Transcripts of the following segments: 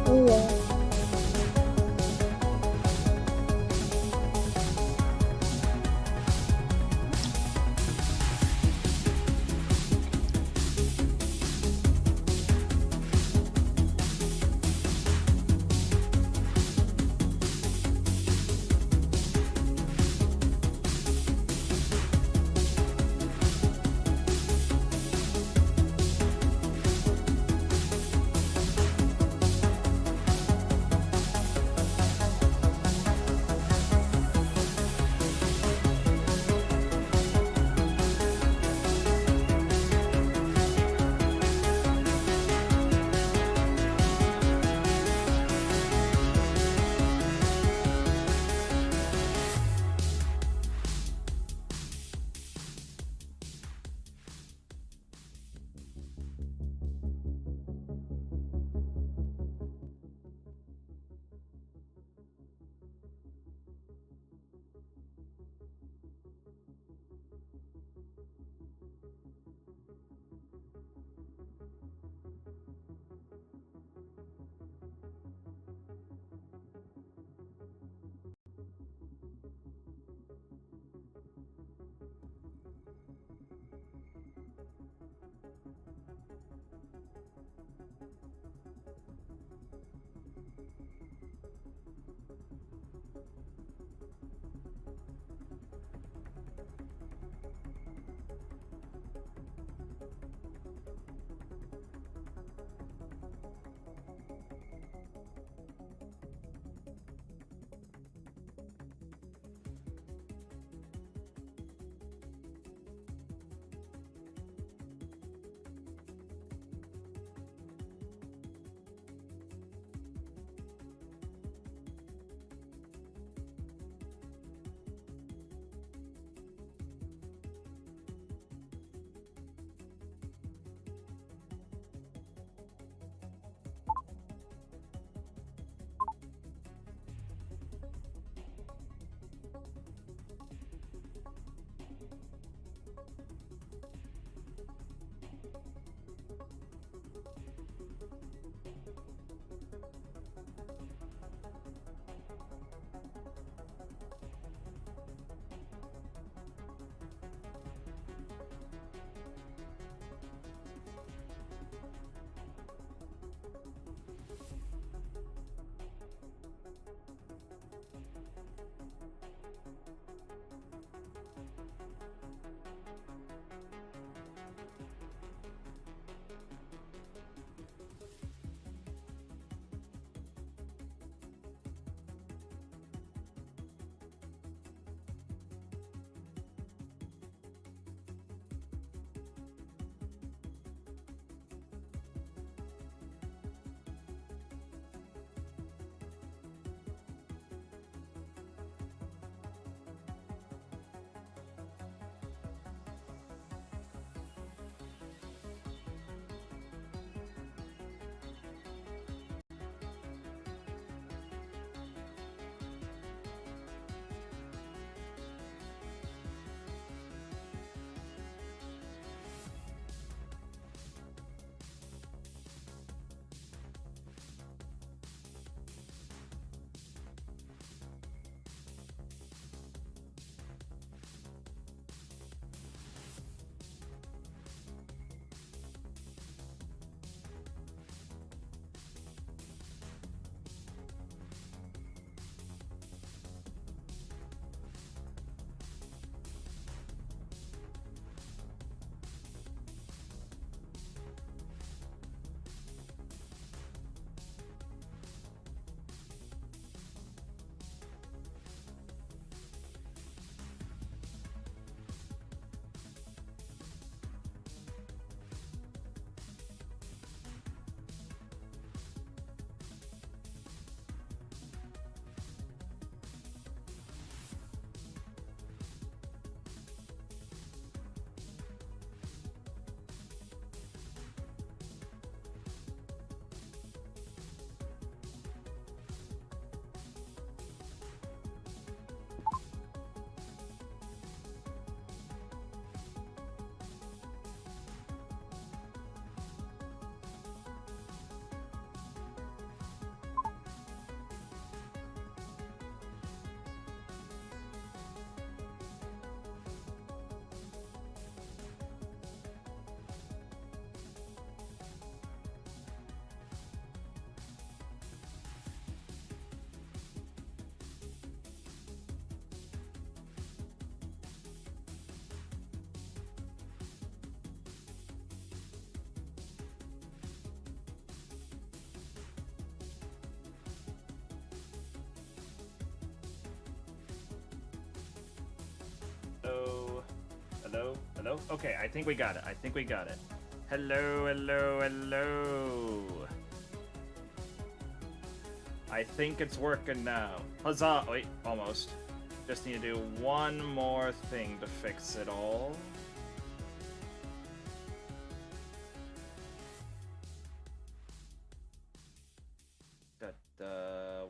Iya. hello, hello. Okay, I think we got it. I think we got it. Hello, hello, hello. I think it's working now. Huzzah! Wait, almost. Just need to do one more thing to fix it all.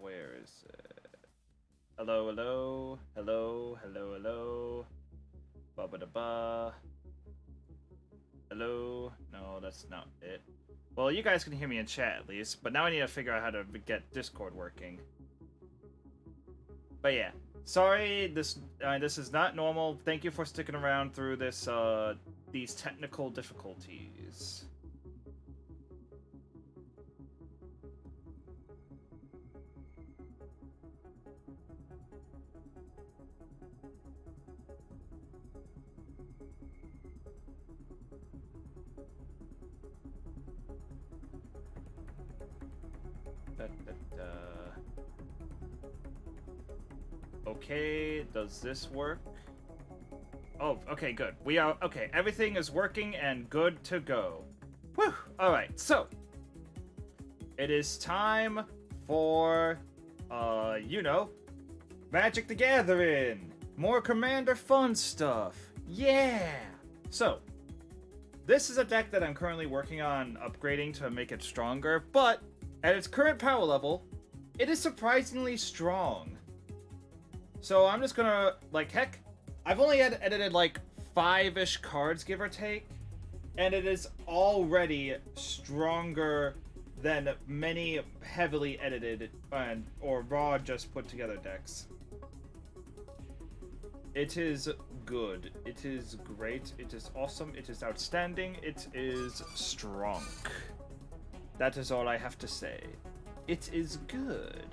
Where is it? Hello, hello, hello, hello, hello. Ba ba da ba. Hello. No, that's not it. Well, you guys can hear me in chat at least, but now I need to figure out how to get Discord working. But yeah, sorry, this is not normal. Thank you for sticking around through this these technical difficulties. Da, da, da. Okay, does this work? Oh, okay, good. We are okay. Everything is working and good to go. Whew. All right, so it is time for, you know, Magic the Gathering. More Commander fun stuff. Yeah. So this is a deck that I'm currently working on upgrading to make it stronger, but at its current power level, it is surprisingly strong. So I'm just gonna, like, heck, I've only edited like 5-ish cards, give or take, and it is already stronger than many heavily edited or raw just put together decks. It is good. It is great. It is awesome. It is outstanding. It is strong. That is all I have to say. It is good.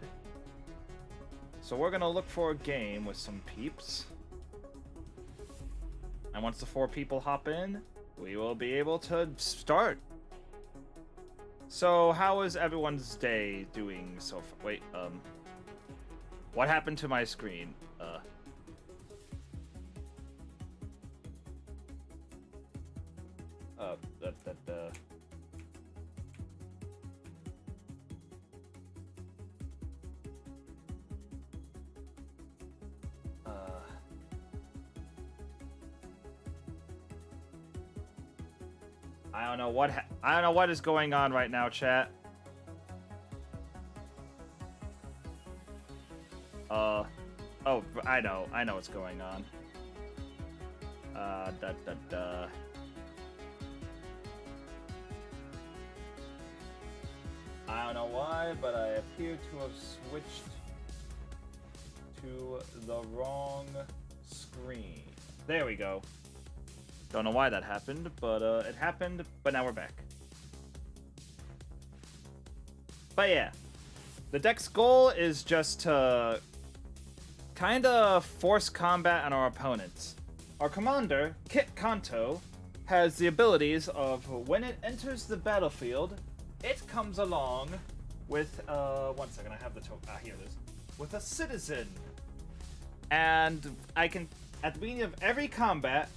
So we're gonna look for a game with some peeps. And once the 4 people hop in, we will be able to start. So how is everyone's day doing so far? Wait, what happened to my screen? I don't know what is going on right now, chat. Oh, I know what's going on. Da da da. I don't know why, but I appear to have switched to the wrong screen. There we go. Don't know why that happened, but it happened, but now we're back. But yeah, the deck's goal is just to kind of force combat on our opponents. Our commander, Kitt Kanto, has the abilities of when it enters the battlefield, it comes along with, one second, I have the here it is, with a citizen. And I can, at the beginning of every combat,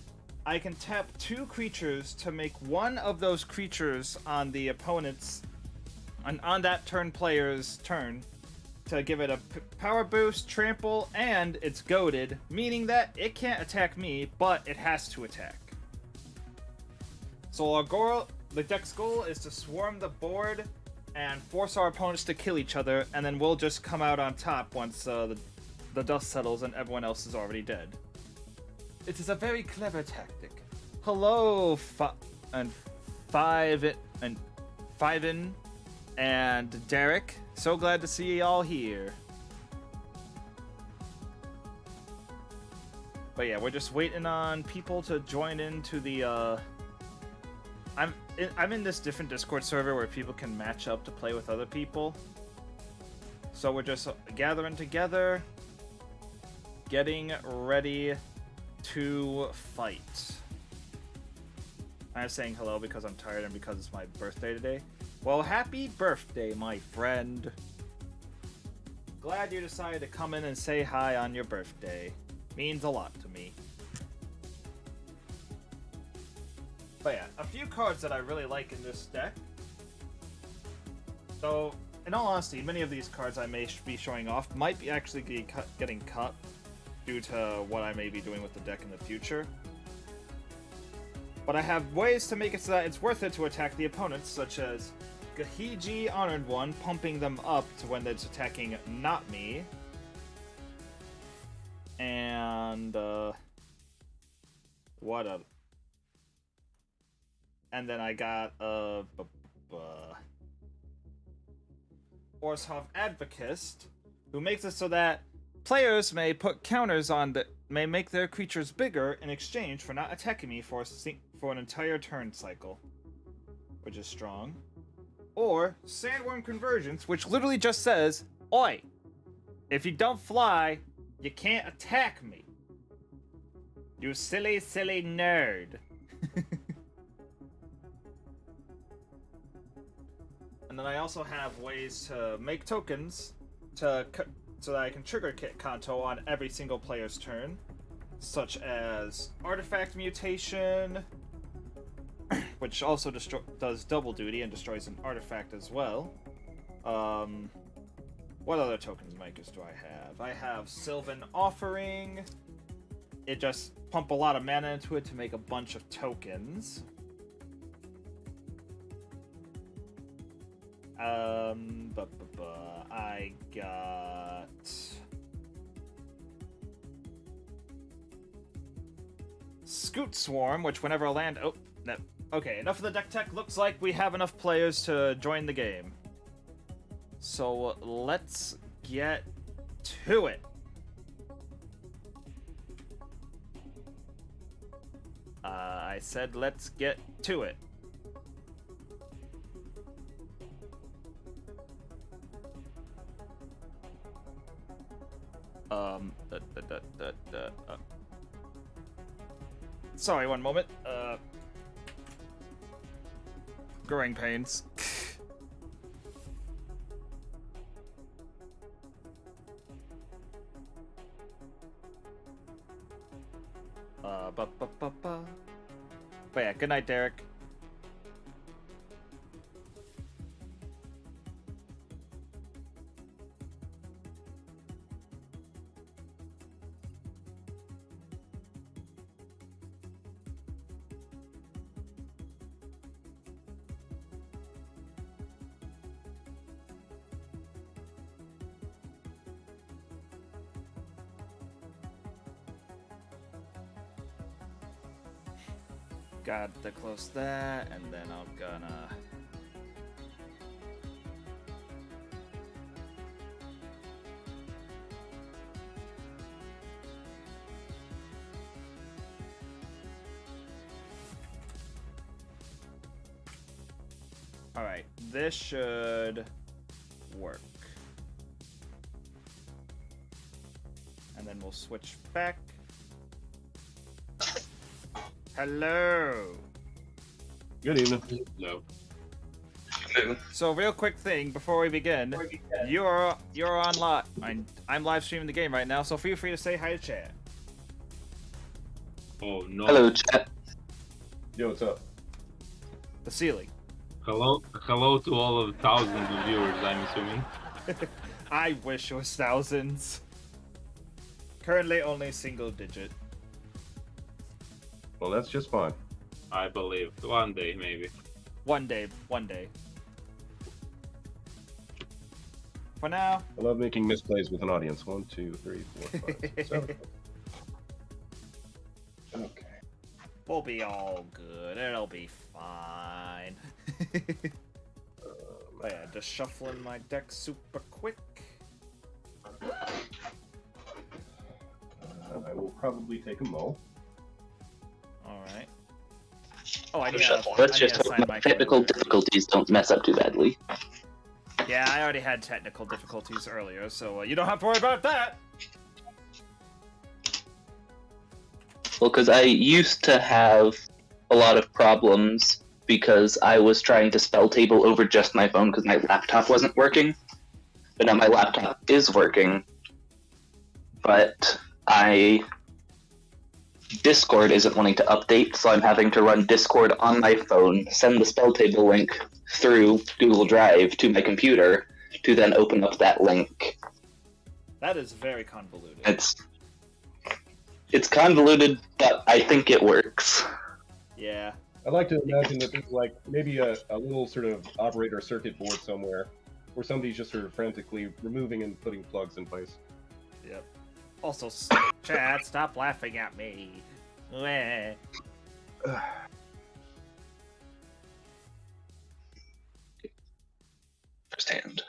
I can tap 2 creatures to make one of those creatures on the opponent's, on that turn player's turn, to give it a power boost, trample, and it's goaded, meaning that it can't attack me, but it has to attack. So our goal, the deck's goal, is to swarm the board and force our opponents to kill each other, and then we'll just come out on top once the dust settles and everyone else is already dead. It is a very clever tactic. Hello, Five and Derek. So glad to see you all here. But yeah, we're just waiting on people to join into the. I'm in this different Discord server where people can match up to play with other people. So we're just gathering together, getting ready to fight. I'm saying hello because I'm tired and because it's my birthday today. Well, happy birthday, my friend. Glad you decided to come in and say hi on your birthday. Means a lot to me. But yeah, a few cards that I really like in this deck. So, in all honesty, many of these cards I may be showing off might be actually getting cut due to what I may be doing with the deck in the future. But I have ways to make it so that it's worth it to attack the opponents, such as Gahiji Honored One, pumping them up to when it's attacking not me. And, what a... And then I got, Orzhov Advocist, who makes it so that players may put counters on that may make their creatures bigger in exchange for not attacking me for an entire turn cycle, which is strong. Or Sandworm Convergence, which literally just says, "Oi, if you don't fly, you can't attack me. You silly, silly nerd." And then I also have ways to make tokens so that I can trigger Kitt Kanto on every single player's turn, such as Artifact Mutation, which also does double duty and destroys an artifact as well. What other tokens makers do I have? I have Sylvan Offering. It just pump a lot of mana into it to make a bunch of tokens. I got... Scoot Swarm, which whenever a land... Oh, no. Okay, enough of the deck tech. Looks like we have enough players to join the game. So, let's get to it. I said let's get to it. Sorry, one moment. Growing pains. But yeah, good night, Derek. Got to close that, and then I'm gonna... Alright, this should work. And then we'll switch back. Hello. Good evening. No. So, real quick thing before we begin, you're on live. I'm live streaming the game right now, so feel free to say hi to chat. Oh no. Hello, chat. Yo, what's up? The ceiling. Hello to all of the thousands of viewers, I'm assuming. I wish it was thousands. Currently only single digit. Well, that's just fine. I believe. One day, maybe. One day. For now. I love making misplays with an audience. 1, 2, 3, 4, 5, 7. Okay. We'll be all good. It'll be fine. But yeah, just shuffling my deck super quick. I will probably take a mo. Alright. Oh, I need Let's to just hope assign my my technical character. difficulties don't mess up too badly. Yeah, I already had technical difficulties earlier, so you don't have to worry about that. Well, because I used to have a lot of problems because I was trying to spell table over just my phone because my laptop wasn't working. But now my laptop is working. But I Discord isn't wanting to update, so I'm having to run Discord on my phone, send the spell table link through Google Drive to my computer, to then open up that link. That is very convoluted. It's convoluted, but I think it works. Yeah. I'd like to imagine that there's like maybe a little sort of operator circuit board somewhere where somebody's just sort of frantically removing and putting plugs in place. Yep. Also, chat, stop laughing at me. Meh. First hand.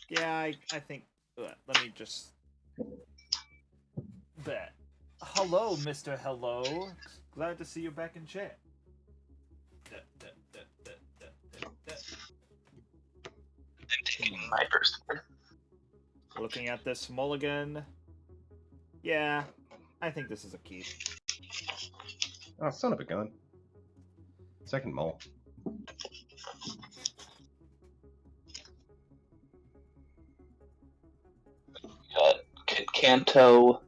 Yeah, I think. Let me just. Bet. Hello, Mr. Hello. Glad to see you back in chat. I'm taking my first one. Looking at this mulligan. Yeah, I think this is a keep. Oh, son of a gun. Second mull. Got Kanto.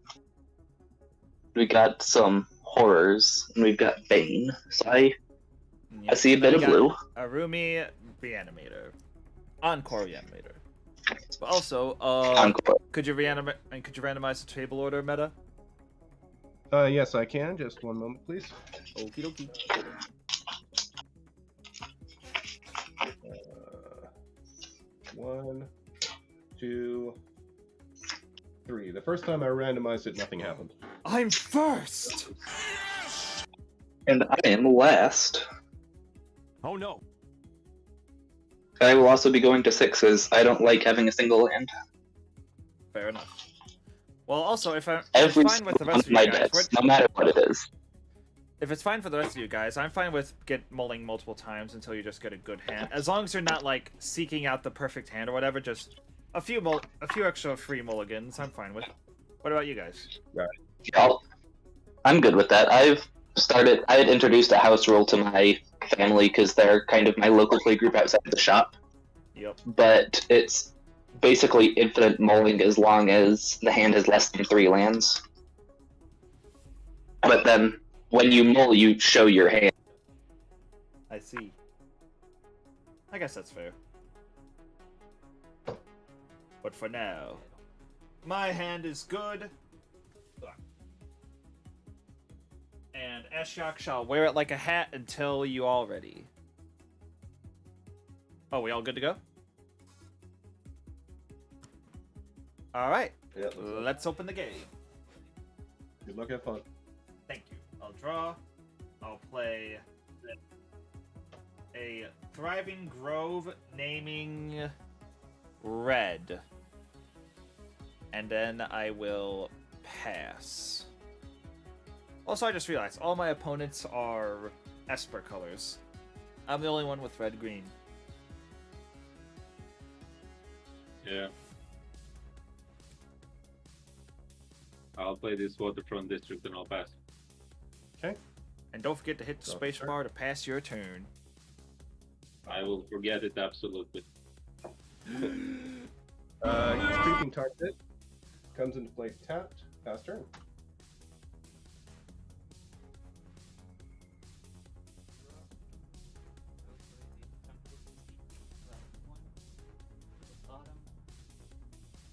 We got some horrors, and we've got Bane. So I see a bit of blue. Arumi Reanimator. Encore Reanimator. But also, Encore. could you randomize the table order, Meta? Yes, I can. Just one moment, please. Okie dokie. 1, 2, 3. The first time I randomized it, nothing happened. I'm first! And I am last. Oh no. I will also be going to sixes. I don't like having a single land. Fair enough. Well, also, if I'm Every fine with the one rest of of my you guys, decks, no matter what it is. if it's fine for the rest of you guys, I'm fine with mulling multiple times until you just get a good hand. As long as you're not like seeking out the perfect hand or whatever, just a few extra free mulligans, I'm fine with. What about you guys? Yeah, I'm good with that. I had introduced a house rule to my family because they're kind of my local play group outside the shop. Yep. But it's basically infinite mulling as long as the hand has less than 3 lands. But then, when you mull, you show your hand. I see. I guess that's fair. But for now, my hand is good. And Ashiok shall wear it like a hat until you all ready. Oh, we all good to go? Alright, Yeah, let's open the game. good luck, have fun. Thank you. I'll draw. I'll play a Thriving Grove naming red. And then I will pass. Also, I just realized all my opponents are Esper colors. I'm the only one with red-green. Yeah. I'll play this Waterfront District and I'll pass. Okay. And don't forget to hit the Go space start. bar to pass your turn. I will forget it absolutely. Creeping target comes into play tapped, pass turn.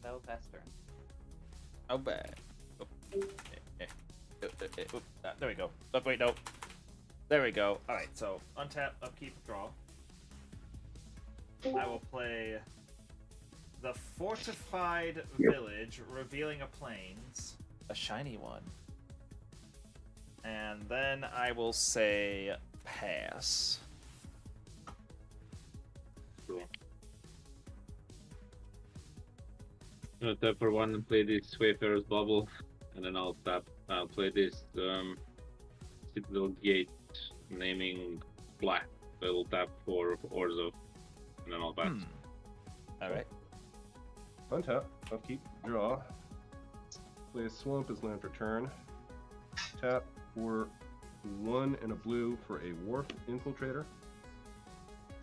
No, pass turn. Oh, bad. Oh. There we go. Oh, wait, no. There we go. Alright, so untap, upkeep, draw. I will play the Fortified Village, revealing a plains. A shiny one. And then I will say pass. Cool. I'm gonna tap for 1 and play this Wayfarer's Bubble, and then I'll play this Citadel Gate naming black. So I'll tap for Orzo, and then I'll pass. Alright. Untap, upkeep, draw. Play a swamp as land for turn. Tap for 1 and a blue for a wharf infiltrator.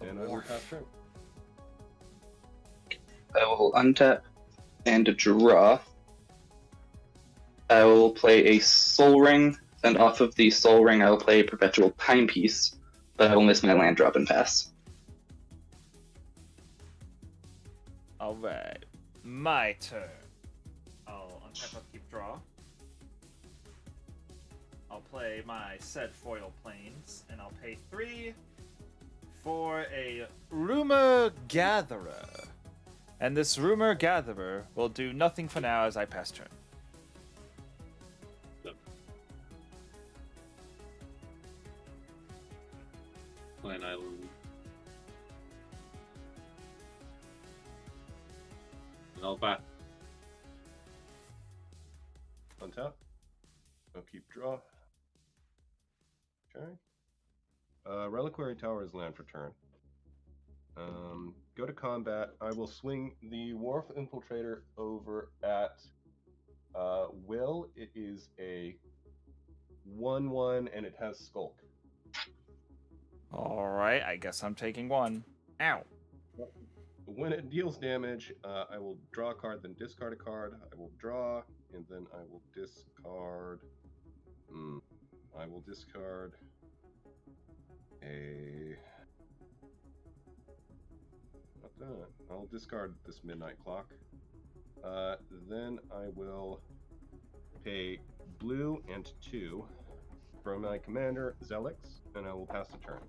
And I will pass turn. I will untap and draw. I will play a Soul Ring And off of the Soul Ring, I'll play Perpetual Timepiece, but I will miss my land drop and pass. Alright. My turn. I'll untap upkeep draw. I'll play my said foil planes, and I'll pay 3 for a Rumor Gatherer. And this Rumor Gatherer will do nothing for now as I pass turn. Plain Island. And I'll pass. Untap. Upkeep draw. Okay. Reliquary Tower is land for turn. Go to combat. I will swing the Wharf Infiltrator over at Will. It is a 1/1 and it has Skulk. Alright, I guess I'm taking 1. Ow. When it deals damage, I will draw a card, then discard a card. I will draw, and then I will discard. I will discard a. Not that. I'll discard this Midnight Clock. Then I will pay blue and 2 for my commander, Zelix, and I will pass the turn.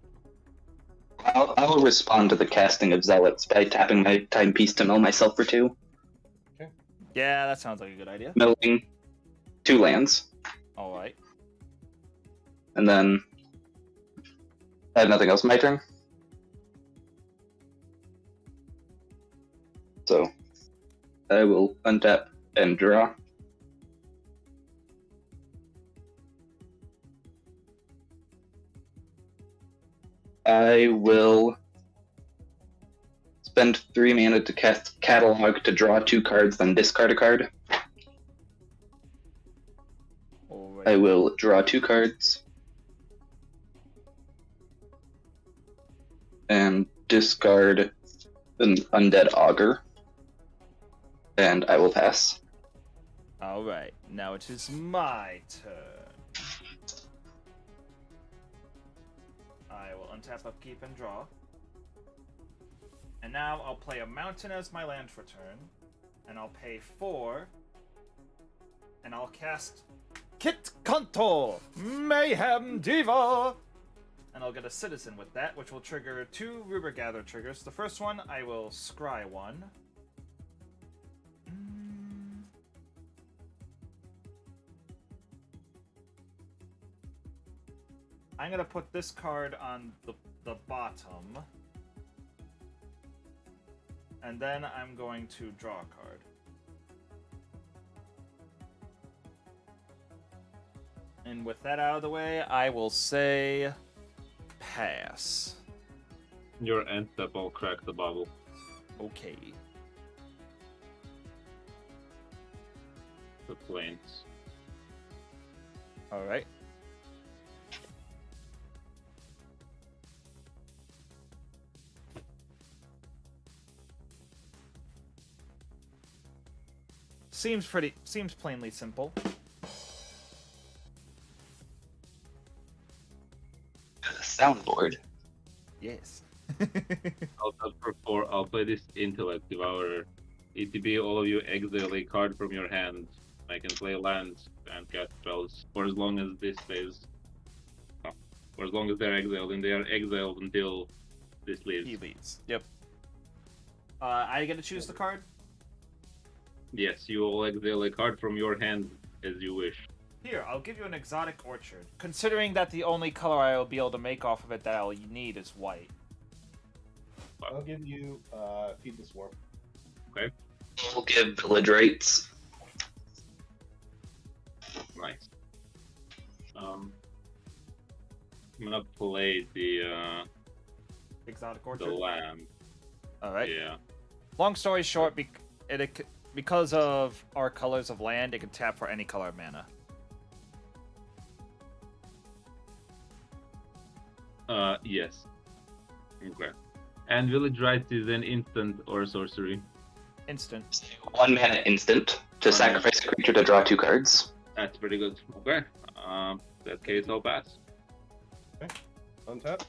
I will respond to the casting of Zealots by tapping my Timepiece to mill myself for 2. Yeah, that sounds like a good idea. Milling 2 lands. Alright. And then I have nothing else. My turn. So I will untap and draw. I will spend 3 mana to cast Catalog to draw 2 cards, then discard a card. Alright. I will draw 2 cards. And discard an Undead Augur. And I will pass. Alright, now it is my turn. I will untap, upkeep, and draw. And now I'll play a mountain as my land for turn. And I'll pay 4. And I'll cast Kitt, Kanto, Mayhem Diva! And I'll get a citizen with that, which will trigger 2 Rumor Gather triggers. The first one, I will scry 1. I'm gonna put this card on the bottom. And then I'm going to draw a card. And with that out of the way, I will say pass. Your end step, I'll crack the bubble. Okay. The planes. Alright. Seems plainly simple. Soundboard. Yes. I'll tap for 4. I'll play this Intellect Devourer. ETB, all of you exile a card from your hand. I can play lands and cast spells for as long as this stays. For as long as they're exiled, and they are exiled until this leaves. He leaves. Yep. I get to choose the card? Yes, you will exile a card from your hand as you wish. Here, I'll give you an exotic orchard. Considering that the only color I will be able to make off of it that I'll need is white. I'll give you Feed the Swarm. Okay, We'll give village rates. nice. I'm gonna play the Exotic orchard? lamb. Alright. Yeah. Long story short, because of our colors of land, it can tap for any color of mana. Yes. Okay. And Village Rites is an instant or sorcery. Instant. 1 mana instant to sacrifice a creature to draw 2 cards. That's pretty good. Okay. In that case, I'll pass. Untap.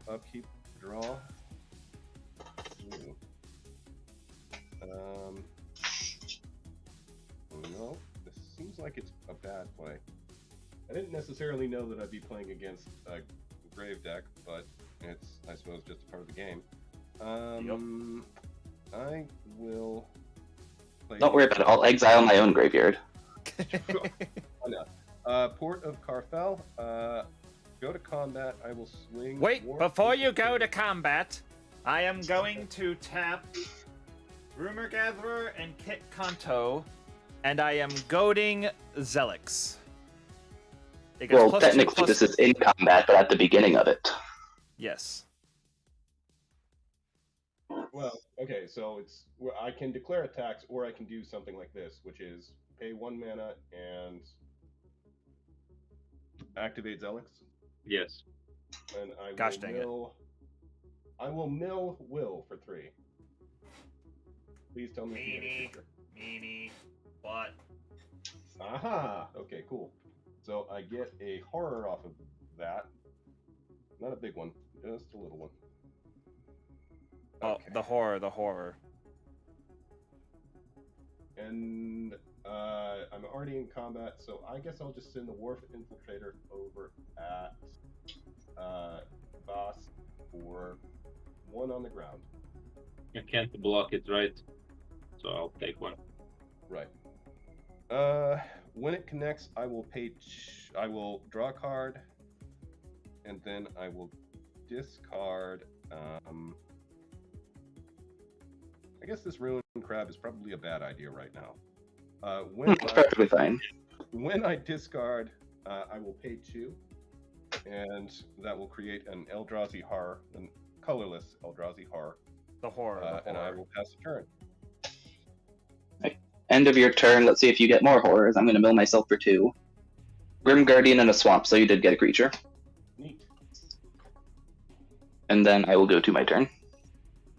Upkeep, draw. Ooh. No, this seems like it's a bad play. I didn't necessarily know that I'd be playing against a grave deck, but it's, I suppose, just a part of the game. I will play. Don't worry about it. I'll exile my own graveyard. Why not? Port of Carfel. Go to combat. I will swing. Wait, War before you go to combat, I am going to tap Rumor Gatherer and Kitt Kanto, and I am goading Zelix. It gets Well, +2, technically, this is in combat, but at the beginning of it. Yes. Well, okay, so it's I can declare attacks, or I can do something like this, which is pay 1 mana and activate Zelix, Yes. and I Gosh will dang it. mill. I will mill Will for 3. Please tell me if you get a Meanie. creature. Meanie. What? Aha! Okay, cool. So I get a horror off of that. Not a big one, just a little one. Oh, Okay. the horror. And I'm already in combat, so I guess I'll just send the Wharf Infiltrator over at Boss for 1 on the ground. I can't block it, right? So I'll take 1. Right. When it connects, I will I will draw a card, and then I will discard. I guess this Ruin Crab is probably a bad idea right now. It's perfectly fine. When I discard, I will pay 2, and that will create an Eldrazi Horror, a colorless Eldrazi Horror, The horror. and I will pass the turn. End of your turn. Let's see if you get more horrors. I'm going to mill myself for 2. Grim Guardian and a swamp, so you did get a creature. Neat. And then I will go to my turn.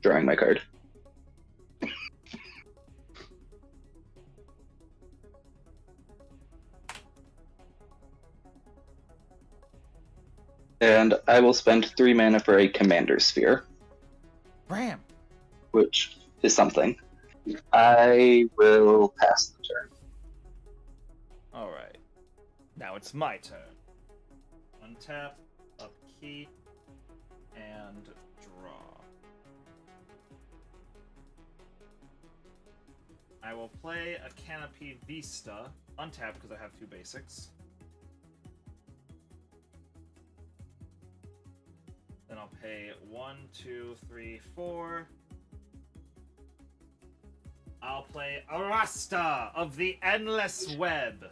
Drawing my card. And I will spend 3 mana for a Commander Sphere, Ram. which is something. I will pass the turn. Alright. Now it's my turn. Untap, upkeep, and draw. I will play a Canopy Vista, untap because I have 2 basics. Then I'll pay 1, 2, 3, 4. I'll play Arasta of the Endless Web,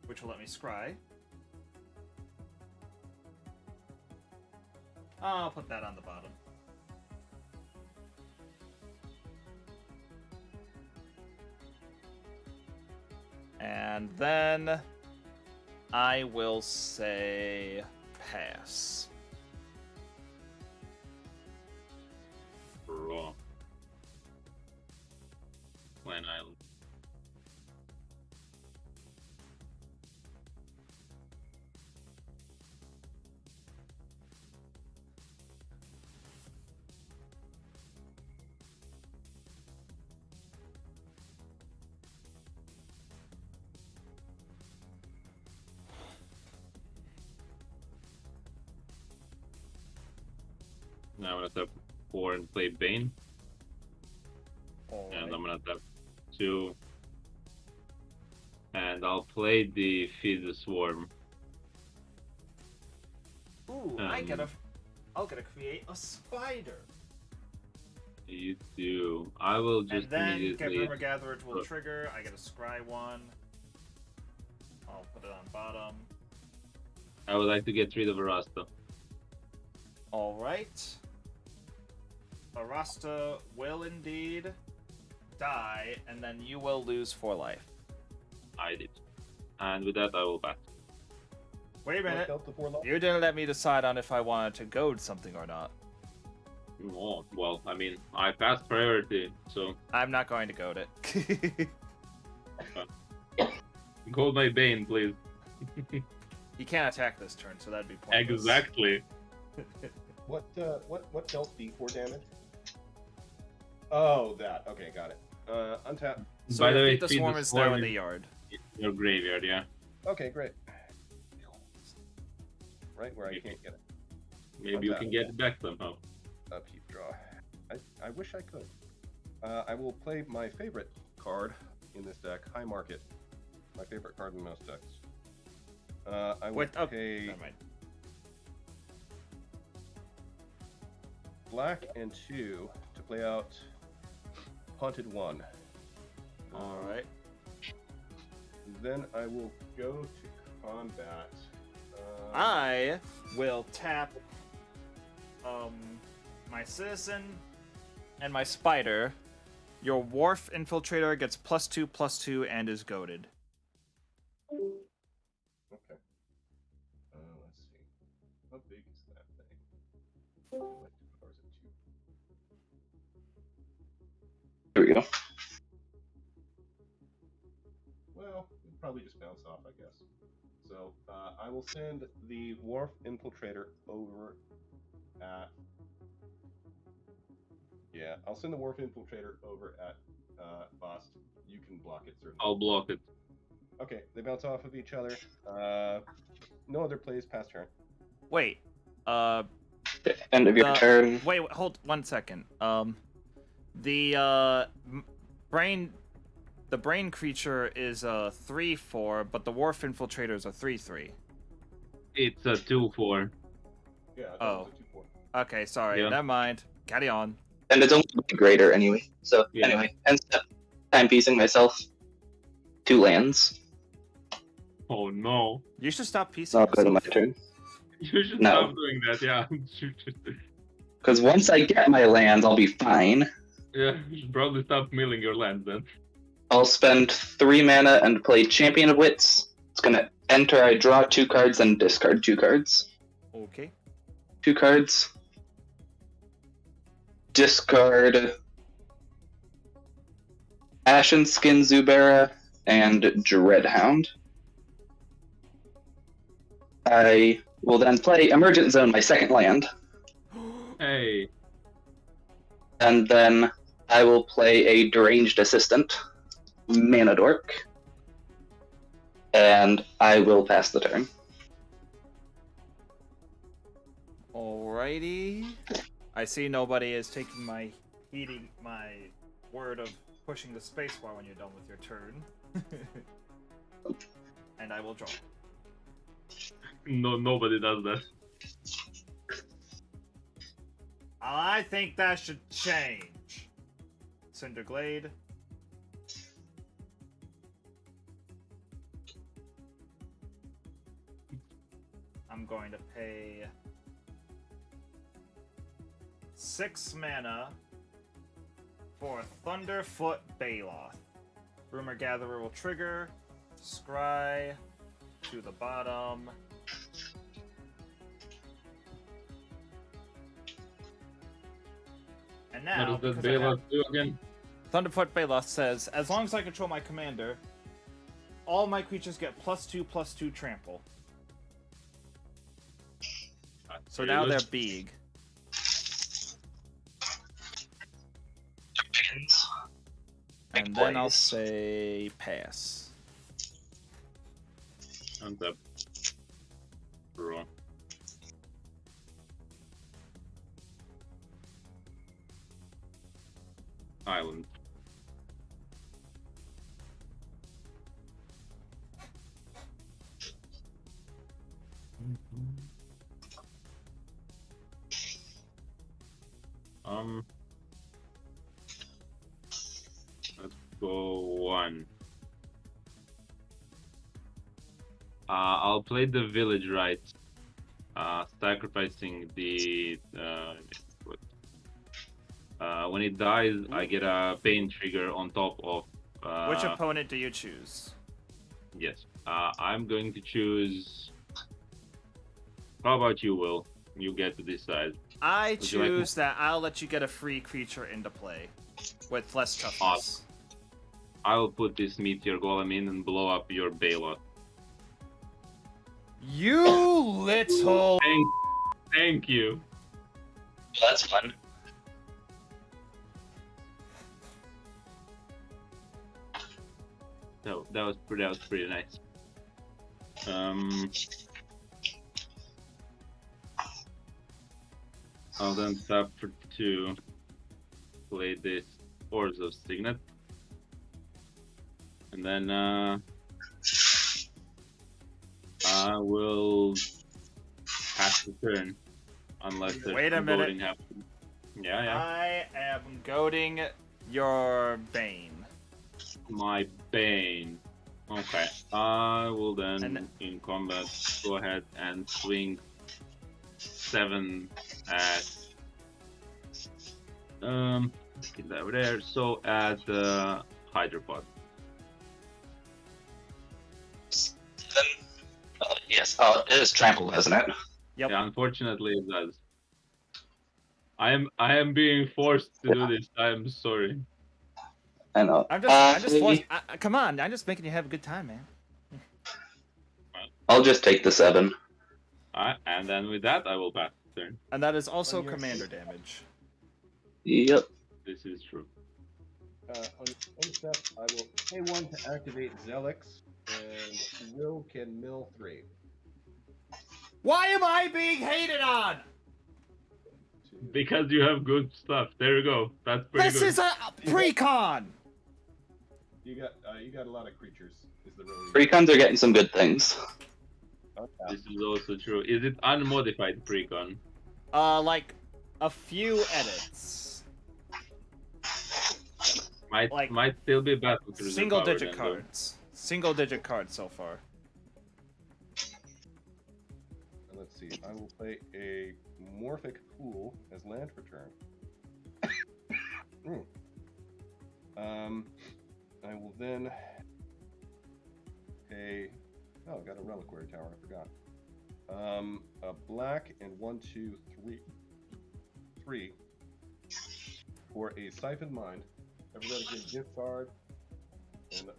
which will let me scry. I'll put that on the bottom. And then I will say pass. Raw. When Island. Now I'm gonna tap 4 and play Bane, and I'm gonna tap 2, and I'll play the Feed the Swarm. Ooh, I'll get to create a spider. You do. I will just And then get immediately. Rumor Gatherer will trigger. I get a scry 1. I'll put it on bottom. I would like to get rid of Arasta. Alright. Arasta will indeed die, and then you will lose 4 life. I did. And with that, I will back. Wait a minute. Worked out the 4 life. You didn't let me decide on if I wanted to goad something or not. Oh, well, I mean, I passed priority, so I'm not going to goad it. Call my Bane, please. He can't attack this turn, so that'd be pointless. Exactly. What dealt D4 damage? Oh, that. Okay, got it. Untap. So By the your way, Feed the Feed Swarm the is now Swarm in the is- yard. Your graveyard, yeah. Okay, great. Right where I can't get it. Maybe you can get it back somehow. Upkeep draw. I wish I could. I will play my favorite card in this deck, High Market. My favorite card in most decks. I will Wait, oh, pay never mind. black and 2 to play out Haunted 1. Alright. Then I will go to combat. I will tap my Citizen and my Spider. Your Wharf Infiltrator gets +2/+2 and is goaded. Okay. Let's see. How big is that thing? Like 2 hours and 2. There we go. Well, it'd probably just bounce off, I guess. So I will send the Wharf Infiltrator over at. Yeah, I'll send the Wharf Infiltrator over at Bost. You can block it, certainly. I'll block it. Okay, they bounce off of each other. No other plays past turn. Wait. End of your turn. Wait, hold 1 second. The brain creature is a 3/4, but the Wharf Infiltrator is a 3/3. It's a 2/4. Yeah, that Oh. was a 2/4. Okay, sorry. Yeah. Never mind. Carry on. And it's only greater anyway. So Yeah. anyway, end step. Timepiecing myself. 2 lands. Oh no. You should stop piecing I'll go to my yourself. turn. You should No. stop doing that, yeah. Because once I get my lands, I'll be fine. Yeah, you should probably stop milling your lands then. I'll spend 3 mana and play Champion of Wits. It's gonna enter, I draw 2 cards and discard 2 cards. Okay. 2 cards. Discard Ashen Skin Zubera and Dreadhound. I will then play Emergent Zone, my second land, Hey, and then I will play a Deranged Assistant, Mana Dork, and I will pass the turn. Alrighty. I see nobody is taking my word of pushing the spacebar when you're done with your turn. And I will draw. no, nobody does that. I think that should change. Cinderglade. I'm going to pay 6 mana for Thunderfoot Baloth. Rumor Gatherer will trigger. Scry to the bottom. And now, What does because that I have- Baloth do again? Thunderfoot Baloth says, as long as I control my commander, all my creatures get +2/+2 trample. So now they're big. And then I'll say pass. Untap. Draw. Island. Let's go 1. I'll play the village right, sacrificing the. When it dies, I get a pain trigger on top of. Which opponent do you choose? Yes. I'm going to choose. How about you, Will? You get to decide. I Would you like choose that I'll let you get a free creature into play with less toughness. I will put this meteor golem in and blow up your Baylot. You little. Thank you. That's fun. No, that was pretty nice. I'll then tap for 2. Play this Oars of Signet. And then I will pass the turn. Unless there's Wait a some minute. goading happening. Yeah. I am goading your Bane. My Bane. Okay. I will then, And- in combat, go ahead and swing 7 at get that over there. So at the Hydropod. Yes. Oh, it is trample, isn't it? Yep. Yeah, unfortunately it does. I am being forced to do this. I am sorry. I know. I'm just forced. Come on, I'm just making you have a good time, man. I'll just take the 7. And then with that I will pass the turn. And that is also On your commander turn. damage. Yep. This is true. On step, I will pay 1 to activate Zelix, and Will can mill 3. Why am I being hated on? Because you have good stuff. There you go. That's pretty This good. is a precon. You got a lot of creatures. Is the real reason. Precons are getting some good things. Okay. This is also true. Is it unmodified precon? Like a few edits. Like, Might still be battle cruiser Single powered digit then, though. cards. Single digit cards so far. Let's see. I will play a Morphic Pool as land for turn. I will then pay. Oh, I got a Reliquary Tower. I forgot. A black and 1, 2, 3 for a Siphon Mind. Everybody can discard, and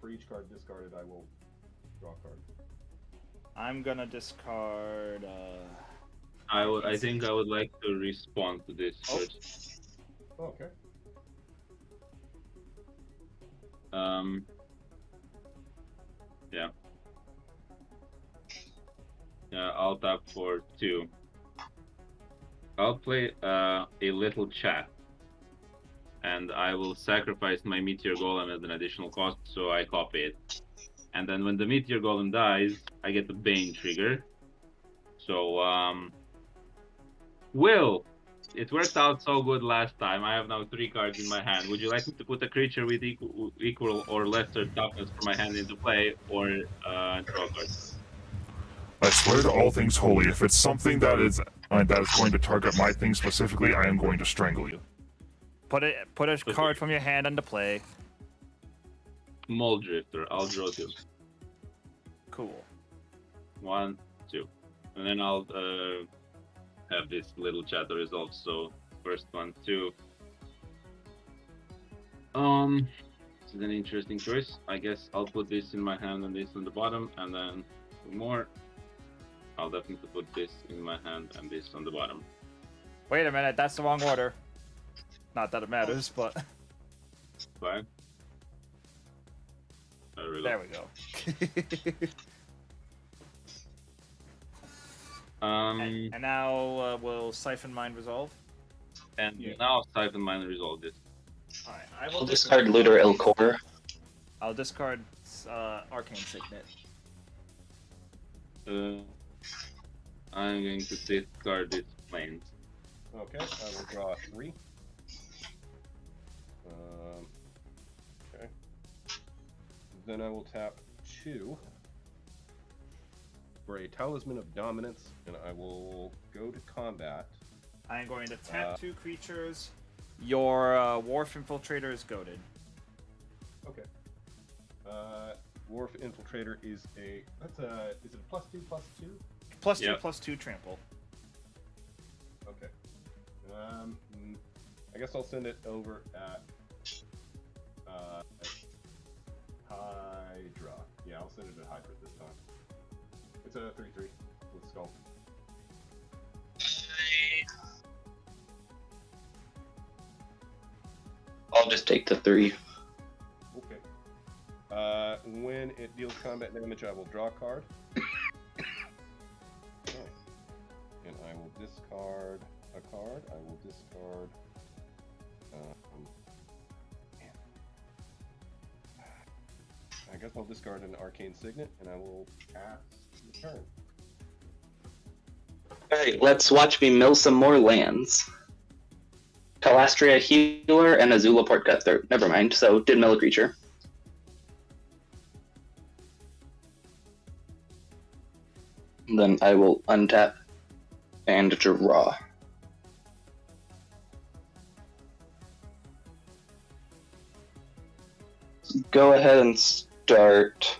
for each card discarded, I will draw a card. I'm gonna discard. I think I would like to respond to this Oh. first. Okay. Yeah. Yeah, I'll tap for 2. I'll play a little chat. And I will sacrifice my Meteor Golem as an additional cost, so I copy it. And then when the Meteor Golem dies, I get the Bane trigger. So, Will, it worked out so good last time. I have now 3 cards in my hand. Would you like me to put a creature with equal or lesser toughness from my hand into play, or draw a card? I swear to all things holy, if it's something that is going to target my thing specifically, I am going to strangle you. Put a card from your hand into play. Mold Drifter, I'll draw 2. Cool. 1, 2. And then I'll have this little chat resolve. So first 1, 2. This is an interesting choice. I guess I'll put this in my hand and this on the bottom, and then 2 more. I'll definitely put this in my hand and this on the bottom. Wait a minute, that's the wrong order. Not that it matters, but Fine. There we go. there we go. And now will Siphon Mind resolve? And Yeah. now Siphon Mind resolve this. Alright, I will I'll discard Looter Ilkor. I'll discard Arcane Signet. I'm going to discard this planes. Okay, I will draw 3. Okay. Then I will tap 2 for a Talisman of Dominance, and I will go to combat. I am going to tap 2 creatures. Your Wharf Infiltrator is goaded. Okay. Wharf Infiltrator is a is it a +2/+2? +2 Yeah. +2 trample. Okay. I guess I'll send it over at I'll send it to Hydra this time. It's a 3/3 with Skull. I'll just take the 3. Okay. When it deals combat damage, I will draw a card. Okay. And I will discard a card. I will discard. Man. I guess I'll discard an Arcane Signet, and I will pass the turn. Alright, let's watch me mill some more lands. Talastria Healer and Azula Port Gutter. Never mind, so did mill a creature. Then I will untap and draw. Go ahead and start.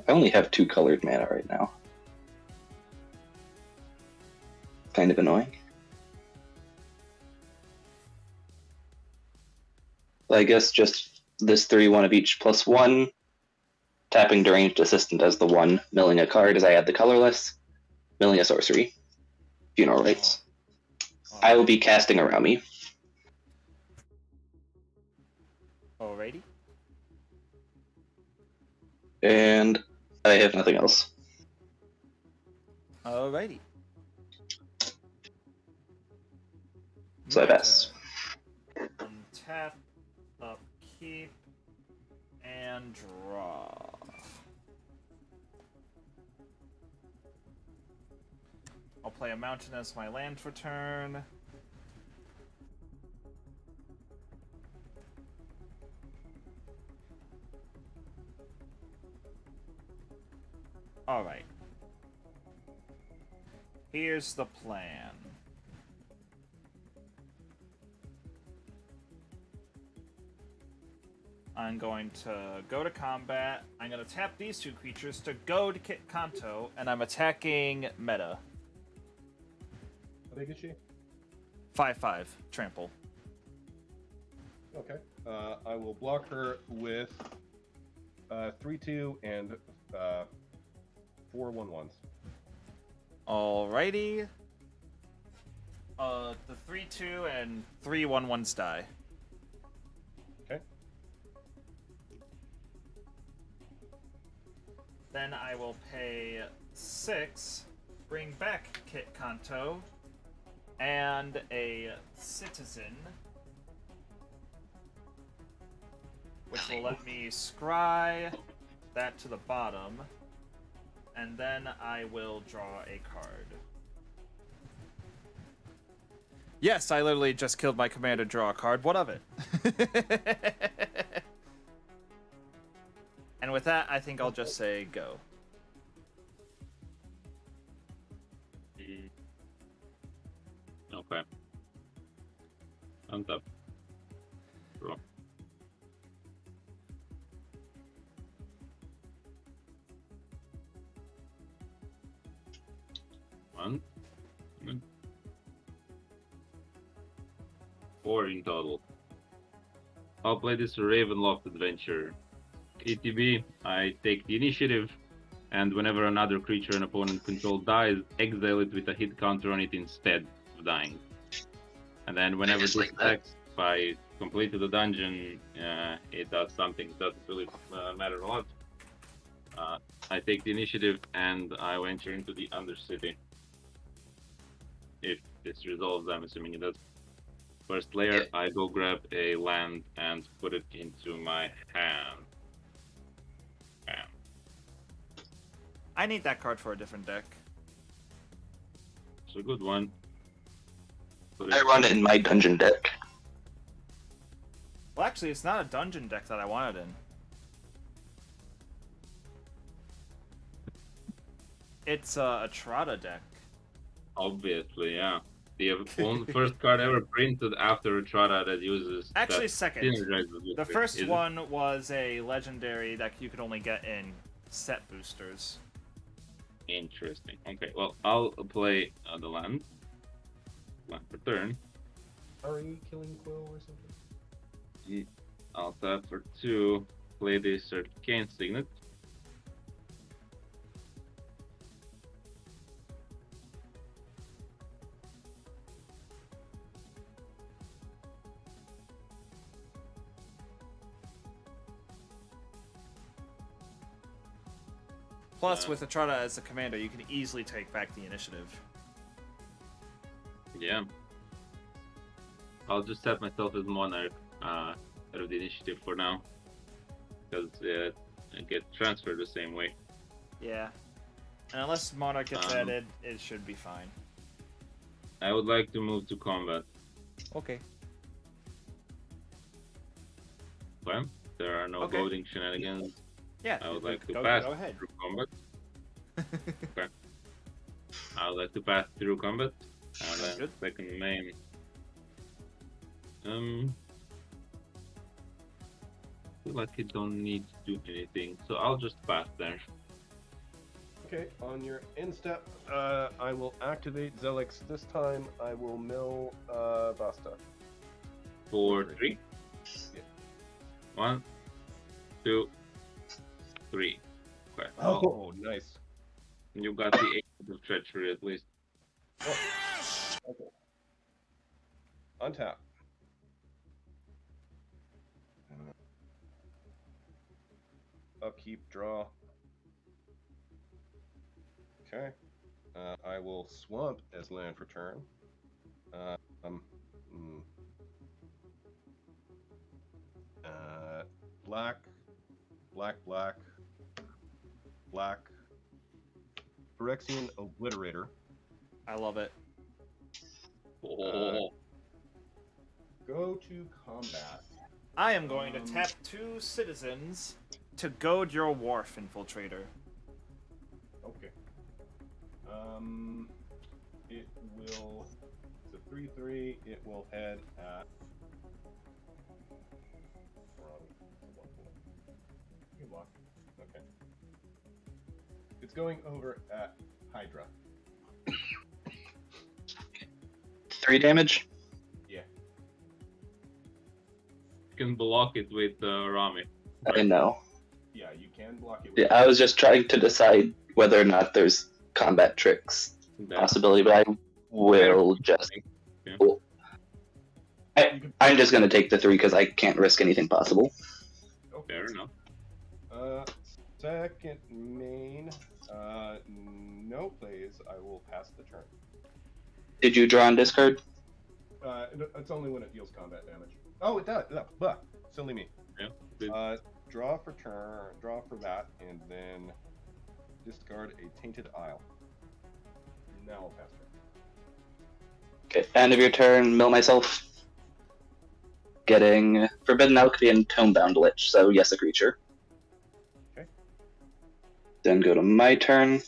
I only have 2 colored mana right now. Kind of annoying. I guess just this 3/1 of each +1. Tapping Deranged Assistant as the 1, milling a card as I add the colorless, milling a sorcery. Funeral Rites. I will be casting around me. Alrighty. And I have nothing else. Alrighty. So I pass. Untap, upkeep, and draw. I'll play a mountain as my land for turn. Alright. Here's the plan. I'm going to go to combat. I'm going to tap these 2 creatures to go to Kitt Kanto, and I'm attacking meta. How big is she? 5/5 trample. Okay. I will block her with 3/2 and 4 1/1s. Alrighty. The 3/2 and 3 1/1s die. Okay. Then I will pay 6, bring back Kitt Kanto, and a citizen, which will let me scry that to the bottom, and then I will draw a card. Yes, I literally just killed my commander, draw a card. What of it? And with that, I think I'll just say go. Okay. Untap. Draw. One. Good. 4 in total. I'll play this Ravenloft adventure. ETB, I take the initiative, and whenever another creature an opponent controls dies, exile it with a hit counter on it instead of dying. And then whenever this attacks, if I completed the dungeon, it does something. It doesn't really matter a lot. I take the initiative and I venture into the Undercity. If this resolves, I'm assuming it does. First layer, I go grab a land and put it into my hand. Bam. I need that card for a different deck. It's a good one. I run it in my dungeon deck. Well, actually, it's not a dungeon deck that I wanted in. It's a Trada deck. Obviously, yeah. The first card ever printed after Etrada that uses. Actually, that second. synergizes with The it. first Is it? one was a legendary that you could only get in set boosters. Interesting. Okay, well, I'll play the land. Land for turn. Are you killing Quill or something? I'll tap for 2. play this Arcane Signet. Plus, with Etrata as the commander, you can easily take back the initiative. Yeah. I'll just set myself as Monarch out of the initiative for now. Because I get transferred the same way. Yeah. And unless Monarch gets Um, added, it should be fine. I would like to move to combat. Okay. Okay? There are no Okay. voting shenanigans. Yeah. I would like to go pass ahead. through combat. Okay. I would like to pass through combat. And then Good. second main. Feel like I don't need to do anything, so I'll just pass there. Okay, on your end step, I will activate Zelix. This time I will mill Basta. For 3. Yeah. 1, 2, 3. Okay. Oh, nice. You got the 8 of treachery at least. Okay. Untap. Upkeep, draw. Okay. I will swamp as land for turn. Black, black, black, black. Phyrexian Obliterator. I love it. Oh, Go to combat. I am going to tap 2 citizens to goad your wharf infiltrator. Okay. It will. It's a 3/3. It will head at. Okay. It's going over at Hydra. 3 damage. Yeah. you can block it with Rami. I know. Yeah, you can block it. Yeah, I was just trying to decide whether or not there's combat tricks That's possibility, but I will just. Yeah. Cool. I'm just gonna take the 3 because I can't risk anything possible. Okay. fair enough. Second main. No plays. I will pass the turn. Did you draw and discard? It's only when it deals combat damage. Oh, it does. But silly me. Yeah. Good. Draw for turn. Draw for that, and then discard a Tainted Isle. Now I'll pass turn. Okay, end of your turn, mill myself. Getting Forbidden Alchemy and Tomebound Lich, so yes, a creature. Okay. Then go to my turn.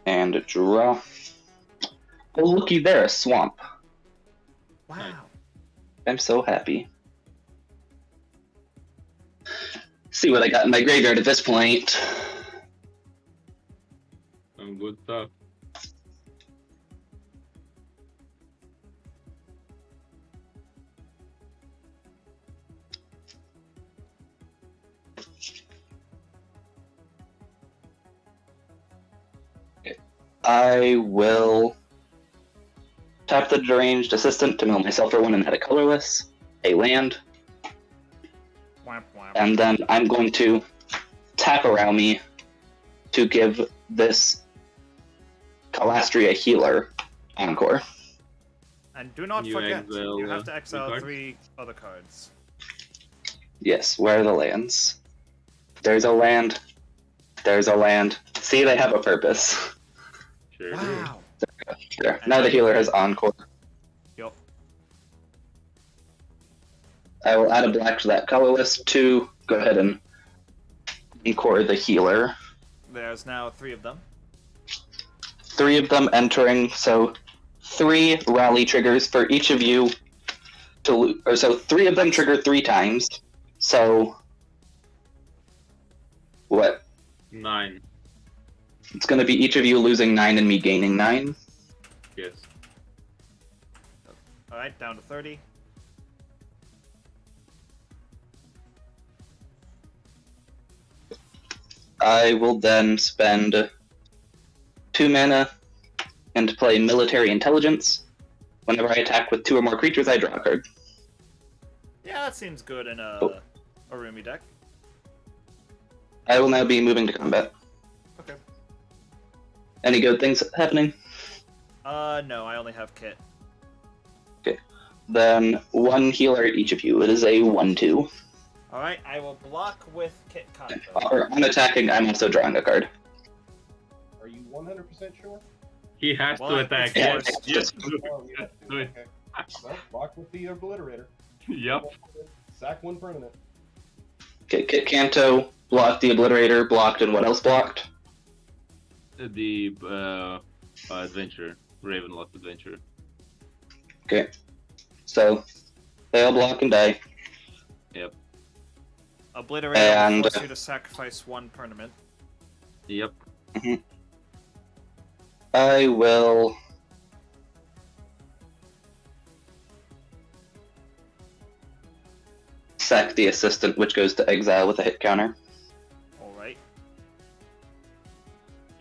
And draw. Oh, looky there, a swamp. Wow. I'm so happy. See what I got in my graveyard at this point. Some good stuff. I will tap the deranged assistant to mill myself for 1 and head a colorless, a land, Wham, wham. and then I'm going to tap around me to give this Calastria healer encore. And do not You forget, exile, you have to the exile cards? 3 other cards. Yes, where are the lands? There's a land. There's a land. See, they have a purpose. Sure. Wow. There. Now the healer has encore. Yup. I will add a black to that colorless to go ahead and encore the healer. There's now 3 of them. 3 of them entering, so 3 rally triggers for each of you to or so 3 of them trigger 3 times. So what? 9. It's going to be each of you losing 9 and me gaining 9. Yes. Alright, down to 30. I will then spend 2 mana and play Military Intelligence. Whenever I attack with 2 or more creatures, I draw a card. Yeah, that seems good in a Arumi deck. I will now be moving to combat. Okay. Any good things happening? No, I only have Kitt. Then 1 healer each of you. It is a 1/2. Alright, I will block with Kitt Kanto. Or on attacking, I'm also drawing a card. Are you 100% sure? He has Well, to attack. it's Yeah, forced. Yes, Oh, yeah. do it. Okay. Well, block with the obliterator. Yep. Sack 1 permanent. Okay, Kitt Kanto, blocked the Obliterator, blocked, and what else blocked? The adventure, Ravenloft adventure. Okay. So, they all block and die. Yep. Obliterator And- will force you to sacrifice 1 permanent. Yep. I will... sack the Assistant, which goes to exile with a hit counter. Alright.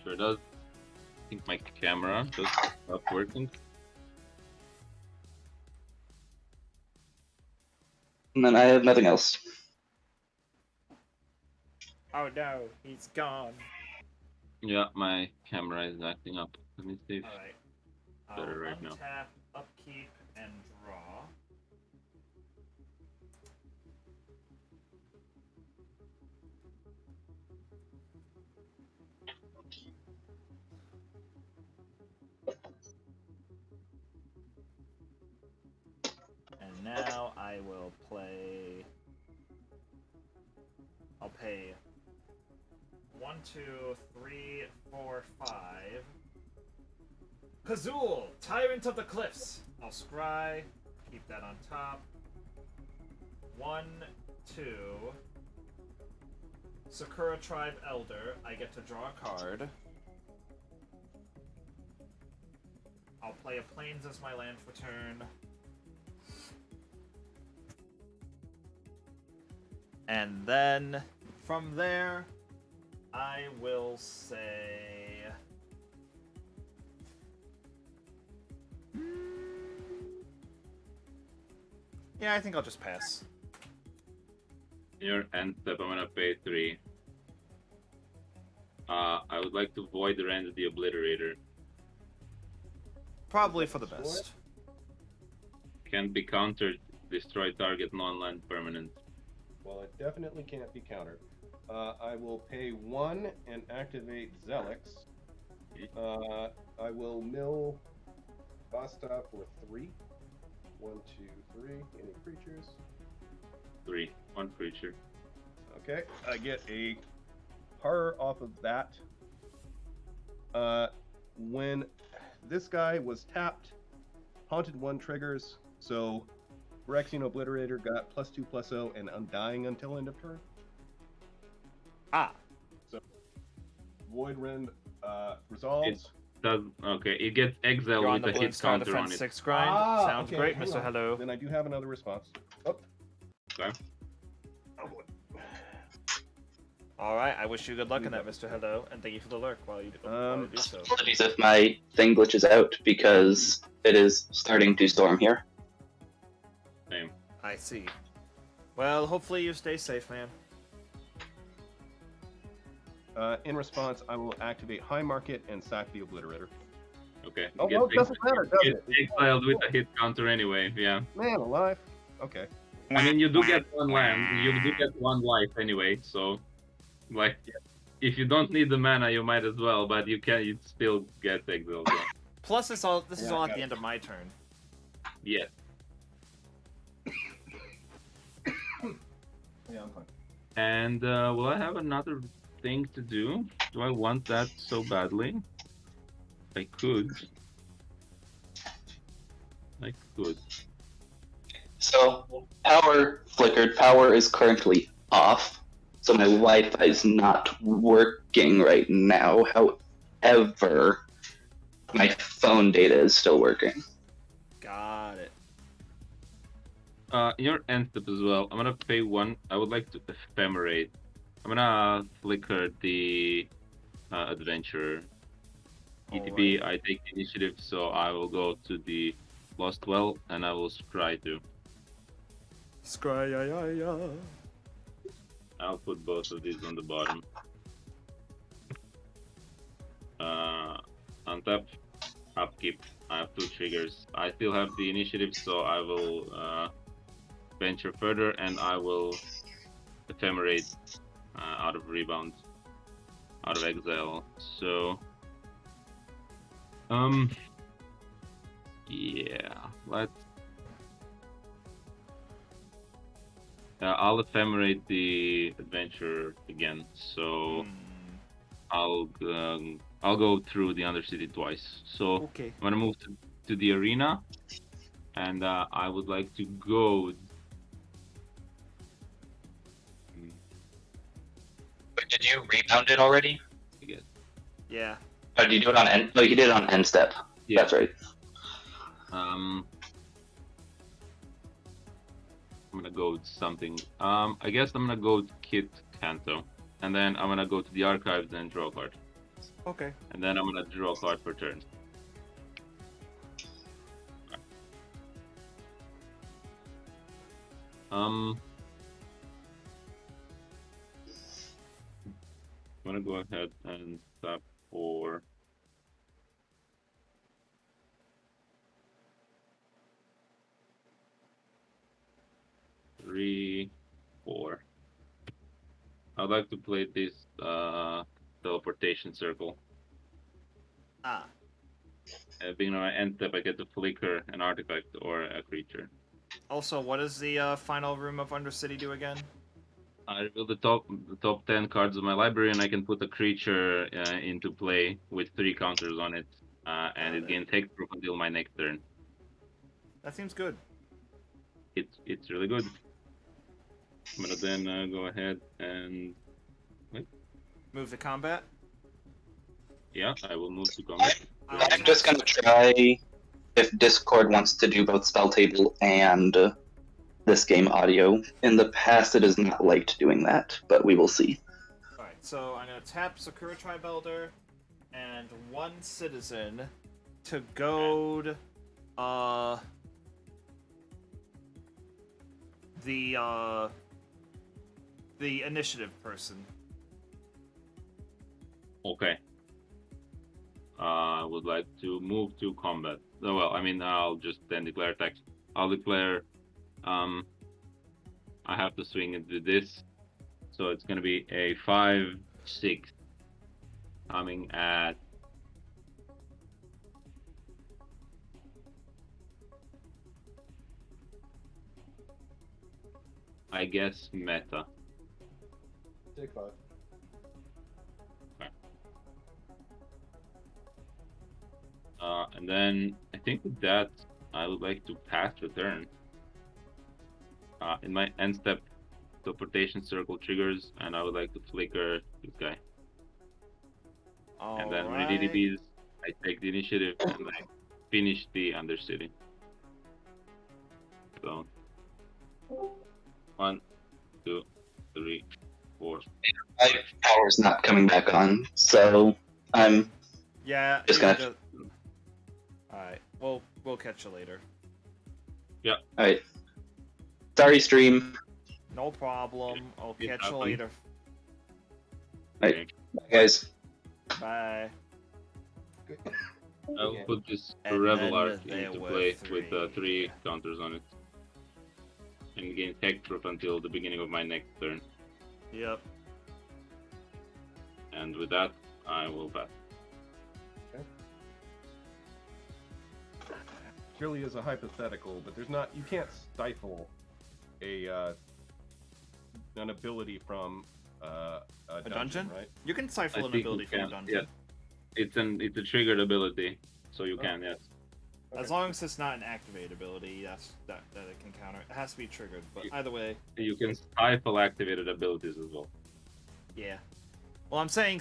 Sure does. I think my camera just stopped working. And then I have nothing else. Oh no, he's gone. Yeah, my camera is acting up. Let me see. Alright. Better right now. Untap, upkeep, and draw. And now I will play. I'll pay 1, 2, 3, 4, 5. Kazul, Tyrant of the Cliffs. I'll scry, keep that on top. 1, 2. Sakura Tribe Elder, I get to draw a card. I'll play a Plains as my land for turn. And then, from there, I will say... Yeah, I think I'll just pass. Your end step, I'm gonna pay 3. I would like to void the rend of the Obliterator. Probably for the best. Can't be countered. Destroy target non-land permanent. Well, it definitely can't be countered. I will pay 1 and activate Zelix. I will mill Basta for 3. 1, 2, 3. Any creatures? 3. 1 creature. Okay, I get a horror off of that. When this guy was tapped, Haunted 1 triggers, so Phyrexian Obliterator got +2/+0 and Undying until end of turn. Ah, Void Rend resolves. Okay, it gets exiled you're on with the a Blood hit Scar counter on Defense it. 6 grind. Sounds Okay, great, hang Mr. on. Hello. Then I do have another response. Okay. Oh boy. Alright, I wish you good luck in that, Mr. Hello, and thank you for the lurk while you do so. Apologies if my thing glitches out, because it is starting to storm here. Same. I see. Well, hopefully you stay safe, man. In response, I will activate High Market and sack the Obliterator. Okay. Oh, It well, it gets doesn't matter, does gets it? exiled with a hit counter anyway, yeah. Man alive. Okay. I mean, you do get 1 land, you do get 1 life anyway, so, like, if you don't need the mana, you might as well, but you still get exiled. Yeah. Plus, this is Yeah, all at got the it. end of my turn. Yeah. Yeah, I'm fine. And, will I have another thing to do? Do I want that so badly? I could. I could. So, power flickered. Power is currently off, so my Wi-Fi is not working right now. However, my phone data is still working. Got it. Your end step as well. I'm gonna pay 1. I would like to ephemerate I'm gonna flicker the adventurer. ETB, I take the initiative, so I will go to the Lost Well and I will scry too. Scry. I'll put both of these on the bottom. Untap, upkeep. I have 2 triggers. I still have the initiative, so I will venture further and I will ephemerate out of rebound, out of exile. So, yeah, let's. I'll ephemerate the adventure again. So I'll go through the Undercity twice. So Okay. I'm gonna move to the arena, and I would like to go. But did you rebound it already? I guess. Yeah. Oh, did you do it on end? No, you did it on end step. Yeah. That's right. I'm gonna go with something. I guess I'm gonna go with Kitt Kanto, and then I'm gonna go to the archives and draw a card, Okay. and then I'm gonna draw a card per turn. I'm gonna go ahead and tap for. Three, 4. I'd like to play this teleportation circle. Being on my end step, I get to flicker an artifact or a creature. Also, what does the final room of Undercity do again? I reveal the top 10 cards of my library, and I can put a creature into play with 3 counters on it, and it gains hexproof until my next turn. That seems good. It's really good. I'm gonna then go ahead and Move to combat. yeah, I will move to combat. I'm just gonna try if Discord wants to do both spell table and this game audio. In the past, it has not liked doing that, but we will see. Alright, so I'm gonna tap Sakura Tribe Elder and 1 citizen to goad the initiative person. Okay. I would like to move to combat. Oh, well, I mean, I'll just then declare attack. I'll declare. I have to swing into this, so it's gonna be a 5/6 coming at. I guess meta. Take 5. And then I think with that, I would like to pass the turn. In my end step, teleportation circle triggers, and I would like to flicker this guy. And then when it DDBs, I take the initiative and I finish the Undercity. So 1, 2, 3, 4. My power's not coming back on, so I'm Yeah. Just gonna- Alright, we'll catch you later. alright. Sorry, stream. No problem. I'll It catch you happened. later. Bye, guys. Bye. I'll put this And Rebel then Arc there into were play 3. with 3 counters on it. And gain hexproof until the beginning of my next turn. Yep. And with that, I will pass. Purely as a hypothetical, but there's not. You can't stifle an ability from a dungeon? right? You can stifle I an think ability you from a can, dungeon. yes. It's a triggered ability, so you can, yes. As long as it's not an activated ability, that it can counter. It has to be triggered, but either way, You can stifle activated abilities as well. yeah. Well, I'm saying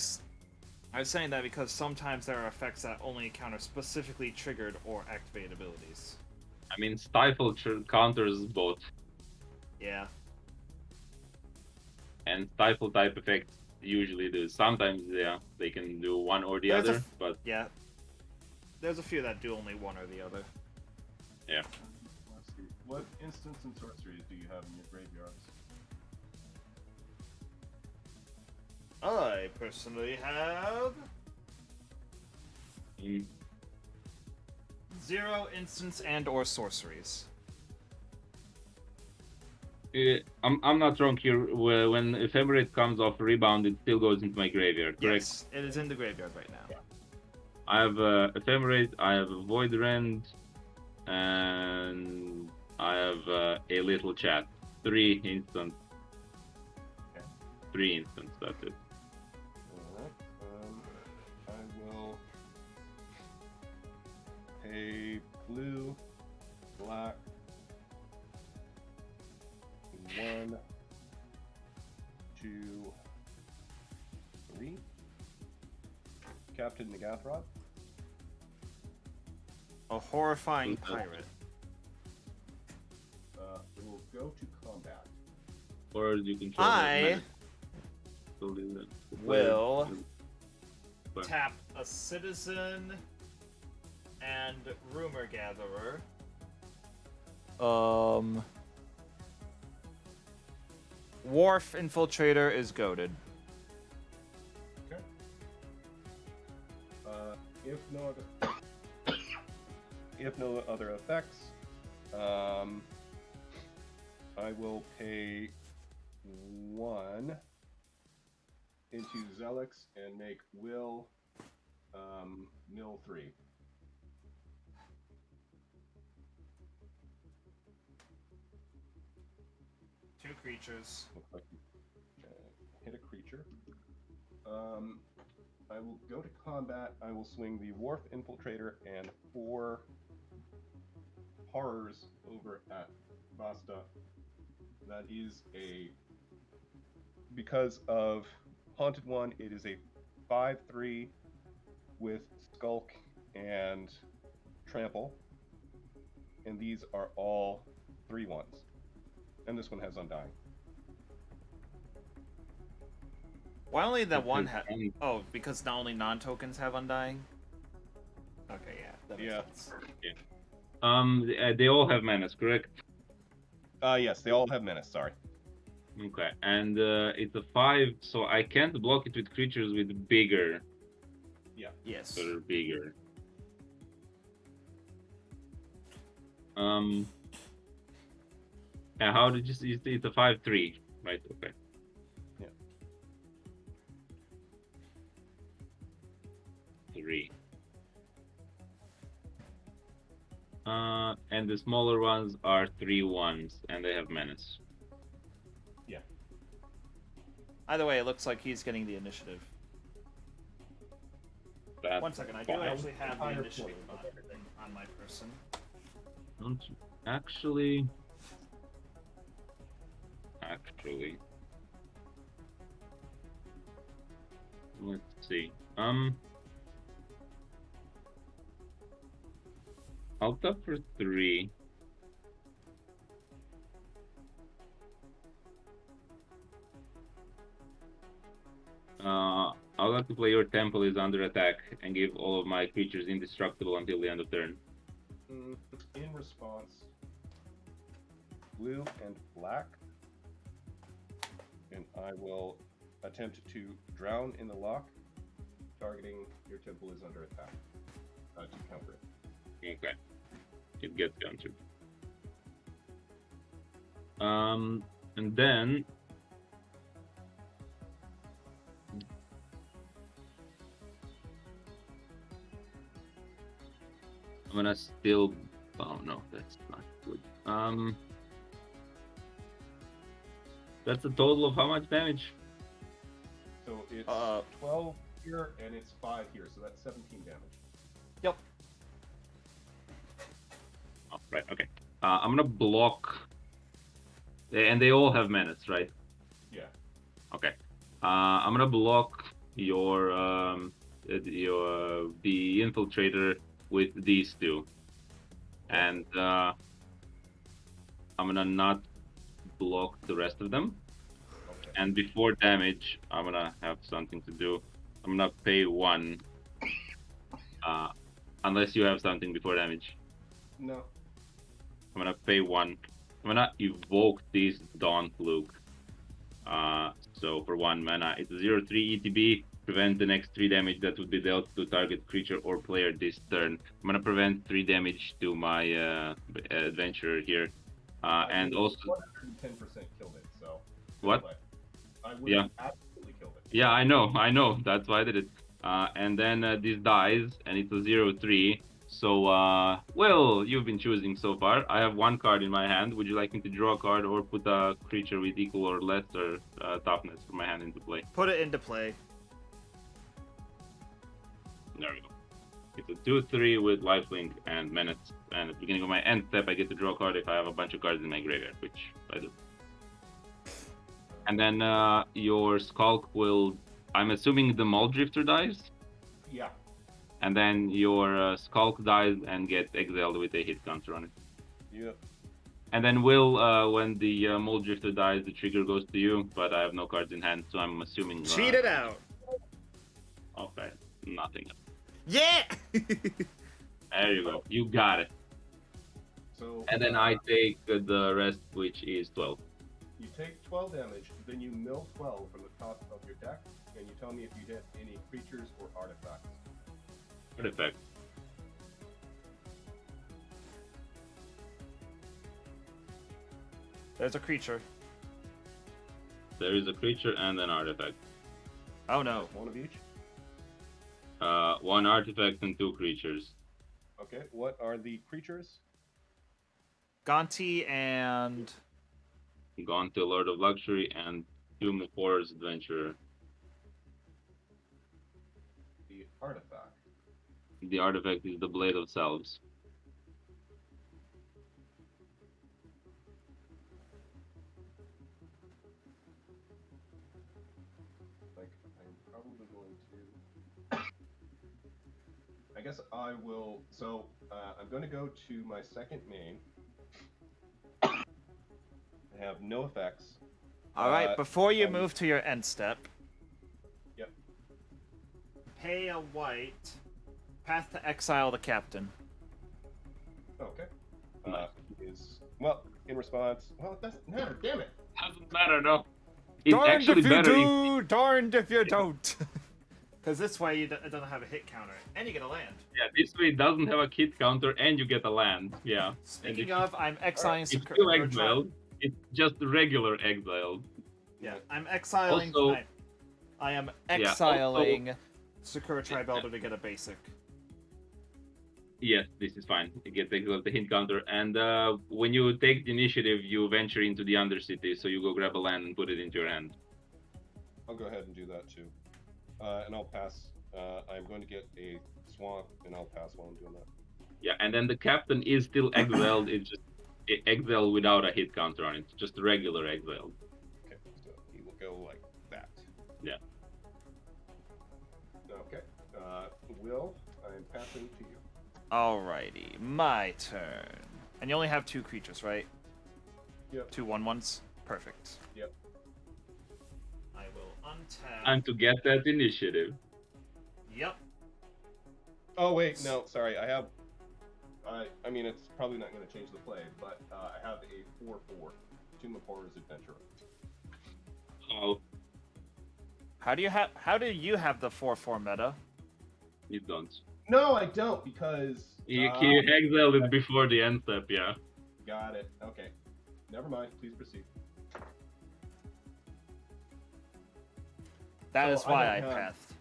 that because sometimes there are effects that only counter specifically triggered or activated abilities. I mean, stifle counters both. Yeah. And stifle type effects usually do. Sometimes, yeah, they can do one or the There's a other, f- but Yeah. There's a few that do only one or the other. yeah. Let's see. What instants and sorceries do you have in your graveyards? I personally have Mm, 0 instants and or sorceries. I'm not wrong here. When Ephemerate comes off rebound, it still goes into my graveyard, correct? Yes, it is in the graveyard right now. I have Ephemerate, I have a Void Rend, and I have a little chat. 3 instants. Okay. 3 instants, that's it. Alright. I will pay blue, black, 1, 2, 3. Captain Nagathrod. A horrifying Okay. pirate. It will go to combat. Or you can show I the will But- tap a citizen and rumor gatherer. Wharf infiltrator is goaded. Okay. If no other effects, I will pay 1 into Zelix and make Will mill 3. Two creatures. Looks like you hit a creature. I will go to combat. I will swing the Wharf Infiltrator and 4 horrors over at Vasta. That is because of Haunted One, it is a 5/3 with Skulk and Trample. And these are all 3/1s. And this one has Undying. Why only that one Because, had? Oh, because not only non-tokens have Undying. Okay, yeah, that makes Yeah. sense. They all have menace, correct? Yes, they all have menace, sorry. Okay, and it's a 5, so I can't block it with creatures with bigger. Yes. That are bigger. Yeah, how did you see? It's a 5/3, right? Okay. Yeah. 3. And the smaller ones are 3/1s, and they have menace. Either way, it looks like he's getting the initiative. That's 1 second, I do fine. actually have the Higher initiative point. on my person. Don't you- Actually, let's see. I'll tap for 3. I'll have to play your temple is under attack and give all of my creatures indestructible until the end of turn. In response, blue and black, and I will attempt to drown in the lock, targeting your temple is under attack to counter it. Okay. It gets countered. And then I'm gonna still. Oh no, that's not good. That's a total of how much damage? So it's 12 here and it's 5 here, so that's 17 damage. Yep. Oh, right. Okay. I'm gonna block. And they all have menace, right? Yeah. Okay. I'm gonna block your the infiltrator with these 2, and I'm gonna not block the rest of them. Okay. And before damage, I'm gonna have something to do. I'm gonna pay 1. Unless you have something before damage. No. I'm gonna pay 1. I'm gonna evoke this Dawn Fluke. So for 1 mana, it's a 0/3 ETB. Prevent the next 3 damage that would be dealt to target creature or player this turn. I'm gonna prevent 3 damage to my adventurer here. And also 110% killed it. So. What? I would Yeah. have absolutely killed it. Yeah, I know. That's why I did it. And then this dies, and it's a 0/3. So, well, you've been choosing so far. I have 1 card in my hand. Would you like me to draw a card or put a creature with equal or lesser toughness from my hand into play? Put it into play. There we go. It's a 2/3 with lifelink and menace. And at the beginning of my end step, I get to draw a card if I have a bunch of cards in my graveyard, which I do. And then your Skulk will... I'm assuming the Maul Drifter dies? Yeah. And then your Skulk dies and gets exiled with a hit counter on it. Yep. And then Will, when the Mold Drifter dies, the trigger goes to you, but I have no cards in hand, so I'm assuming... Cheat it out! Okay, nothing. Yeah! There you go, you got it. So. And then I take the rest, which is 12. You take 12 damage, then you mill 12 from the top of your deck, and you tell me if you hit any creatures or artifacts. Artifact. There's a creature. There is a creature and an artifact. Oh no. One of each? 1 artifact and 2 creatures. Okay, what are the creatures? Gonti and... Gone to Lord of Luxury and Human Forest Adventurer. The artifact. The artifact is the Blade of Selves. Like, I'm probably going to... I guess I will... So, I'm going to go to my second main. I have no effects. Alright, before you move to your end step... Yep. Pay a white. Path to exile the captain. Okay. Is... Well, in response... Well, it doesn't matter, damn it! Doesn't matter, no. It's Darned actually if you better do, darned if you don't. Because this way it doesn't have a hit counter, and you get a land. Yeah, this way it doesn't have a Kitt counter and you get a land. Yeah. Speaking of, I'm exiling... It's still exiled. It's just regular exiled. Yeah, I'm exiling... Also- I am Yeah, exiling Sakura Tribe Elder to get a basic. Yes, this is fine. You get the hint counter, and when you take the initiative, you venture into the Undercity, so you go grab a land and put it into your hand. I'll go ahead and do that too. And I'll pass. I'm going to get a swamp, and I'll pass while I'm doing that. Yeah, and then the captain is still exiled. It's just exiled without a hit counter on it, just regular exiled. Okay, so he will go like that. Yeah. Okay. Will, I'm passing to you. Alrighty, my turn. And you only have 2 creatures, right? Yep. 2 1/1s? Perfect. Yep. I will untap. Time to get that initiative. Yep. Oh wait, no, sorry. I have. I mean, it's probably not going to change the play, but I have a 4/4 Tomb of Horrors Adventurer. Oh, How do you have the 4/4 meta? you don't. No, I don't, because You exiled it before the end step, yeah. got it. Okay, never mind. Please proceed. That So is why I don't have- pathed.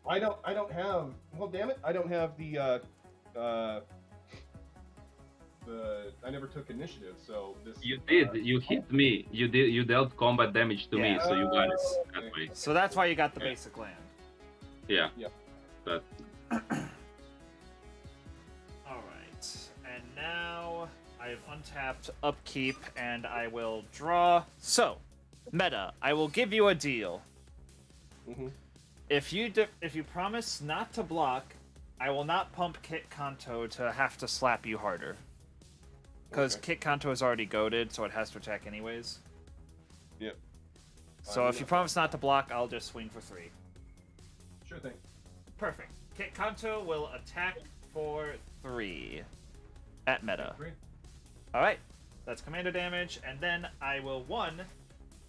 I don't have. Well, damn it! I don't have the. I never took initiative, so this. You did. You hit me. You did. You dealt combat damage to me, Yeah. so you got it Oh, that okay. way. So that's why you got the Yeah. basic land. Yeah. Yep. But Alright. And now I've untapped upkeep and I will draw. So, meta, I will give you a deal. Mhm. If you promise not to block, I will not pump Kitt Kanto to have to slap you harder. Because Okay. Kitt Kanto is already goaded, so it has to attack anyways. Yep. So if you promise not to block, I'll just swing for 3. Sure thing. Perfect. Kitt Kanto will attack for 3 at meta. 3. Alright, that's commander damage, and then I will, 1,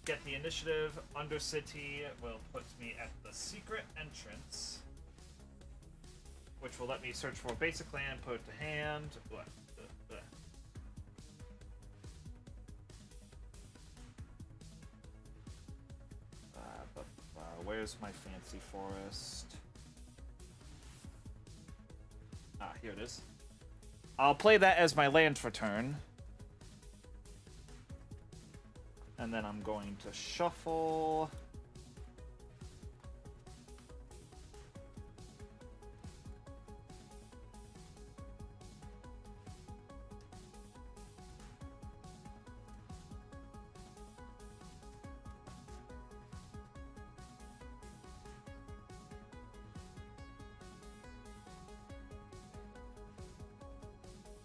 get the initiative. Undercity will put me at the secret entrance, which will let me search for basic land, put it to hand. Where's my fancy forest? Ah, here it is. I'll play that as my land for turn. And then I'm going to shuffle.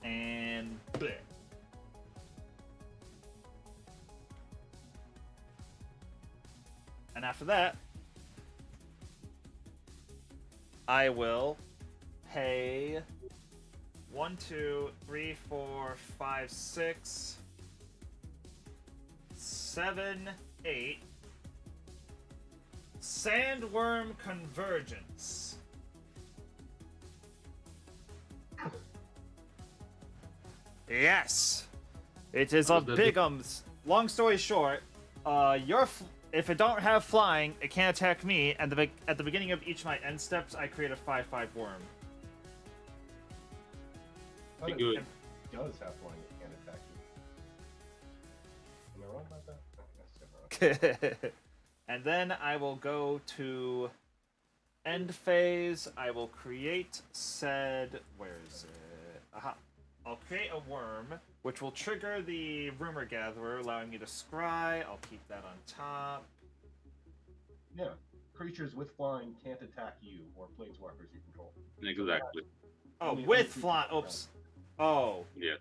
And bleh. And after that, I will pay 1, 2, 3, 4, 5, 6, 7, 8. Sandworm Convergence. Yes, it is of bigums. Long story short, if it don't have flying, it can't attack me. And at the beginning of each of my end steps, I create a 5/5 worm. But it Good. does have flying, it can't attack you. Am I wrong about that? Okay, that's different. And then I will go to end phase. I will create said. Where is it? Aha. I'll create a worm, which will trigger the Rumor Gatherer, allowing me to scry. I'll keep that on top. Yeah. Creatures with flying can't attack you or planeswalkers you control. Exactly. Oh, Only with creatures fly. with Oops. Oh, Yeah.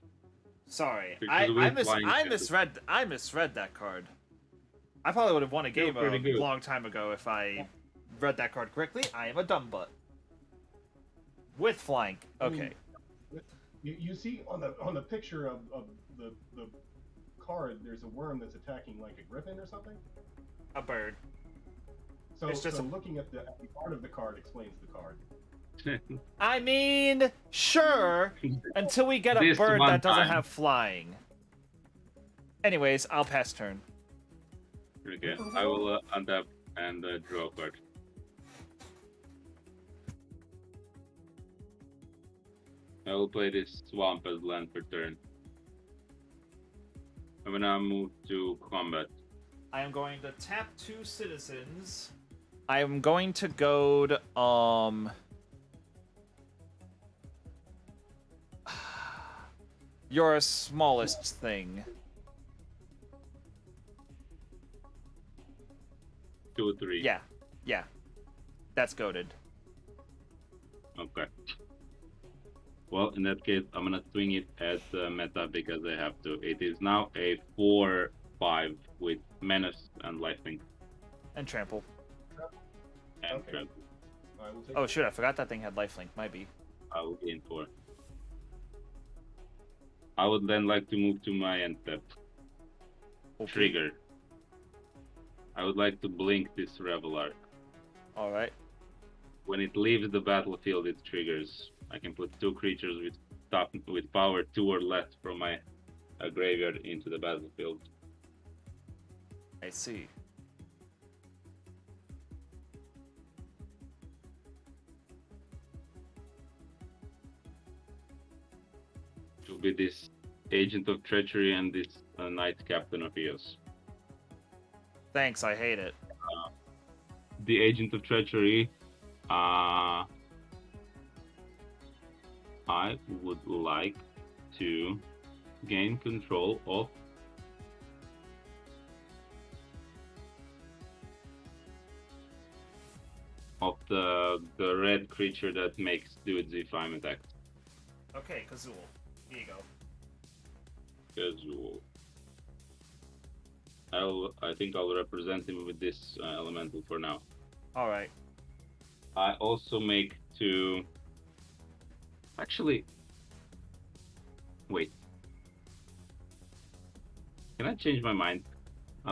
sorry. Creatures with flying I can't misread that card. I probably would have won a game pretty a good. long time ago if I read that card correctly. I am a dumb butt. With flying. Okay. You see on the picture of the card, there's a worm that's attacking like a griffin or something. A bird. So, It's just so a- looking at the art of the card explains the card. I mean, sure, until we get a This bird one that doesn't time. have flying. Anyways, I'll pass turn. Okay, I will untap and draw a card. I will play this swamp as land for turn. I'm gonna move to combat. I am going to tap 2 citizens. I am going to goad, your smallest thing. 2 or 3. Yeah. That's goaded. Okay. Well, in that case, I'm gonna swing it at meta because I have to. It is now a 4/5 with menace and lifelink And trample. and Okay. trample. I will take Oh it. shoot, I forgot that thing had lifelink. Might be. I will gain 4. I would then like to move to my end step. Okay. Trigger. I would like to blink this Revelar. Alright. When it leaves the battlefield, it triggers. I can put 2 creatures with power 2 or less from my graveyard into the battlefield. I see. It will be this Agent of Treachery and this Knight Captain of Eos. Thanks, I hate it. The Agent of Treachery, I would like to gain control of the red creature that makes dudes if I'm attacked. Okay, Kazul. Here you go. Casual. I think I'll represent him with this elemental for now. All right. I also make two. Actually, wait. Can I change my mind?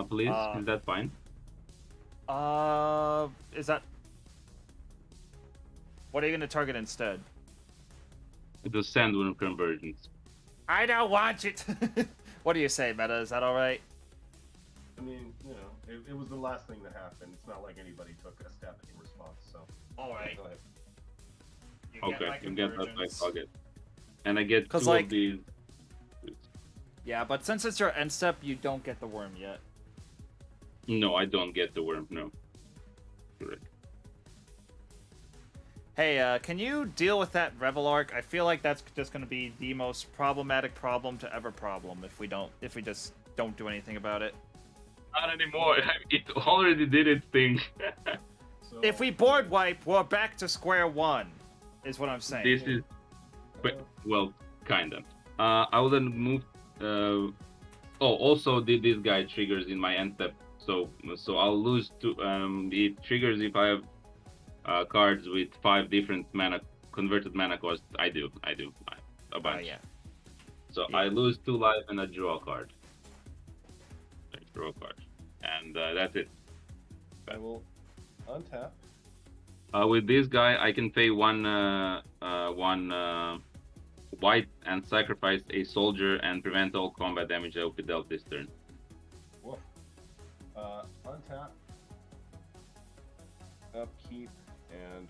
Please, is that fine? Is that? What are you gonna target instead? The Sandworm Convergence. I don't want it. What do you say, Meta? Is that all right? I mean, you know, it was the last thing that happened. It's not like anybody took a step in response, so. All right. Go ahead. You Okay, my you get that by convergence. target. And I get 'Cause, two like- of these. Yeah, but since it's your end step, you don't get the worm yet. No, I don't get the worm, no. Correct. Hey, can you deal with that Revel Arc? I feel like that's just gonna be the most problematic problem to ever problem if we just don't do anything about it. Not anymore. It already did its thing. So, If we board wipe, we're back to square one, is what I'm saying. This is, but well, kinda. I will then move. Also, this guy triggers in my end step, so I'll lose two. It triggers if I have cards with 5 different converted mana cost. I do a bunch. Yeah. So Yeah. I lose 2 life and I draw a card. I draw a card, and that's it. I will untap. With this guy, I can pay one white and sacrifice a soldier and prevent all combat damage that will be dealt this turn. Woof. Untap. Upkeep and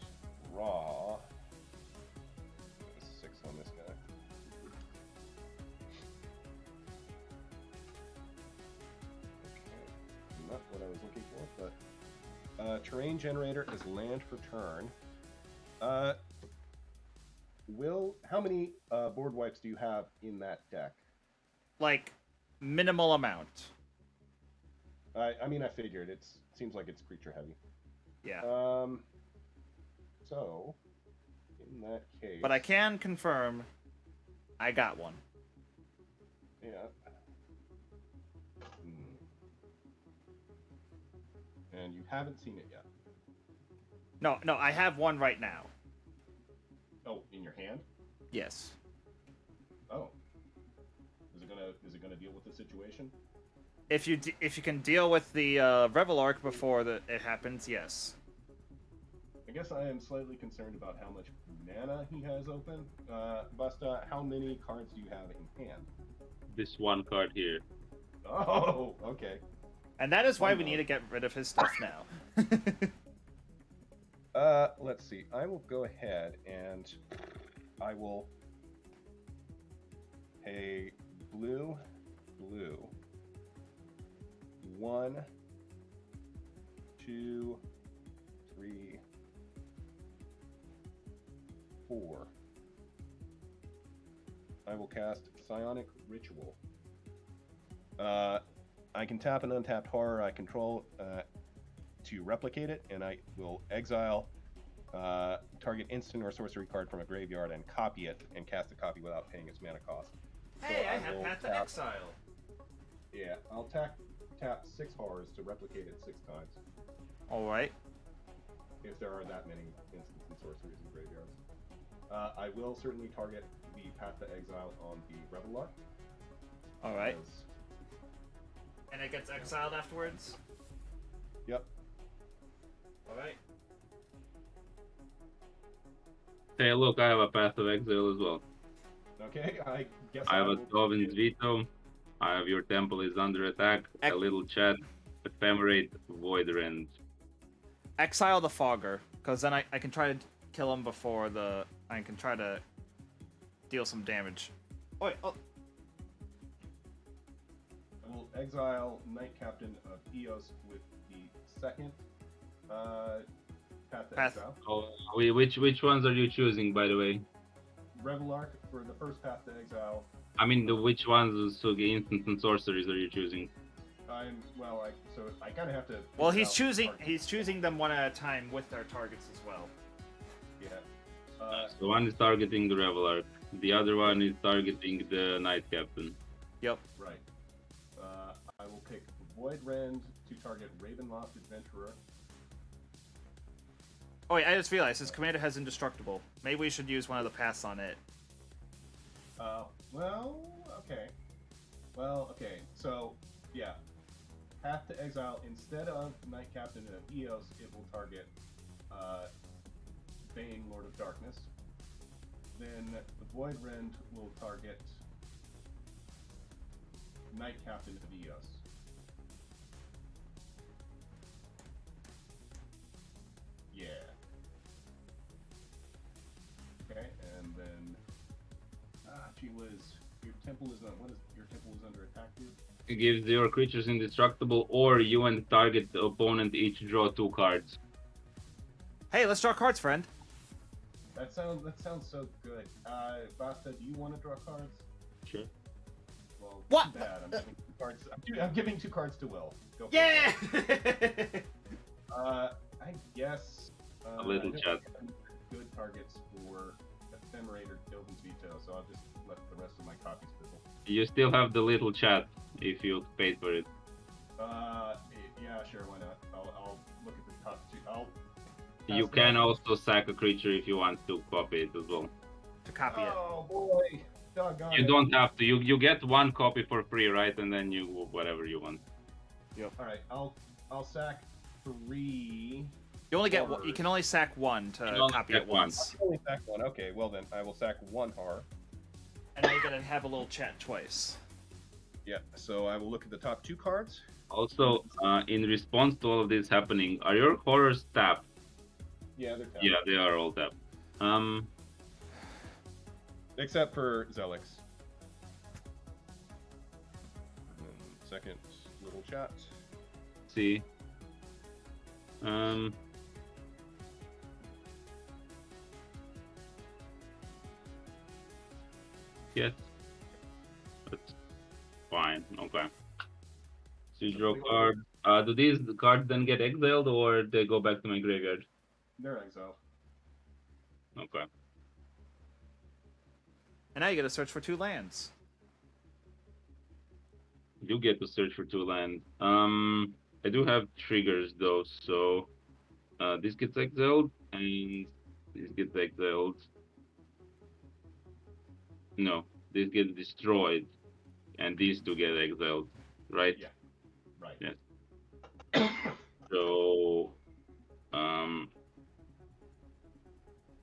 draw. 6 on this guy. Okay. Not what I was looking for, but terrain generator is land for turn. How many board wipes do you have in that deck? Like, minimal amount. I mean, I figured it seems like it's creature heavy. Yeah. So in that case, But I can confirm I got one. Yeah. And you haven't seen it yet. No, I have one right now. Oh, in your hand? Yes. Oh. Is it gonna deal with the situation? If you can deal with the Revel Arc before it happens, yes. I guess I am slightly concerned about how much mana he has open. Busta, how many cards do you have in hand? This one card here. Oh, okay. And that is why Oh, we no. need to get rid of his stuff now. Let's see. I will go ahead and I will pay blue. 1, 2, 3, 4. I will cast Psionic Ritual. I can tap an untapped horror I control to replicate it, and I will exile target instant or sorcery card from a graveyard and copy it, and cast a copy without paying its mana cost. Hey, So I I have will Path to tap- Exile. Yeah, I'll tap 6 horrors to replicate it 6 times, Alright. if there are that many instants and sorceries in graveyards. I will certainly target the Path to Exile on the Revelar. Alright. because- And it gets exiled afterwards? Yep. Alright. Hey, look, I have a Path of Exile as well. Okay, I guess I have a will- Dovin's Veto. I have Your Temple is under attack. A little chat. Ephemerate, Void Rend. Exile the Fogger, because then I can try to kill him before I can try to deal some damage. Oh, wait, oh. I will exile Knight Captain of Eos with the second Path to Path. Exile. Oh, which ones are you choosing, by the way? Revelark for the first Path to Exile. I mean, which ones, so the instants and sorceries are you choosing? So I kind of have to. Well, figure he's out choosing them one at a time with their targets as well. Yeah. So one is targeting the Revelar. The other one is targeting the Knight Captain. Yep. Right. I will pick Void Rend to target Ravenloft Adventurer. Oh wait, I just realized his commander has indestructible. Maybe we should use one of the paths on it. Well, okay. Well, okay. So, yeah. Path to Exile, instead of Knight Captain of Eos, it will target Bane, Lord of Darkness. Then the Void Rend will target Knight Captain of Eos. Yeah. Okay, and then gee whiz, your temple is your temple is under attack, dude? It gives your creatures indestructible, or you and target opponent each draw 2 cards. Hey, let's draw cards, friend. That sounds so good. Basta, do you want to draw cards? Sure. Well, What? too bad. I'm giving 2 cards. I'm giving 2 cards to Will. Go for Yeah! it. I guess A little I don't chat. have any good targets for Ephemerate or Dovin's Veto, so I'll just let the rest of my copies fizzle. You still have the little chat if you paid for it. Yeah, sure, why not? I'll look at the top 2. You can also sack a creature if you want to copy it as well. To copy it. Oh boy, doggone You it. don't have to. You get 1 copy for free, right? And then you whatever you want. All right, I'll sack 3. You only get one, you can only sack one to You only copy get it one. once. Only sack 1. Okay, well then I will sack 1 horror. And now you're gonna have a little chat twice. Yeah, so I will look at the top 2 cards. Also, in response to all of this happening, are your horrors tapped? Yeah, they're tapped. Yeah, they are all tapped. Except for Zelix. And then second little chat. See. Yes. That's fine. Okay. So you draw card. Do these cards then get exiled or they go back to my graveyard? They're exiled. Okay. And now you gotta search for 2 lands. You get to search for 2 land. I do have triggers though, so this gets exiled and this gets exiled. No, this gets destroyed and these 2 get exiled, right? Yeah. Right. Yes. So I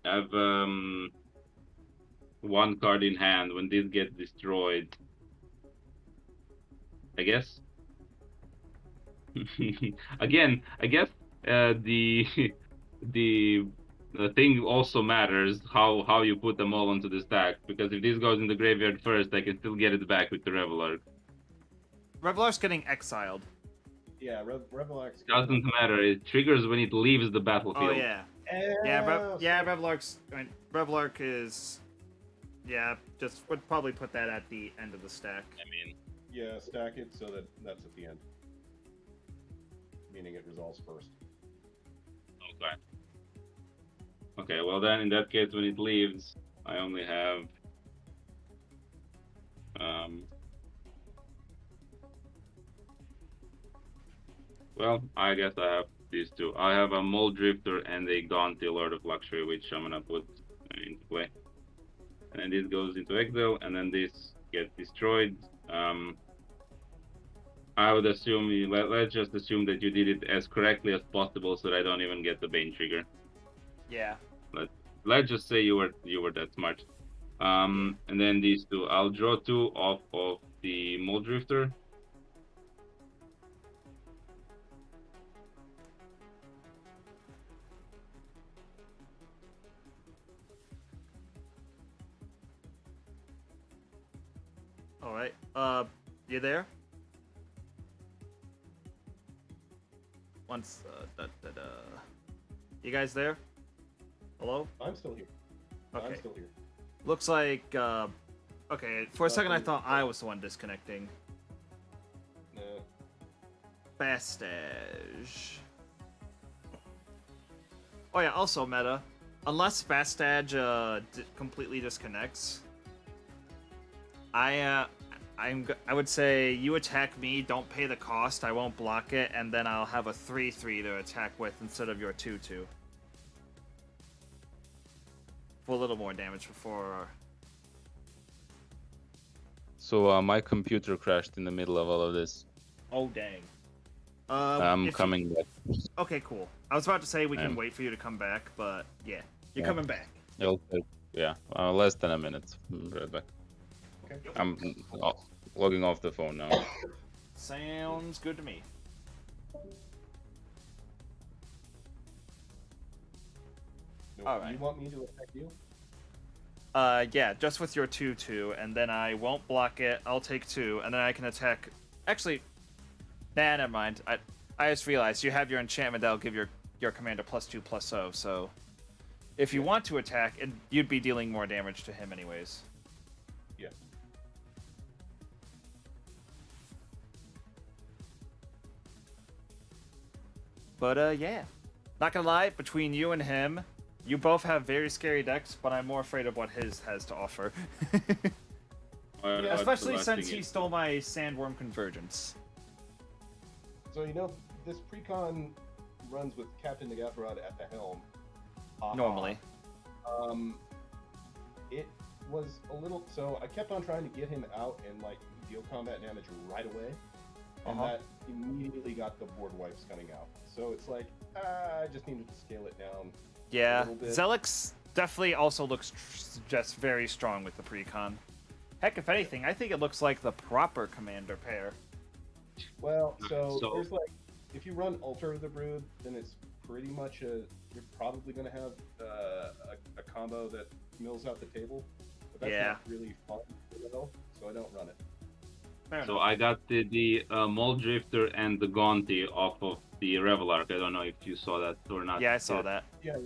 have 1 card in hand. When this gets destroyed, I guess. Again, I guess the thing also matters how you put them all onto the stack, because if this goes in the graveyard first, I can still get it back with the Revelark. Revelar's getting exiled. Yeah, Revelarx. Doesn't matter. It triggers when it leaves the battlefield. Oh yeah. Yeah, Revelark's. I mean, Revelark is. Yeah, just would probably put that at the end of the stack. I mean, Yeah, stack it so that that's at the end. Meaning it resolves first. okay. Okay, well then in that case when it leaves, I only have well, I guess I have these 2. I have a Mole Drifter and a Gaunty Lord of Luxury, which I'm gonna put into play. And then this goes into exile, and then this gets destroyed. I would assume let's just assume that you did it as correctly as possible, so that I don't even get the Bane trigger. Yeah. Let's just say you were that smart. And then these 2, I'll draw 2 off of the Mole Drifter. All right. You there? Once. You guys there? Hello? I'm still here. Okay. I'm still here. Looks like. Okay. For a second, I thought I was the one disconnecting. No. Fastage. Oh yeah. Also, meta. Unless Fastage completely disconnects, I I would say you attack me, don't pay the cost, I won't block it, and then I'll have a 3/3 to attack with instead of your 2/2. For a little more damage before. So my computer crashed in the middle of all of this. Oh dang. I'm if you- coming back. Okay, cool. I was about to say we can wait for you to come back, but yeah, you're coming back. It'll take, less than a minute. Right back. Okay. I'm logging off the phone now. Sounds good to me. Alright. You want me to attack you? Yeah, just with your 2/2, and then I won't block it. I'll take 2, and then I can attack. Actually, nah, never mind. I just realized you have your enchantment that'll give your commander +2/+0. So, if you want to attack, you'd be dealing more damage to him anyways. Yeah. But yeah, not gonna lie, between you and him, you both have very scary decks, but I'm more afraid of what his has to offer. Especially since he stole my Sandworm Convergence. So this precon runs with Captain Nagafarad at the helm. Normally. It was a little. So I kept on trying to get him out and deal combat damage right away, and that immediately got the board wipes coming out. So it's I just needed to scale it down. Yeah, a little bit. Zelix definitely also looks just very strong with the precon. Heck, if anything, I think it looks like the proper commander pair. Well, so there's if you run Altar of the Brood, then it's pretty much you're probably going to have a combo that mills out the table. But that's not really fun, so I don't run it. So I got the Mold Drifter and the Gaunty off of the Revelark. I don't know if you saw that or not. Yeah, I saw that. Yeah.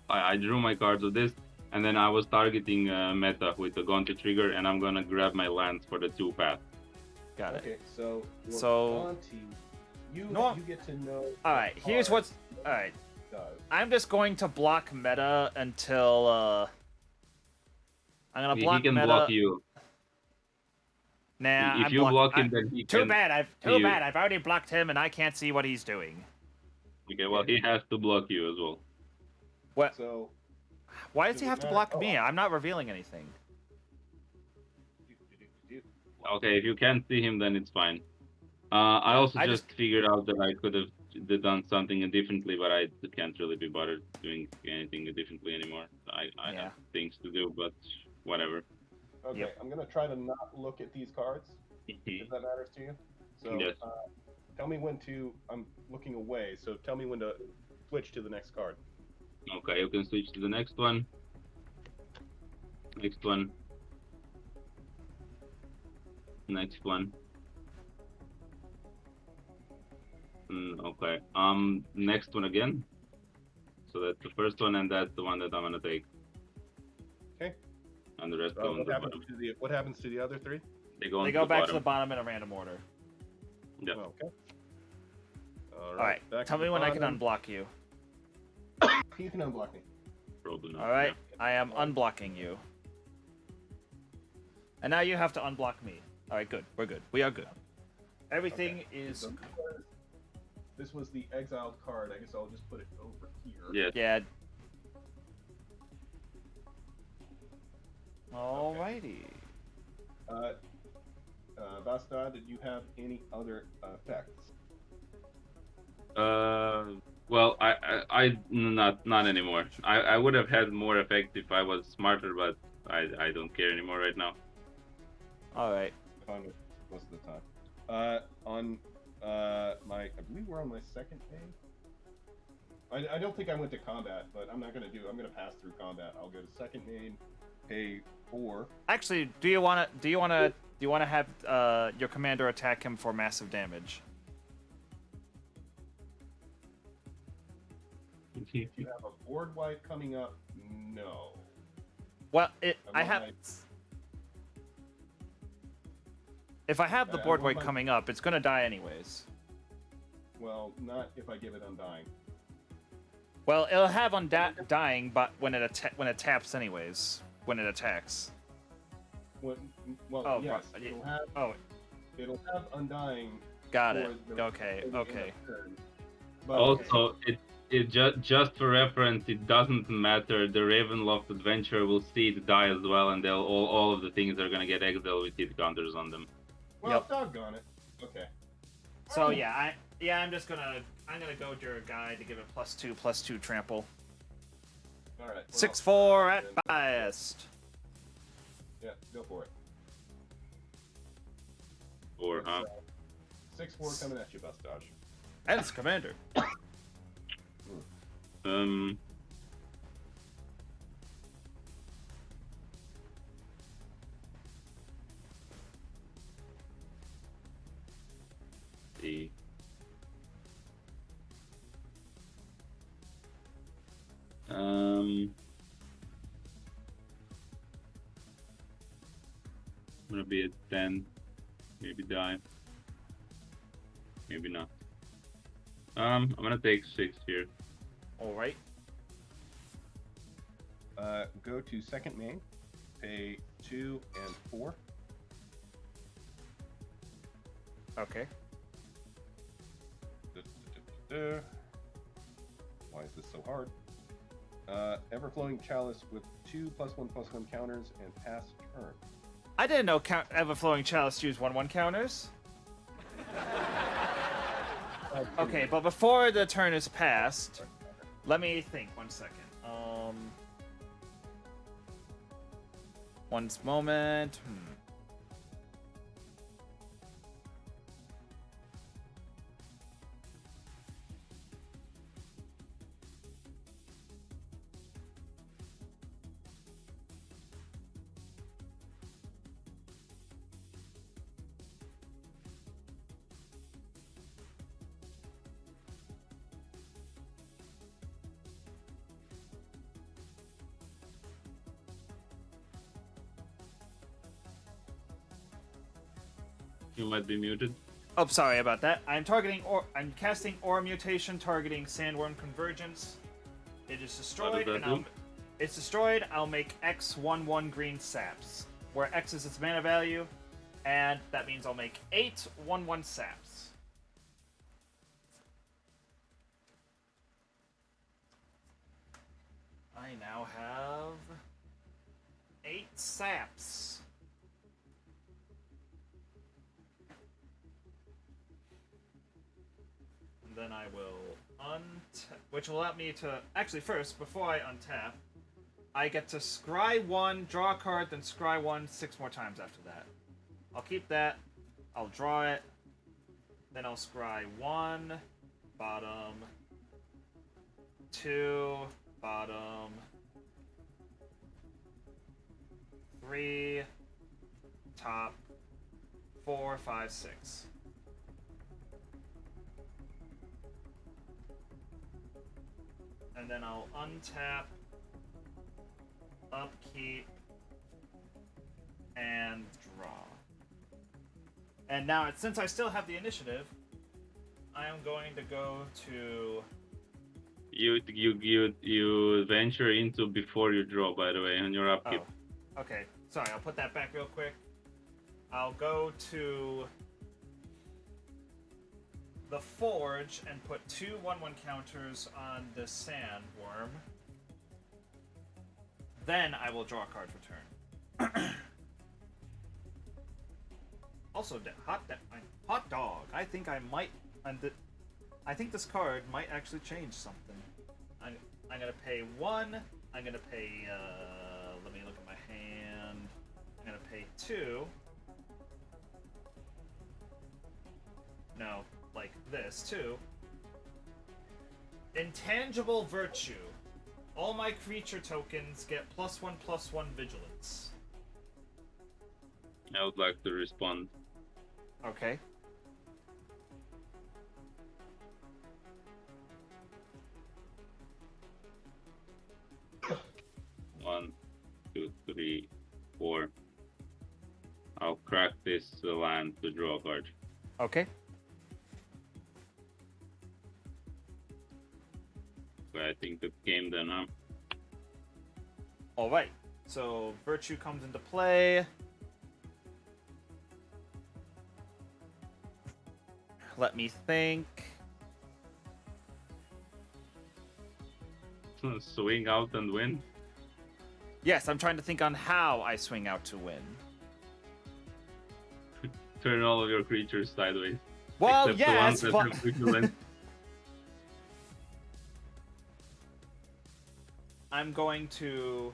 I drew my cards with this, and then I was targeting meta with the Gaunty trigger, and I'm gonna grab my lands for the 2-path. Got it. Okay, so So- you get to know. Alright, here's what's... Alright, I'm just going to block meta until, I'm gonna block He can meta... block you. Nah, If I'm you block- block him, I- then he Too can... bad, I've already blocked him and I can't see what he's doing. Okay, well, he has to block you as well. What? So Why does he does it have to matter? block me? I'm not revealing anything. Okay, if you can't see him, then it's fine. I also I just figured out that I could have done something differently, but I can't really be bothered doing anything differently anymore. I have things to do, but whatever. Okay, Yep. I'm gonna try to not look at these cards, if that matters to you. So Yes. tell me when to. I'm looking away, so tell me when to switch to the next card. Okay, you can switch to the next one. Next one. Next one. Okay. Next one again. So that's the first one, and that's the one that I'm gonna take. Okay. And the rest go on What the happens bottom. to what happens to the other three? They go, They on go the back bottom. to the bottom in a random order. Yeah. Oh, okay. Alright, back tell to me the when I can bottom. unblock you. You can unblock me. Probably not. Alright, I am unblocking you. And now you have to unblock me. Alright, good. We're good. We are good. Everything is... So this was the exiled card. I guess I'll just put it over here. Yeah. Yeah. Alrighty. Bastard, did you have any other effects? Well, I not anymore. I would have had more effect if I was smarter, but I don't care anymore right now. Alright. Fine with most of the time. On I believe we're on my second main. I don't think I went to combat, but I'm gonna pass through combat. I'll go to second main, pay 4. Actually, do you wanna have your commander attack him for massive damage? If you have a board wipe coming up, no. Well, I I want have. my- If I have the I board want weight my- coming up, it's gonna die anyways. Well, not if I give it Undying. Well, it'll have on dying, but when it taps anyways, when it attacks. Well, Oh, yes, right, it'll have Undying. got it. for the- Okay, for the end okay. of turn. But Also, it just for reference, it doesn't matter. The Ravenloft adventure will see it die as well, and they'll all of the things are gonna get exiled with hit counters on them. well, Yep. doggone it. Okay. So yeah, I'm gonna go with your guy to give it +2/+2 trample. All right. 6/4 at then- biased. Yeah, go for it. Or huh? 6/4 coming at you, Bust Dodge. Hence, Commander. Um. See. I'm gonna be at 10. Maybe die. Maybe not. I'm gonna take 6 here. All right. Go to second main. Pay 2 and 4. Okay. Why is this so hard? Everflowing Chalice with 2 +1/+1 counters and pass turn. I didn't know Everflowing Chalice used 1/1 counters. Okay, but before the turn is passed, let me think 1 second. One moment. You might be muted. Oh, sorry about that. I'm casting Aura Mutation targeting Sandworm Convergence. It is destroyed, that and do? it's destroyed. I'll make X 1/1 green saps, where X is its mana value, and that means I'll make 8 1/1 saps. I now have 8 saps. Then I will untap, which will allow me to... Actually, first, before I untap, I get to scry 1, draw a card, then scry 1 6 more times after that. I'll keep that. I'll draw it. Then I'll scry 1, bottom, 2, bottom, 3, top, 4, 5, 6. And then I'll untap, upkeep, and draw. And now, since I still have the initiative, I am going to go to... You venture into before you draw, by the way, on your upkeep. Oh, okay. Sorry, I'll put that back real quick. I'll go to the Forge and put 2 1/1 counters on the Sandworm. Then I will draw a card for turn. Also, hot dog. I think I might. I think this card might actually change something. I'm gonna pay 1. I'm gonna pay. Let me look at my hand. I'm gonna pay 2. No, like this too. Intangible Virtue. All my creature tokens get +1/+1 vigilance. I would like to respond. Okay. One, 2, 3, 4. I'll crack this land to draw a card. Okay. So I think the game then, huh? All right. So Virtue comes into play. Let me think. Swing out and win. Yes, I'm trying to think on how I swing out to win. Turn all of your creatures sideways. Well, Except the yes, ones that but have vigilant. I'm going to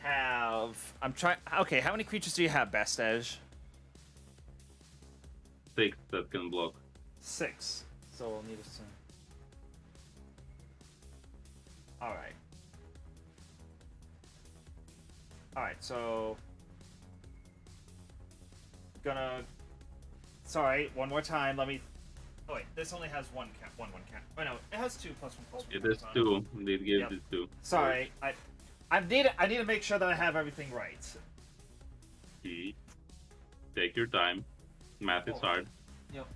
have. I'm trying. Okay, how many creatures do you have, Bastage? 6 that can block. 6. So we'll need a some. All right. All right. So gonna. Sorry. One more time. Let me. Oh wait. This only has one count. One count. Oh no. It has 2 plus 1 plus 1. It has plus 2. They gave Yep. it 2. Sorry. I need to make sure that I have everything right. Take your time. Math is hard. Yep.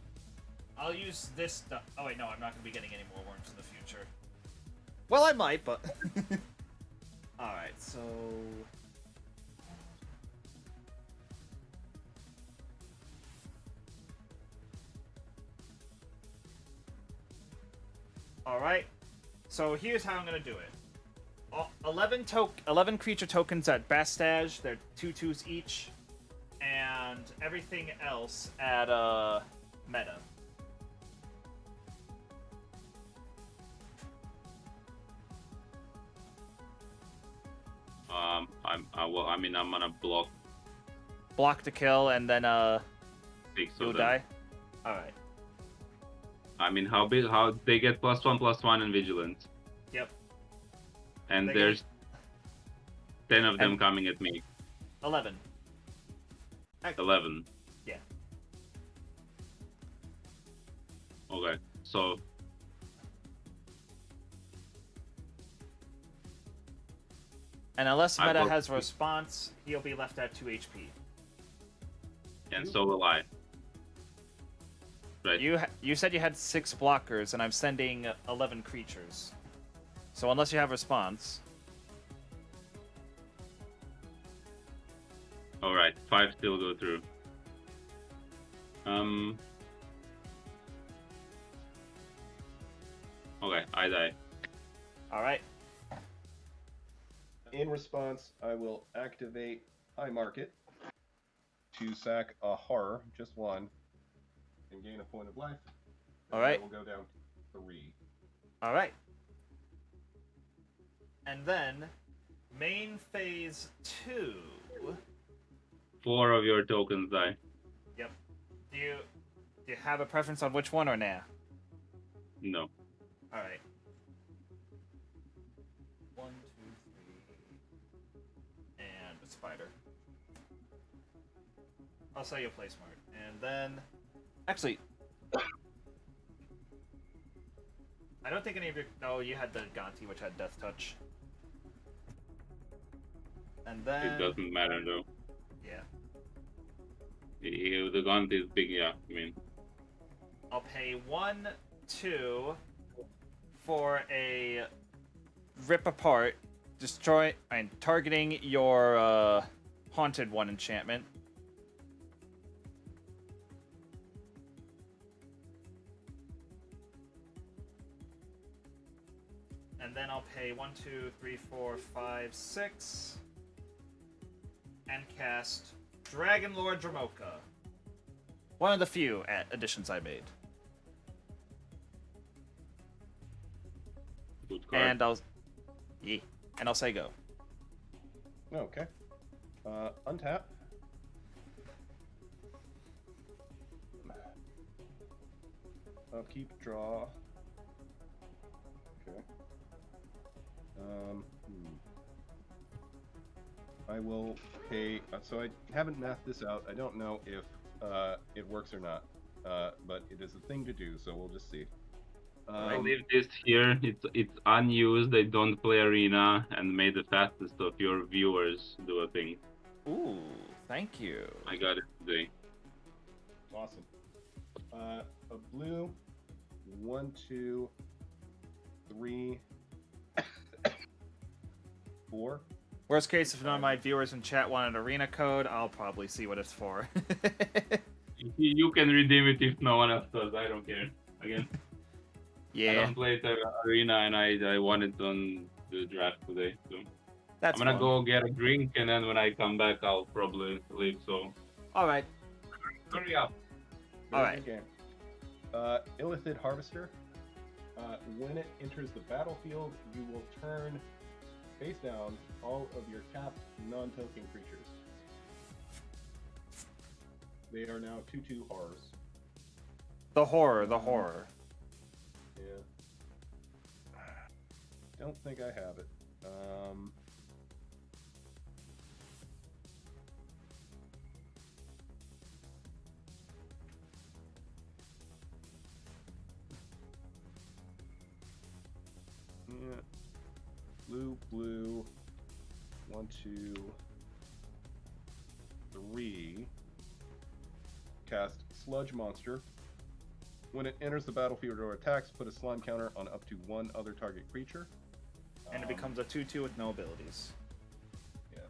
I'll use this stuff. Oh wait, no, I'm not gonna be getting any more worms in the future. Well, I might, but. All right, so. All right. So here's how I'm gonna do it. 11 creature tokens at Bastage. They're 2/2s each, and everything else at meta. I'm gonna block Block to kill, and then 6 you'll of them. die. All right. I mean, how they get +1/+1 and vigilance, Yep. and They get- there's 10 of them And- coming at me. 11. 11. Yeah. Okay, so And unless I meta block- has response, he'll be left at 2 HP. and so will I. Right. You said you had 6 blockers, and I'm sending 11 creatures. So unless you have response, All right, 5 still go through. Okay, I die. all right. In response, I will activate High Market to sack a horror, just one, and gain a point of life. All right. I will go down to 3. All right. And then main phase 2. 4 of your tokens die. Yep. Do you have a preference on which one or nah? No. All right. 1, 2, 3, and a spider. I'll say you'll play smart, and then actually, I don't think any of your. No, you had the Gonti, which had Death Touch, and then It doesn't matter though. yeah, The gun is big, yeah. I mean, I'll pay 1, 2 for a rip apart, destroy, and targeting your haunted one enchantment. And then I'll pay 1, 2, 3, 4, 5, 6, and cast Dragon Lord Dramoka. One of the few additions I made. good card. And I'll say go. Okay. Untap. Upkeep, draw. Okay. I will pay. So I haven't mathed this out. I don't know if it works or not. But it is a thing to do, so we'll just see. I leave this here. It's unused. They don't play arena, and may the fastest of your viewers do a thing. Ooh, thank you. I got it today. Awesome. A blue. 1, 2, 3, 4. Worst case, if none of my viewers in chat want an arena code, I'll probably see what it's for. You can redeem it if no one else does. I don't care. Again, I Yeah, don't play the arena, and I won it on the draft today. So that's I'm gonna fun. go get a drink, and then when I come back, I'll probably leave. So All right. hurry up. All Very right. good game. Illithid Harvester. When it enters the battlefield, you will turn face down all of your tapped non-token creatures. They are now 2/2 horrors. The horror, the horror. Yeah. Don't think I have it. Yeah. Blue, blue. 1, 2, 3. Cast Sludge Monster. When it enters the battlefield or attacks, put a slime counter on up to one other target creature. And it becomes a 2/2 with no abilities. Yeah.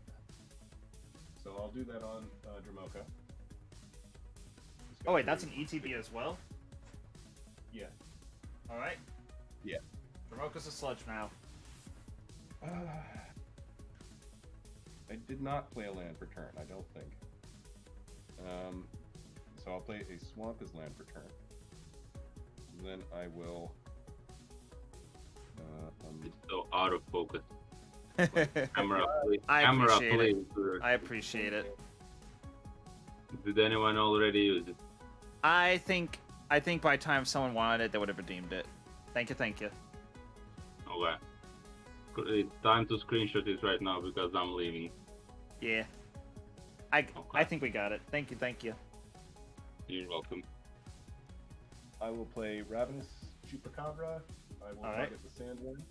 So I'll do that on Dramoka. Oh wait, that's an ETB as well? Yeah. Alright. Yeah. Dramoka's a sludge now. I did not play a land for turn, I don't think. So I'll play a swamp as land for turn. And then I will. It's so out of focus. Camera, I camera, appreciate it. please. I appreciate it. Did anyone already use it? I think by the time someone wanted it, they would have redeemed it. Thank you, thank you. Okay. It's time to screenshot it right now because I'm leaving. Yeah. I think we got it. Thank you, thank you. You're welcome. I will play Ravenous Chupacabra. I will Alright. target the Sandworm.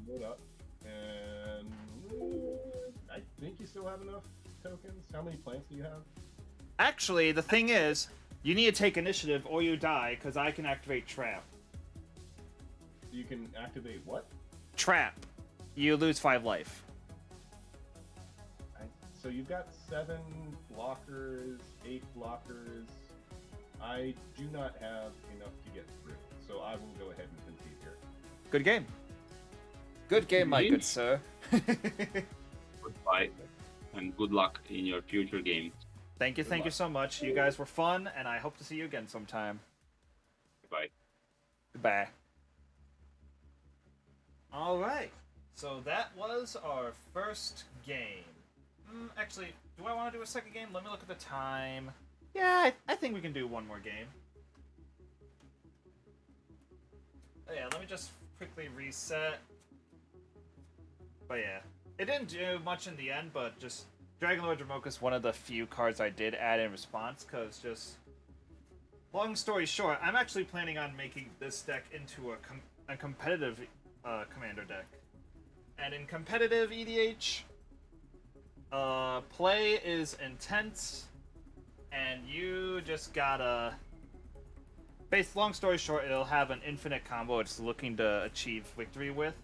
Load up. And I think you still have enough tokens. How many plants do you have? Actually, the thing is, you need to take initiative or you die, because I can activate Trap. You can activate what? Trap. You lose 5 life. So you've got 7 blockers, 8 blockers. I do not have enough to get through, so I will go ahead and concede here. Good game. Good game, my Indeed. good sir. Goodbye, and good luck in your future games. Thank you so much. You guys were fun, and I hope to see you again sometime. Bye. Goodbye. Alright, so that was our first game. Actually, do I want to do a second game? Let me look at the time. Yeah, I think we can do one more game. Oh, yeah, let me just quickly reset. But yeah, it didn't do much in the end, but just Dragon Lord Dramoka is one of the few cards I did add in response, because just... Long story short, I'm actually planning on making this deck into a competitive commander deck. And in competitive EDH, play is intense, and you just gotta... Long story short, it'll have an infinite combo it's looking to achieve victory with,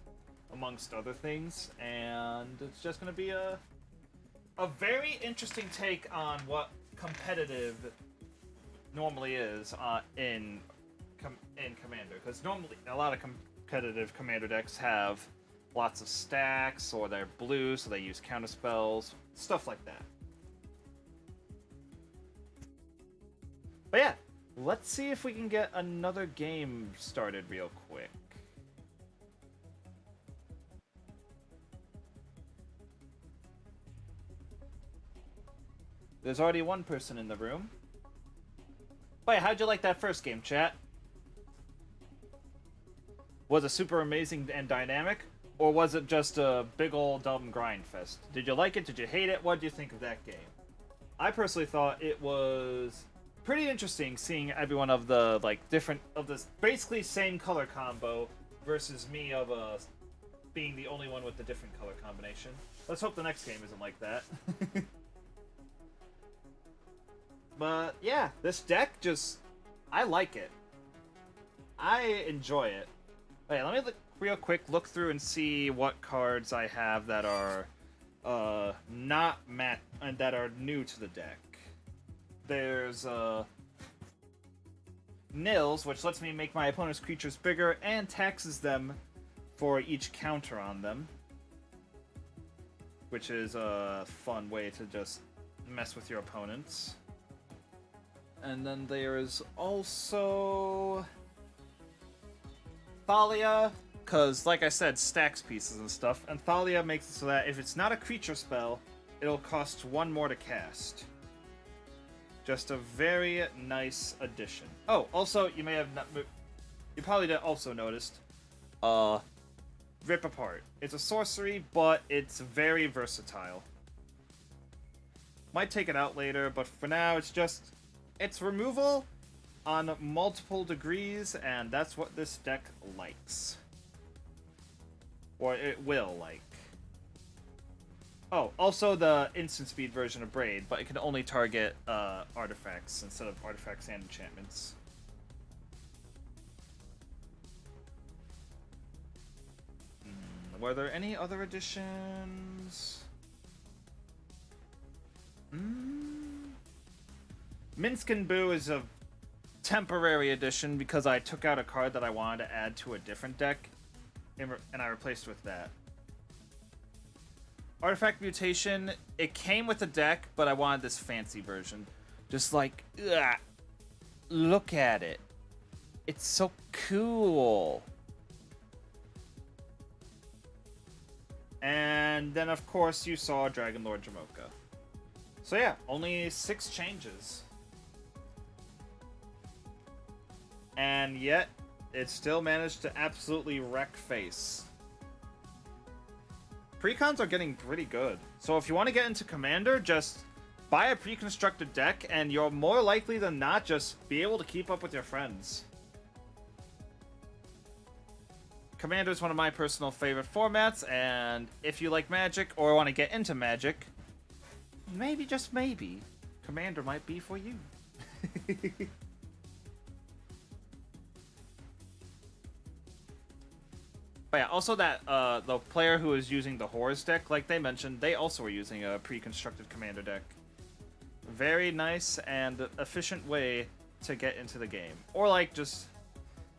amongst other things, and it's just gonna be a very interesting take on what competitive normally is in Commander, because normally a lot of competitive Commander decks have lots of stacks, or they're blue, so they use counter spells, stuff like that. But yeah, let's see if we can get another game started real quick. There's already one person in the room. But yeah, how'd you like that first game, chat? Was it super amazing and dynamic? Or was it just a big old dumb grind fest? Did you like it? Did you hate it? What did you think of that game? I personally thought it was pretty interesting seeing everyone of the, like, different, of this basically same color combo versus me of being the only one with the different color combination. Let's hope the next game isn't like that. But yeah, this deck just, I like it. I enjoy it. Wait, let me real quick look through and see what cards I have that are not and that are new to the deck. there's nils, which lets me make my opponent's creatures bigger and taxes them for each counter on them, which is a fun way to just mess with your opponents. And then there is also Thalia, because, like I said, stacks pieces and stuff, and Thalia makes it so that if it's not a creature spell, it'll cost 1 more to cast. Just a very nice addition. Oh, also, you may have not... You probably also noticed, Rip Apart. It's a sorcery, but it's very versatile. Might take it out later, but for now, it's just... It's removal on multiple degrees, and that's what this deck likes. Or it will like. Oh, also the instant speed version of Braid, but it can only target artifacts instead of artifacts and enchantments. Were there any other additions? Minsk and Boo is a temporary addition because I took out a card that I wanted to add to a different deck, and I replaced with that. Artifact Mutation, it came with the deck, but I wanted this fancy version. Just like, ugh, look at it. It's so cool. And then, of course, you saw Dragon Lord Jamoka. So yeah, only 6 changes. And yet, it still managed to absolutely wreck face. Precons are getting pretty good. So if you want to get into Commander, just buy a pre-constructed deck, and you're more likely than not just be able to keep up with your friends. Commander is one of my personal favorite formats, and if you like Magic or want to get into Magic, maybe, just maybe, Commander might be for you. But yeah, also that the player who is using the Horrors deck, like they mentioned, they also were using a pre-constructed Commander deck. Very nice and efficient way to get into the game. Or like, just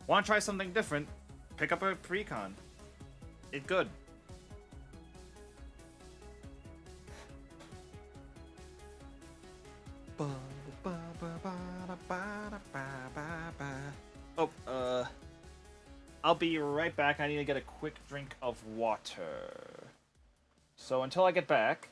want to try something different, pick up a precon. It's good. Oh, I'll be right back. I need to get a quick drink of water. So until I get back...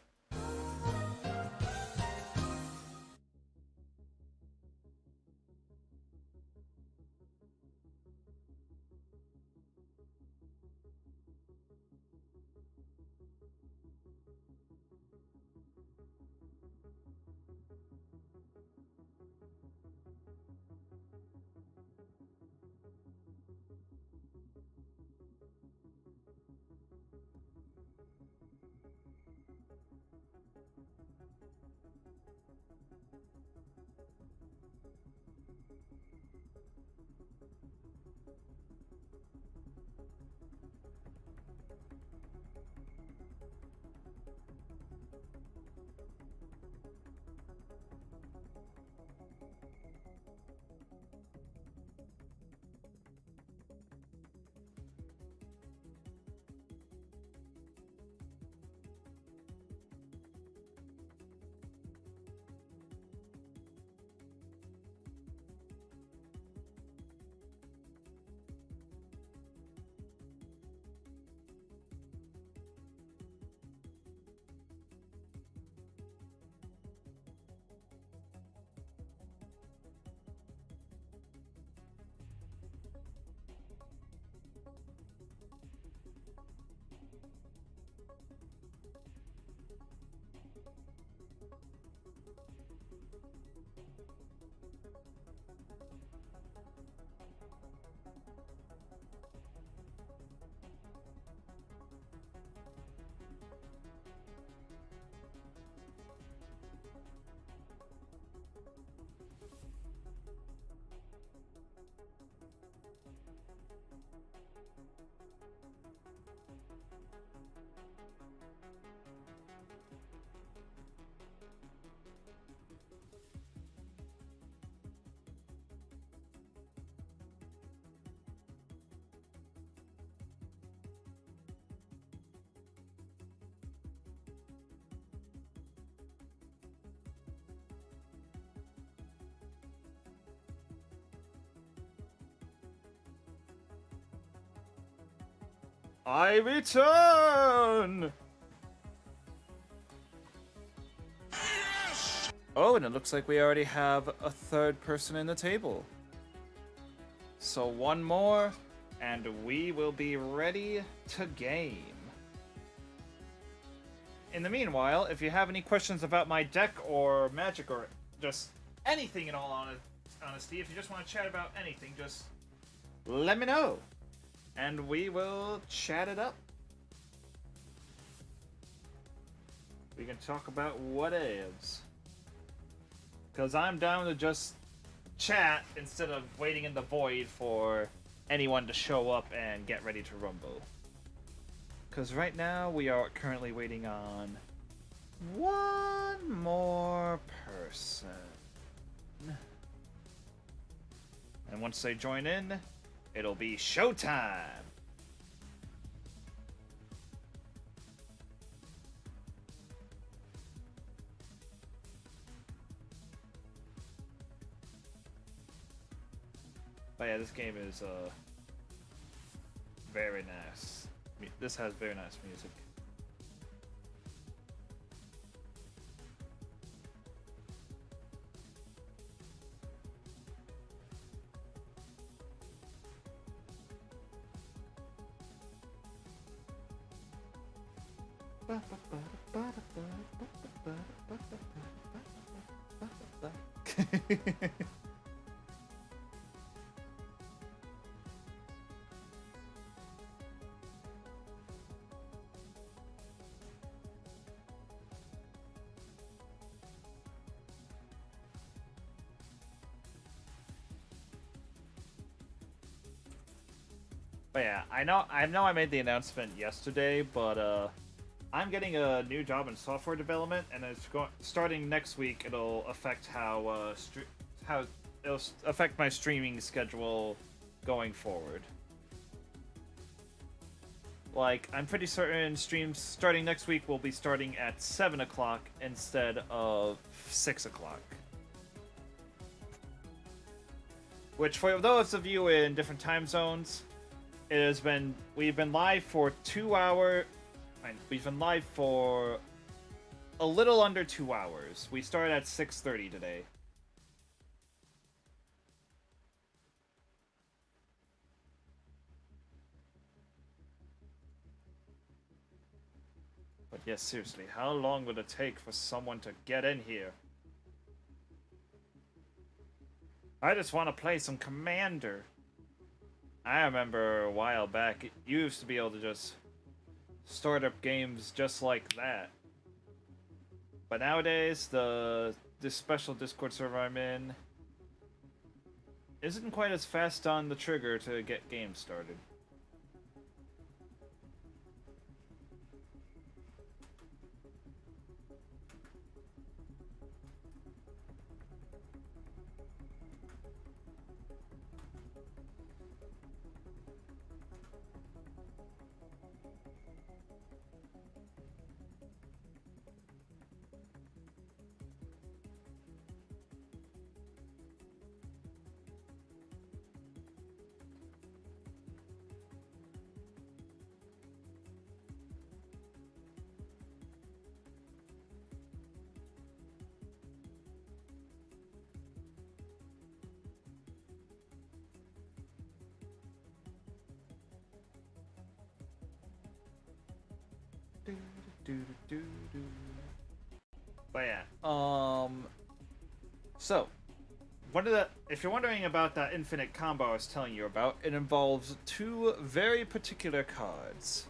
I return! Oh, and it looks like we already have a third person in the table. So one more, and we will be ready to game. In the meanwhile, if you have any questions about my deck or magic or just anything in all honesty, if you just want to chat about anything, just let me know. And we will chat it up. We can talk about whatevs. Because I'm down to just chat instead of waiting in the void for anyone to show up and get ready to rumble. Because right now we are currently waiting on one more person. And once they join in, it'll be showtime! But yeah, this game is very nice. This has very nice music. But yeah, I know I made the announcement yesterday, but I'm getting a new job in software development, and it's starting next week. It'll affect how it'll affect my streaming schedule going forward. Like, I'm pretty certain streams starting next week will be starting at 7 o'clock instead of 6 o'clock. Which, for those of you in different time zones, we've been live for 2 hours. We've been live for a little under 2 hours. We started at 6:30 today. But yes, seriously, how long would it take for someone to get in here? I just want to play some Commander. I remember a while back, you used to be able to just start up games just like that. But nowadays, this special Discord server I'm in isn't quite as fast on the trigger to get games started. But yeah, so if you're wondering about that infinite combo I was telling you about, it involves two very particular cards.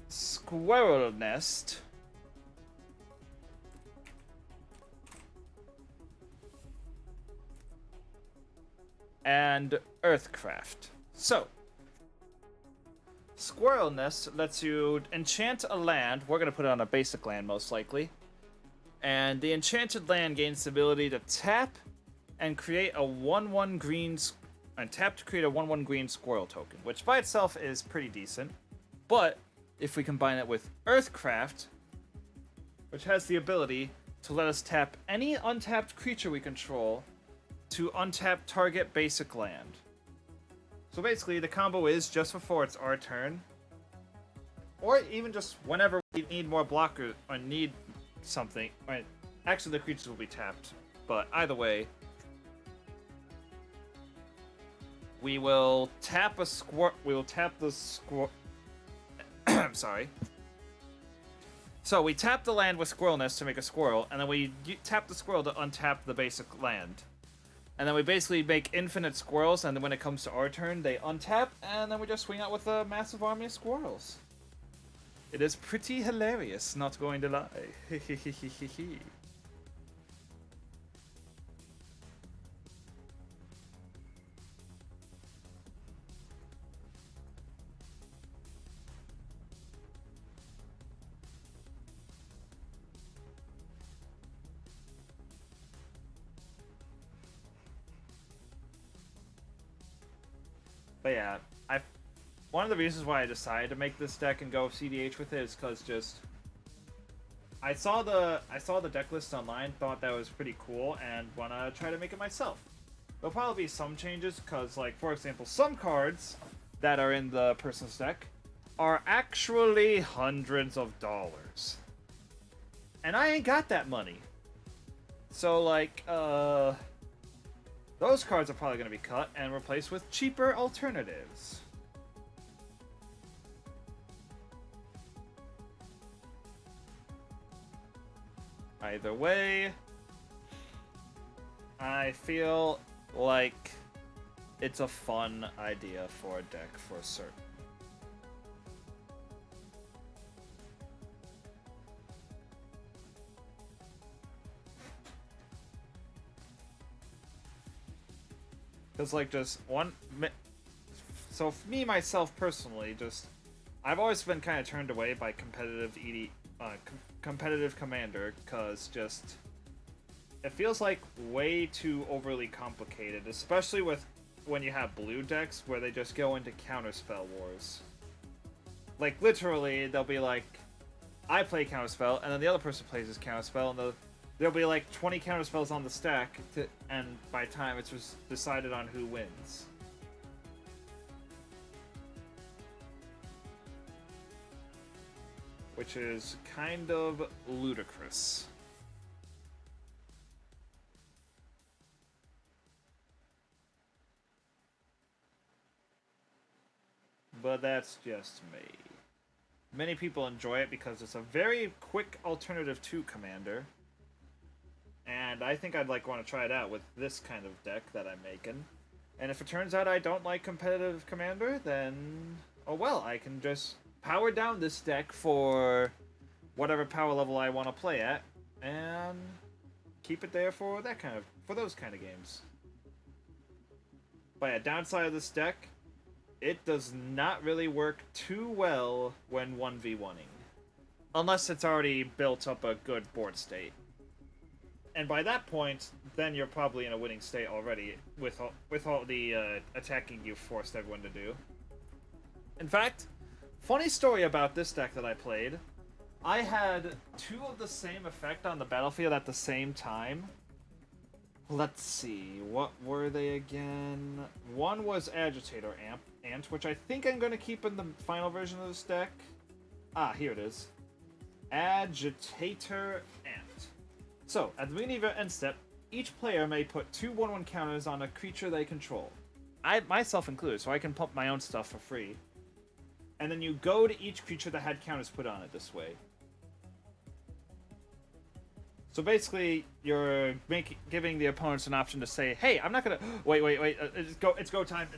Squirrel Nest and Earthcraft. So, Squirrel Nest lets you enchant a land. We're going to put it on a basic land, most likely. And the enchanted land gains the ability to tap and create a 1/1 green... And tap to create a 1/1 green squirrel token, which by itself is pretty decent. But, if we combine it with Earthcraft, which has the ability to let us tap any untapped creature we control to untap target basic land. So basically, the combo is just before it's our turn, or even just whenever we need more blockers or need something. Right? Actually, the creatures will be tapped, but either way, we will tap a squir. We will tap the squir. I'm sorry. So we tap the land with Squirrel Nest to make a squirrel, and then we tap the squirrel to untap the basic land. And then we basically make infinite squirrels, and then when it comes to our turn, they untap, and then we just swing out with a massive army of squirrels. It is pretty hilarious, not going to lie. But yeah, one of the reasons why I decided to make this deck and go CDH with it is because just I saw the deck list online, thought that was pretty cool, and wanna try to make it myself. There'll probably be some changes because, like, for example, some cards that are in the person's deck are actually hundreds of dollars, and I ain't got that money. So like, those cards are probably going to be cut and replaced with cheaper alternatives. Either way, I feel like it's a fun idea for a deck for certain. Because, like, just one... So, for me, myself, personally, just... I've always been kind of turned away by competitive competitive Commander, because just... It feels like way too overly complicated, especially with when you have blue decks, where they just go into counterspell wars. Like, literally, they'll be like... I play counterspell, and then the other person plays his counterspell, and there'll be like 20 counterspells on the stack, and by time it's just decided on who wins. Which is kind of ludicrous. But that's just me. Many people enjoy it because it's a very quick alternative to Commander. And I think I'd want to try it out with this kind of deck that I'm making. And if it turns out I don't like competitive Commander, then oh well, I can just power down this deck for whatever power level I want to play at, and keep it there for those kind of games. But yeah, downside of this deck, it does not really work too well when 1v1ing. Unless it's already built up a good board state. And by that point, then you're probably in a winning state already, with all the attacking you forced everyone to do. In fact, funny story about this deck that I played, I had two of the same effect on the battlefield at the same time. Let's see, what were they again? One was Agitator Ant, which I think I'm going to keep in the final version of this deck. Ah, here it is. Agitator Ant. So, at the beginning of your end step, each player may put 2 1/1 counters on a creature they control. Myself included, so I can pump my own stuff for free. And then you go to each creature that had counters put on it this way. So basically, you're giving the opponents an option to say, hey, I'm not gonna... Wait, it's go time.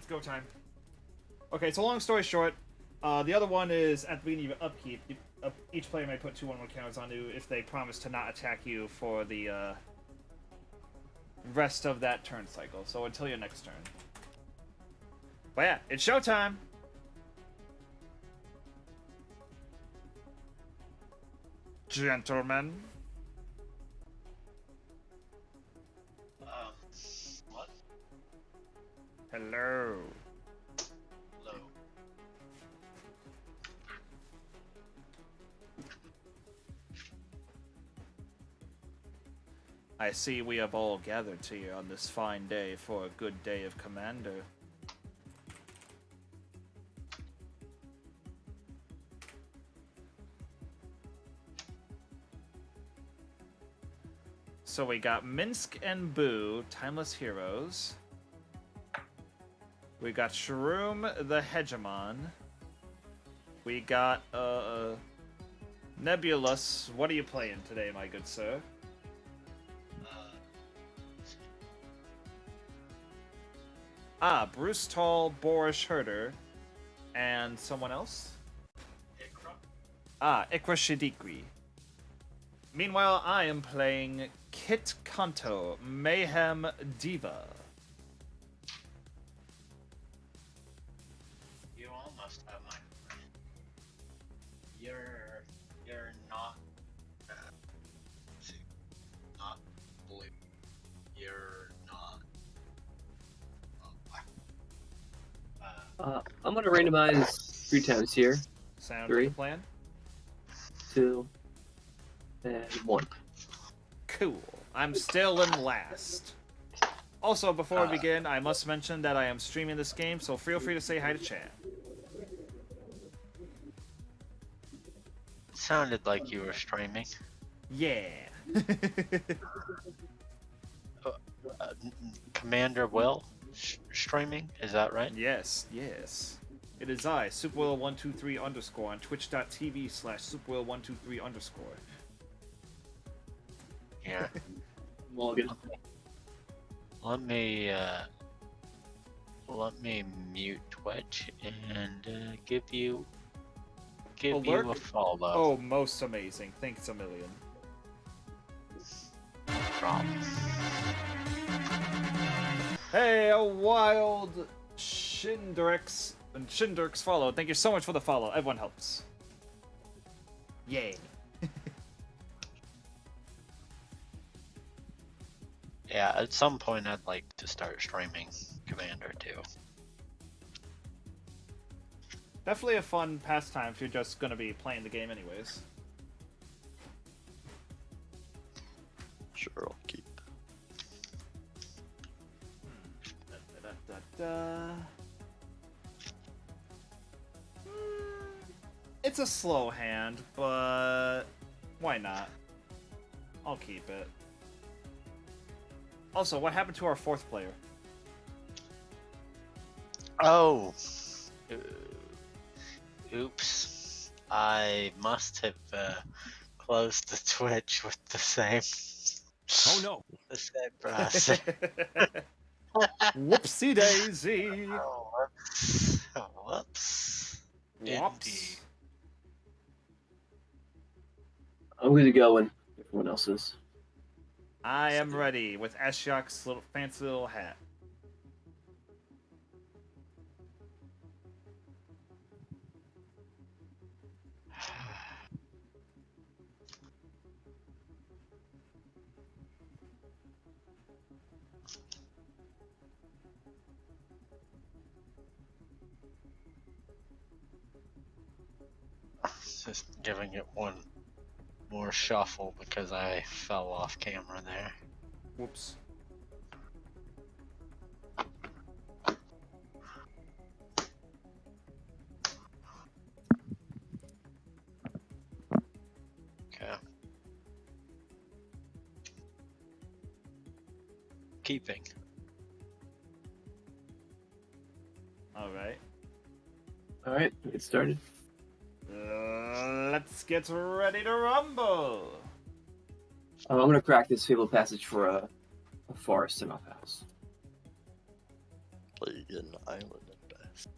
Okay, so long story short, the other one is at the beginning of your upkeep, each player may put 2 1/1 counters on you if they promise to not attack you for the rest of that turn cycle. So until your next turn. But yeah, it's showtime! Gentlemen. What? Hello. Hello. I see we have all gathered here on this fine day for a good day of Commander. So we got Minsk and Boo, Timeless Heroes. We got Shroom, the Hegemon. We got, Nebulous. What are you playing today, my good sir? Bruce Tall, Boris Herder, and someone else? Ikra Shidikri. Meanwhile, I am playing Kitt Kanto, Mayhem Diva. You almost have my friend. You're not let's see, not blue. You're not black. I'm gonna randomize 3 times here. Sound 3, like a plan? 2, and 1. Cool. I'm still in last. Also, before we begin, I must mention that I am streaming this game, so feel free to say hi to chat. Sounded like you were streaming. Yeah. Commander Will streaming, is that right? Yes, yes. It is I, Superwheel123_ on twitch.tv/Superwheel123_. Yeah. Well, good. Let me mute Twitch and give you Alert? a follow. Oh, most amazing. Thanks a million. Problem. Hey, a wild Shindrix follow. Thank you so much for the follow. Everyone helps. Yay. Yeah, at some point I'd like to start streaming Commander too. Definitely a fun pastime if you're just gonna be playing the game anyways. Sure, I'll keep. It's a slow hand, but why not? I'll keep it. Also, what happened to our 4th player? Oh. Oops. I must have closed the Twitch with the same. Oh no! The same process. Whoopsie daisy. Oh, whoops. Oh, whoops. Whoops. I'm good to go when everyone else is. I am ready with Ashiok's little fancy little hat. Just giving it one more shuffle because I fell off camera there. Whoops. Okay. Keeping. Alright. Alright, get started. Let's get ready to rumble. I'm gonna crack this fabled passage for a forest in my house. Play an island at best.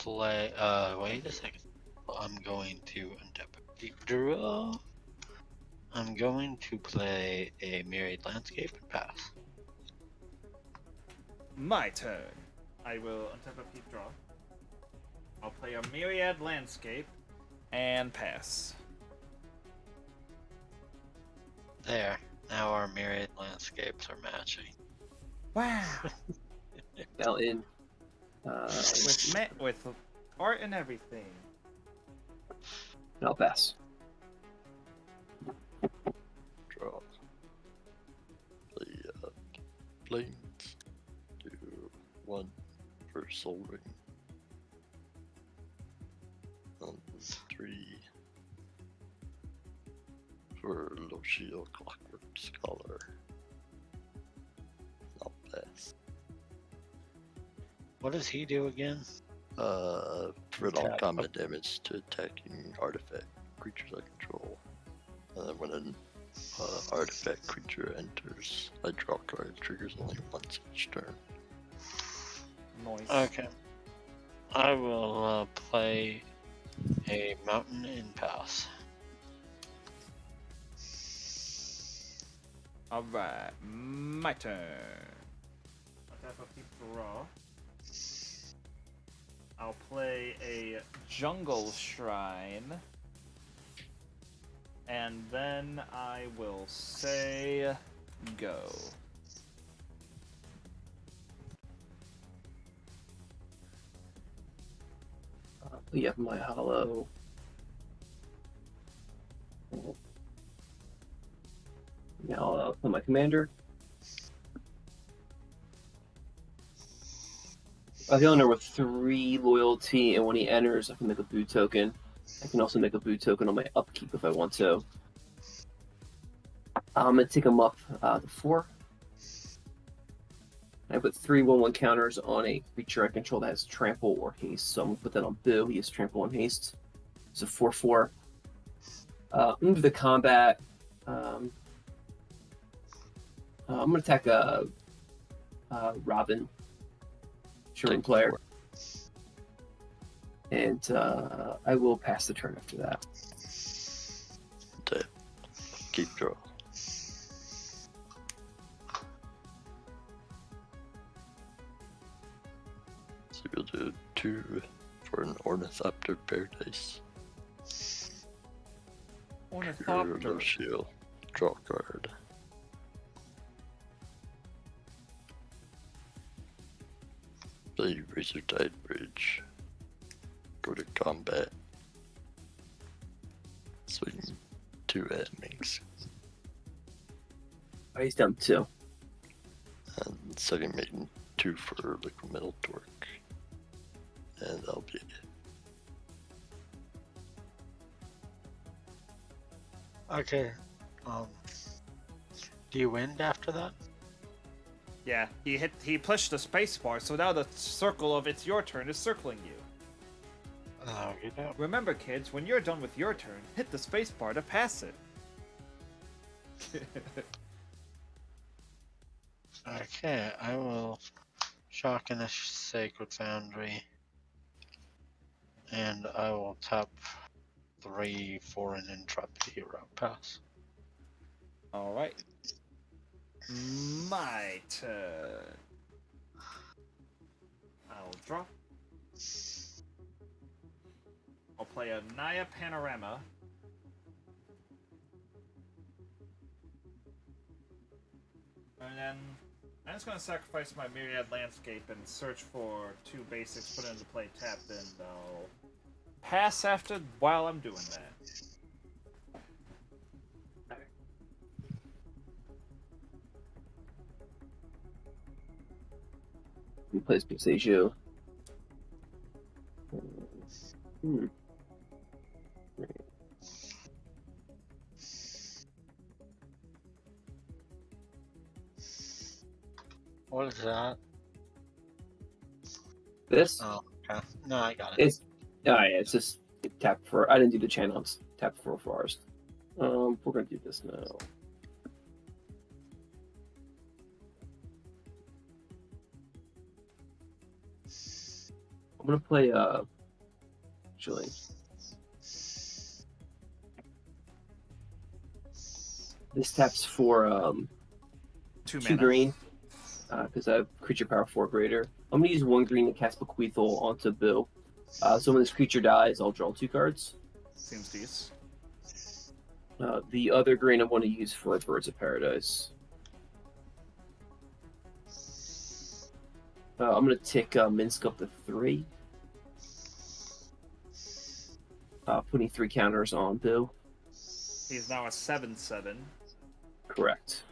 Wait a second. I'm going to untap a deep draw. I'm going to play a Myriad Landscape and pass. My turn. I will untap a peep draw. I'll play a Myriad Landscape and pass. There. Now our Myriad Landscapes are matching. Wow. Fell in. with art and everything. I'll pass. Plains. Do 1 for Soul Ring. 3 for Loshio Clockwork Scholar. Not pass. What does he do again? For non-combat Attack. damage to attacking artifact creatures I control. And then when an artifact creature enters, I draw a card. It triggers only once each turn. Noise. Okay. I will play a Mountain Impasse. Alright, my turn. I'll tap a keep draw. I'll play a Jungle Shrine. And then I will say go. We have my hollow. Now I'll play my commander. I can only with 3 loyalty, and when he enters, I can make a boot token. I can also make a boot token on my upkeep if I want to. I'm gonna take him up to 4. I put 3 1/1 counters on a creature I control that has trample or haste. So I'm gonna put that on Boo. He has trample and haste. It's a 4/4. Move the combat. I'm gonna attack Robin, Shireen player, and I will pass the turn after that. Tap. Keep draw. So we'll do 2 for an Ornithopter Paradise. Ornithopter. Shield. Draw a card. Play Razor Tide Bridge. Go to combat. Swing 2 at Minx. Oh, he's down 2. And second maiden 2 for Liquid Metal Torque. And that'll be it. Okay. Do you wind after that? Yeah, he pushed the space bar, so now the circle of it's your turn is circling you. Oh, you know. Remember, kids, when you're done with your turn, hit the space bar to pass it. Okay, I will shock in a Sacred Foundry. And I will tap 3 for an Intrepid Hero. Pass. Alright. My turn. I'll draw. I'll play a Naya Panorama. And then I'm just going to sacrifice my Myriad Landscape and search for 2 basics, put it into play tapped, and I'll pass after while I'm doing that. He plays Pixeju. What is that? This? Oh, okay. No, I got it. It's yeah, it's just tap for. I didn't do the channel. It's tap for forest. We're gonna do this now. I'm gonna play actually. This taps for 2 2 mana. green. Because I have creature power 4 greater. I'm gonna use 1 green to cast Bequeathal onto Bill. So when this creature dies, I'll draw 2 cards. Seems decent. The other green I want to use for Birds of Paradise. I'm gonna tick Minsk up to 3. Putting 3 counters on Bill. He's now a 7/7. Correct.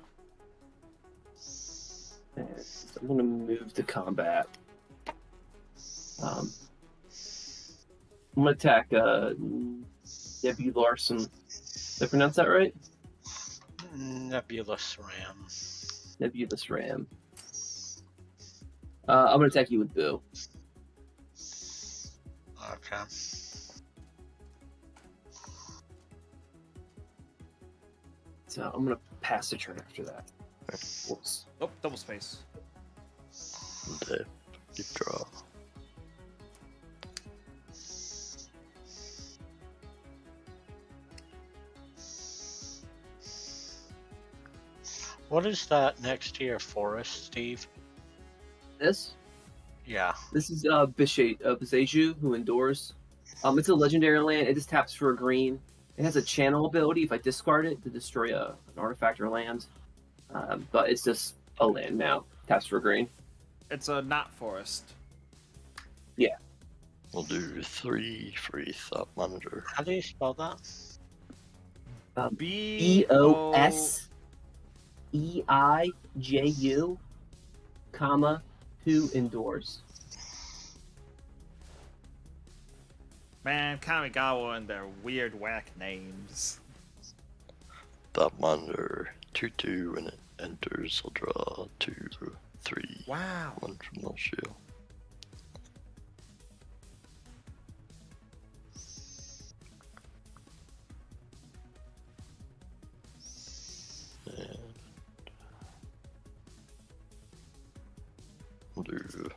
And so I'm gonna move to combat. I'm gonna attack Debbie Larson. Did I pronounce that right? Nebulous Ram. Nebulous Ram. I'm gonna attack you with Boo. Okay. So I'm gonna pass the turn after that. Whoops. Oh, double space. Untap. Keep draw. What is that next to your forest, Steve? This? Yeah. This is Biseju, who endures. It's a legendary land. It just taps for a green. It has a channel ability if I discard it to destroy an artifact or land. But it's just a land now. Taps for green. It's a not forest. Yeah. We'll do 3 free Thought Monitor. How do you spell that? Boseiju, comma, who endures. Man, Kamigawa and their weird whack names. Thought Monitor 2/2 when it enters. I'll draw 2, 3. Wow. 1 from no shield. And we'll do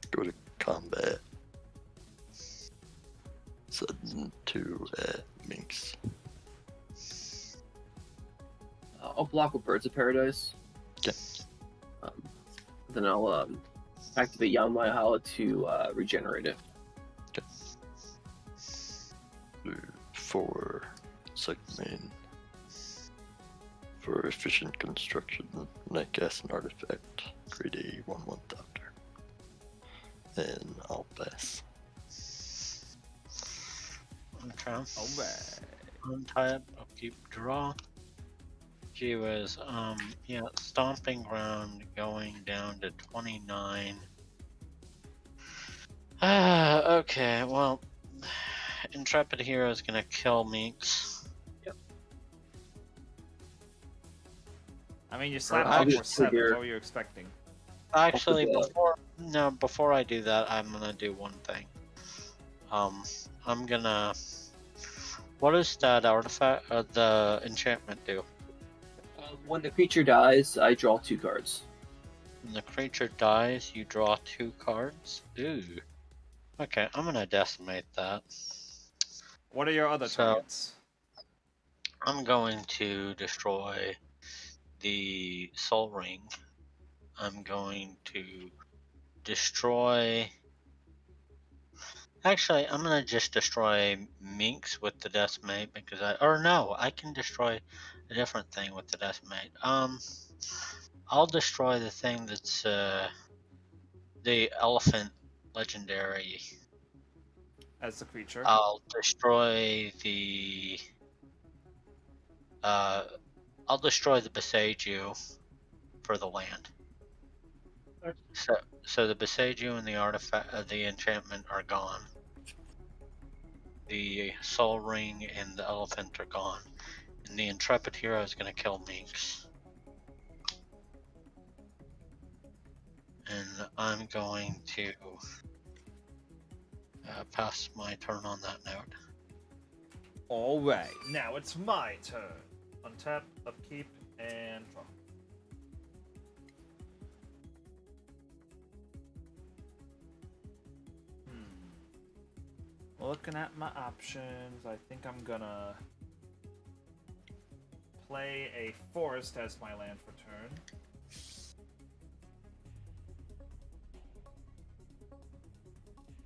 go to combat. Sudden 2 at Minx. I'll block with Birds of Paradise. Okay. Then I'll activate Yanmai Hala to regenerate it. Do 4 second main. For efficient construction, when I cast an artifact, create a 1/1 doctor. And I'll pass. Okay. Alright. Untap, upkeep, draw. Gee whiz, yeah, Stomping Ground going down to 29. Okay, well, Intrepid Hero is gonna kill Meeks. Yep. I mean, you slapped I'll back for just 7. figure- What were you expecting? Actually, I'll put before I do that, I'm gonna do one thing. I'm gonna. What does that artifact, the enchantment do? When the creature dies, I draw 2 cards. When the creature dies, you draw 2 cards? Ooh. Okay, I'm gonna decimate that. What are your other So- targets? I'm going to destroy the Soul Ring. I'm going to destroy... Actually, I'm gonna just destroy Minx with the Decimate because I can destroy a different thing with the Decimate. I'll destroy the thing that's the Elephant Legendary. As the creature. I'll destroy the Beseiju for the land. So the Beseiju and the artifact, the enchantment are gone. The Soul Ring and the Elephant are gone, and the Intrepid Hero is gonna kill Minx. And I'm going to pass my turn on that note. Alright, now it's my turn. Untap, upkeep, and draw. Looking at my options, I think I'm gonna play a forest as my land for turn.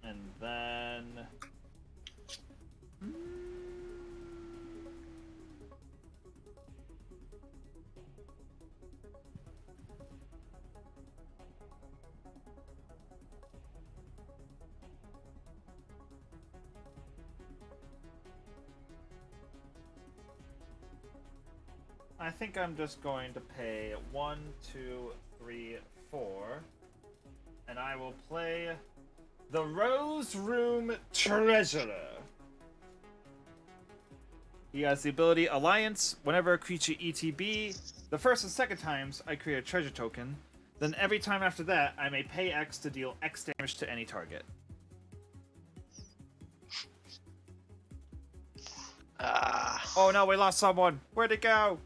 And then... I think I'm just going to pay 1, 2, 3, 4. And I will play the Rose Room Treasurer. He has the ability Alliance. Whenever a creature ETB, the first and second times I create a treasure token. Then every time after that, I may pay X to deal X damage to any target. Oh no, we lost someone. Where'd it go?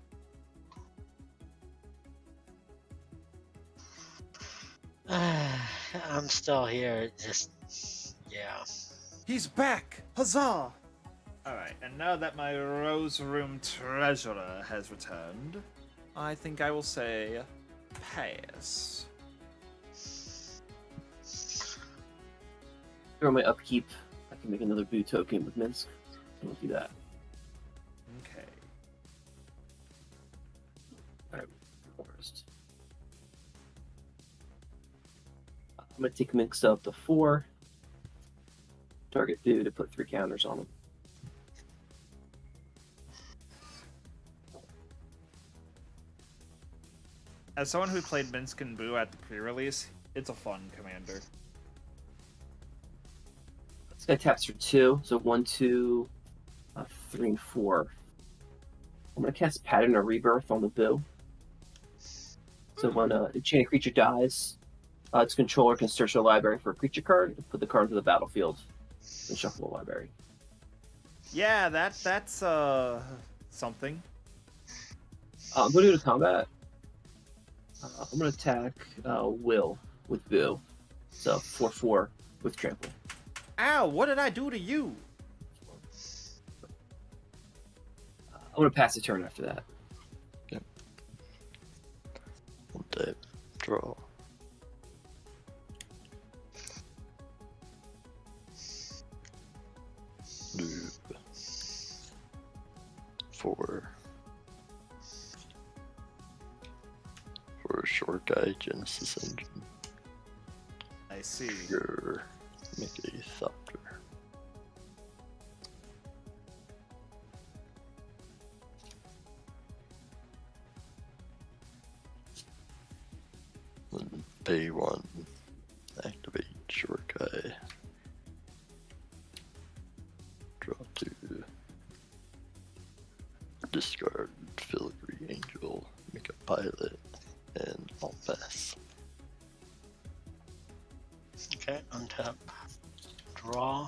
I'm still here. Just, yeah. He's back! Huzzah! Alright, and now that my Rose Room Treasurer has returned, I think I will say pass. Throw my upkeep. I can make another Boo token with Minsk. I'll do that. Okay. Alright, first. I'm gonna take Minsk up to 4. Target Boo to put 3 counters on him. As someone who played Minsk and Boo at the pre-release, it's a fun commander. This guy taps for 2, so 1, 2, 3, and 4. I'm gonna cast Pattern of Rebirth on the Boo. So when a chain creature dies, its controller can search the library for a creature card and put the card into the battlefield and shuffle the library. Yeah, that's something. I'm going to go to combat. I'm going to attack Will with Boo. So 4/4 with trample. Ow, what did I do to you? I'm going to pass the turn after that. One tap, draw. Noob. 4. For a short guy, Genesis Engine. I see. Trigger. Make a Thopter. Then pay 1. Activate short guy. Draw 2. Discard Filigree Angel. Make a pilot. And I'll pass. Okay, untap. Draw.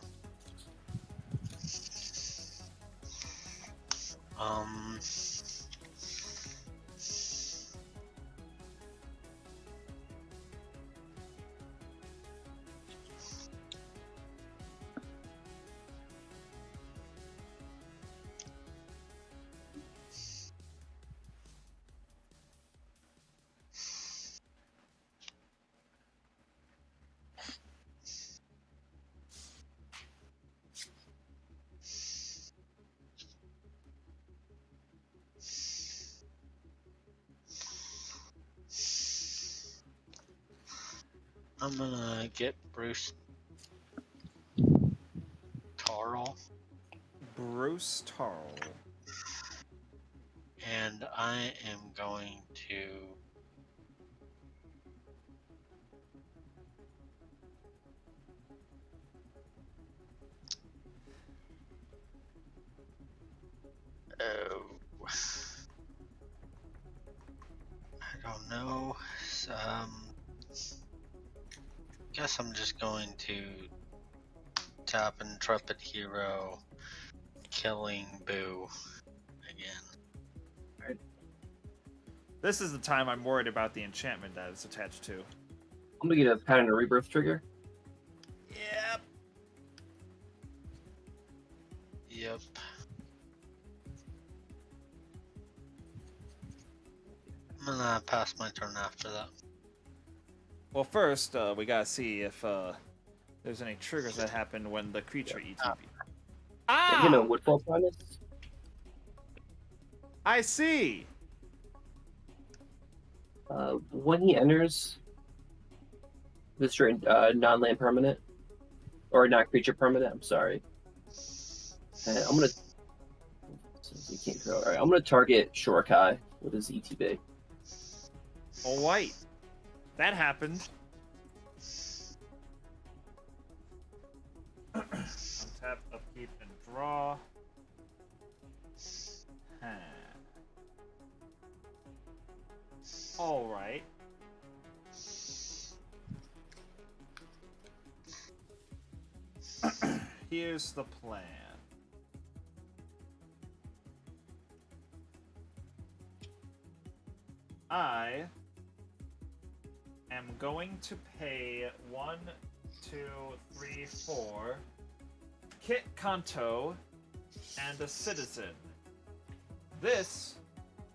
I'm gonna get Bruce Tarl, Bruce Tarl. and I am going to I don't know. Guess I'm just going to tap Intrepid Hero, killing Boo again. This is the time I'm worried about the enchantment that it's attached to. I'm going to get a Pattern of Rebirth trigger. Yep. Yep. I'm gonna pass my turn after that. Well, first, we gotta see if there's any triggers that happen when the creature ETB. Ah! You know, Woodfall Primus. I see! When he enters this non-land permanent, or non-creature permanent, I'm sorry. And I'm gonna. Since we can't go. All right, I'm gonna target Shorkai with his ETB. All right. That happened. Untap, upkeep, and draw. Huh. All right. Here's the plan. I am going to pay 1, 2, 3, 4 Kitt, Kanto, and a citizen. This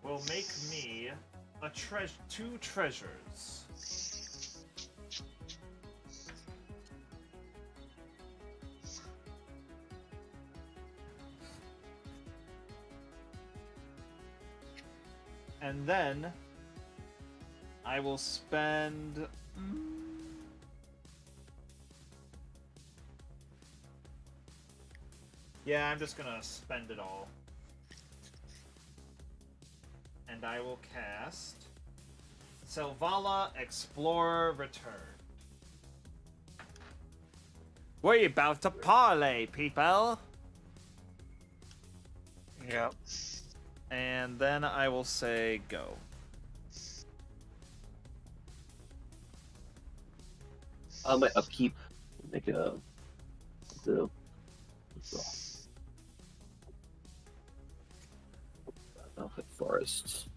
will make me a 2 treasures. And then I will spend yeah, I'm just gonna spend it all. And I will cast Selvala Explorer Return. We're about to parlay, people! Yep. And then I will say go. I might upkeep, make a so. I'll hit forest.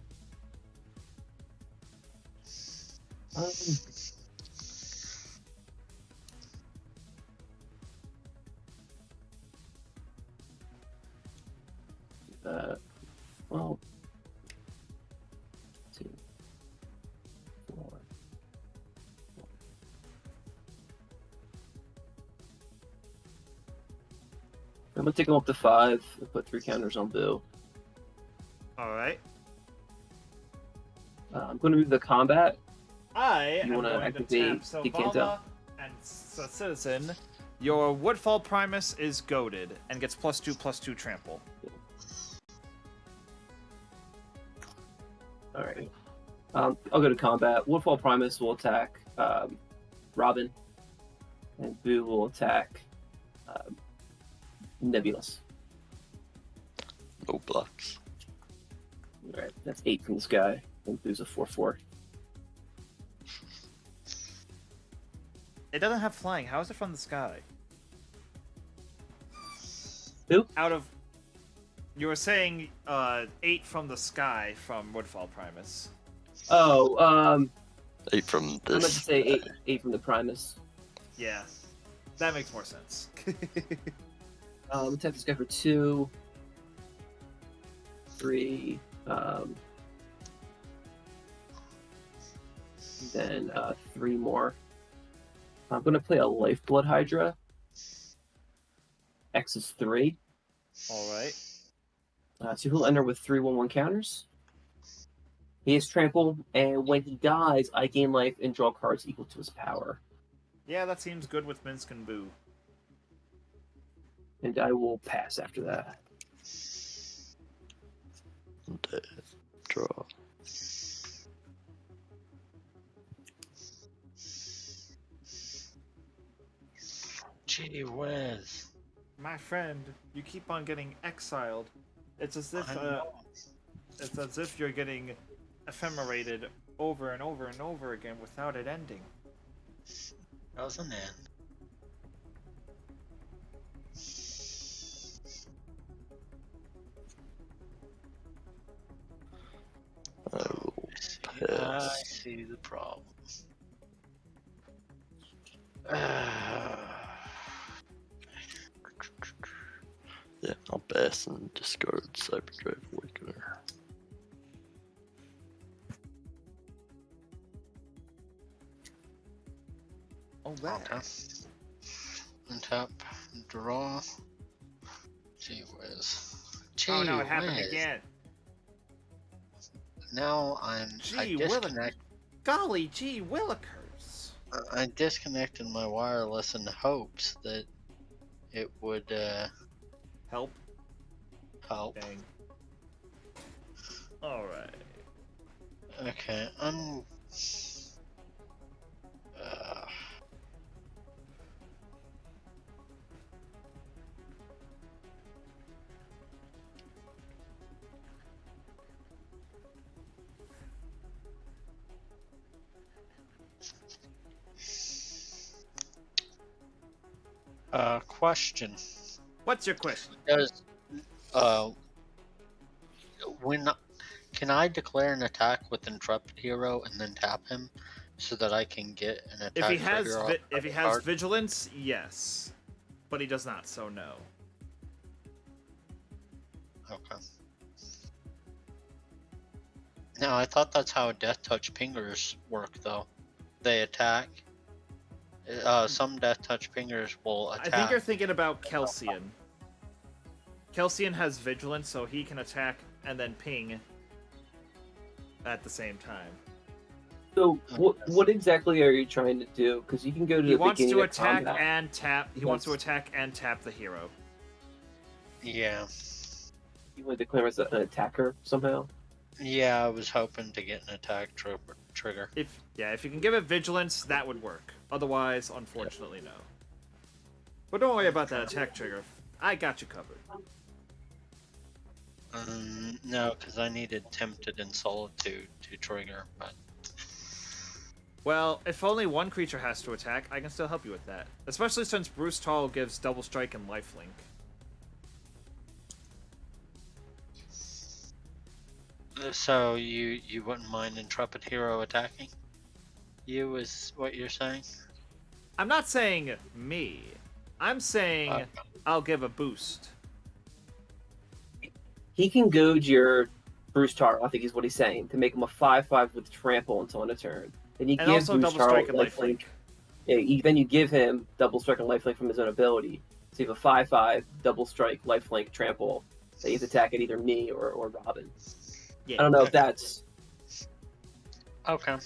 Well, 2, 4. I'm gonna take him up to 5 and put 3 counters on Boo. Alright. I'm gonna move the combat. I You am wanna going to activate tap the Kanto? Selvala and Citizen. Your Woodfall Primus is goaded and gets +2/+2 trample. Alright. I'll go to combat. Woodfall Primus will attack Robin, and Boo will attack Nebulous. No blocks. Alright, that's 8 from the sky, and Boo's a 4/4. It doesn't have flying. How is it from the sky? Who? Out of... You were saying 8 from the sky from Woodfall Primus. Oh, 8 from I meant to this. say 8 from the Primus. Yeah. That makes more sense. Attack this guy for 2, 3, then 3 more. I'm gonna play a Lifeblood Hydra. X is 3. Alright. So he'll enter with 3/1/1 counters. He is trample, and when he dies, I gain life and draw cards equal to his power. Yeah, that seems good with Minsk and Boo. And I will pass after that. And, draw. Gee whiz. My friend, you keep on getting exiled. It's as if I know. it's as if you're getting ephemerated over and over and over again without it ending. Doesn't end. I will I pass. see the problem. Yeah, I'll pass and discard Cyberdrive Awakener. Oh, Untap, draw. Gee whiz. Gee Oh no, it happened whiz. again. Now I Gee disconnect. Golly gee willikers. I disconnected my wireless in the hopes that it would Help. help. Dang. Alright. Okay, I'm. Uh, question. What's your question? Does when can I declare an attack with Intrepid Hero and then tap him so that I can get an attack If he has trigger off if he the has card? vigilance, yes, but he does not. So no. Okay. No, I thought that's how Death Touch Pingers work, though. They attack. Some Death Touch Pingers will attack. I think you're thinking about Kelsian. Kelsian has vigilance, so he can attack and then ping at the same time. So what exactly are you trying to do? Because you can go to He the wants beginning to of attack combat. and tap. He wants to attack and tap the hero. Yeah. You want to declare as an attacker somehow? Yeah, I was hoping to get an attack trigger. If you can give it vigilance, that would work. Otherwise, unfortunately, no. But don't worry about that attack trigger. I got you covered. No, because I needed Tempted in Solitude to trigger, but... Well, if only one creature has to attack, I can still help you with that. Especially since Bruce Tall gives Double Strike and Lifelink. So you wouldn't mind Intrepid Hero attacking? You is what you're saying? I'm not saying me. I'm saying I'll give a boost. He can goad your Bruce Tar, I think is what he's saying, to make him a 5/5 with trample until end of turn. Then you And give also Bruce Double Tar Strike and lifelink. Lifelink. Yeah, then you give him double strike and lifelink from his own ability. So you have a 5/5 double strike lifelink trample that you have to attack at either me or Robin. Yeah. I don't know if that's Okay.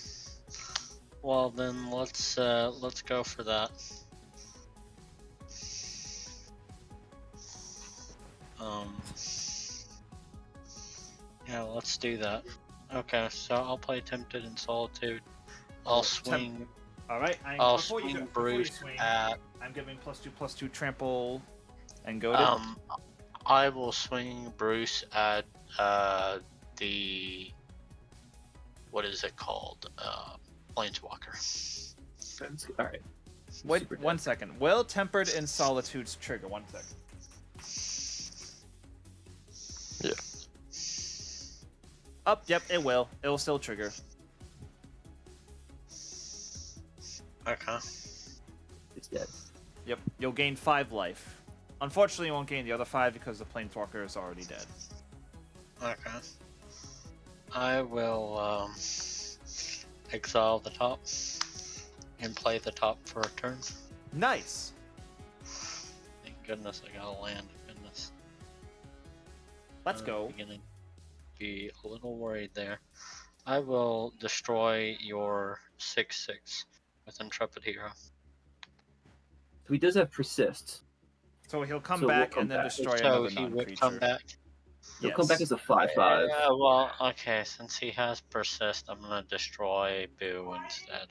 Well then let's go for that. Yeah, let's do that. Okay, so I'll play Tempted in Solitude. I'll swing. Alright, I'll before you swing before you Bruce swing, at. I'm giving +2/+2 trample and goaded. I will swing Bruce at the what is it called? Planeswalker. all right. Wait, Super one second. Will Tempered in Solitude's trigger? 1 second. Yeah. Yep, it will. It will still trigger. Okay. It's dead. Yep, you'll gain 5 life. Unfortunately, you won't gain the other 5 because the Planeswalker is already dead. Okay. I will exile the top and play the top for a turn. Nice. Thank goodness I got a land. Goodness. Let's go. Beginning to be a little worried there. I will destroy your 6/6 with Intrepid Hero. So he does have persist. So he'll come So we'll back come and then back. destroy So another he non-creature. would come back. He'll come back as a 5/5. Yeah, well, okay, since he has persist, I'm gonna destroy Boo instead.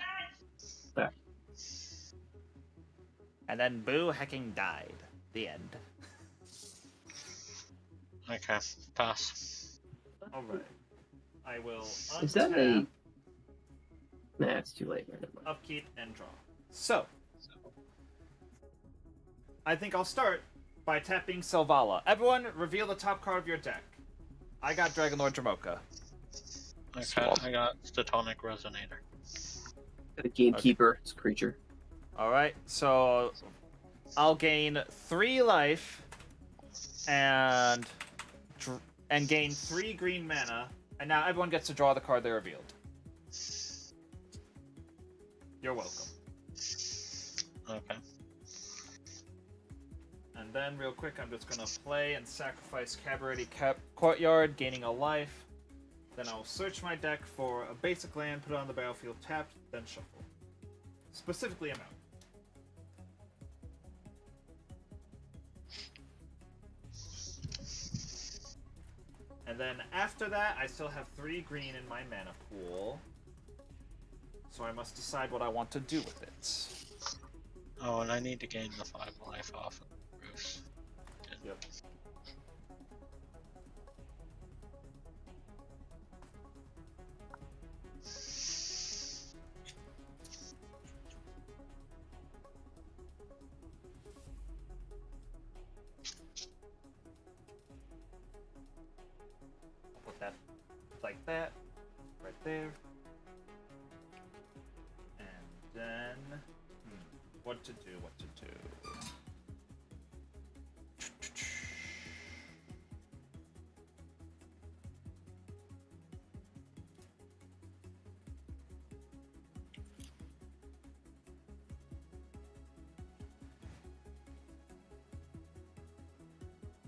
And then Boo hecking died. The end. Okay, pass. Alright. I will Is that a? untap, Nah, it's too late. Never mind. upkeep, and draw. So, I think I'll start by tapping Selvala. Everyone, reveal the top card of your deck. I got Dragonlord Dramoka. Okay, Swamp. I got Statonic Resonator. The gamekeeper, it's a creature. Alright, so I'll gain 3 life and gain 3 green mana, and now everyone gets to draw the card they revealed. You're welcome. Okay. And then, real quick, I'm just gonna play and sacrifice Cabaret Courtyard, gaining a life. Then I'll search my deck for a basic land, put it on the battlefield tapped, then shuffle. Specifically amount. And then after that, I still have 3 green in my mana pool. So I must decide what I want to do with it. Oh, and I need to gain the 5 life off of Bruce. Yep. Put that like that, right there. And then, what to do, what to do.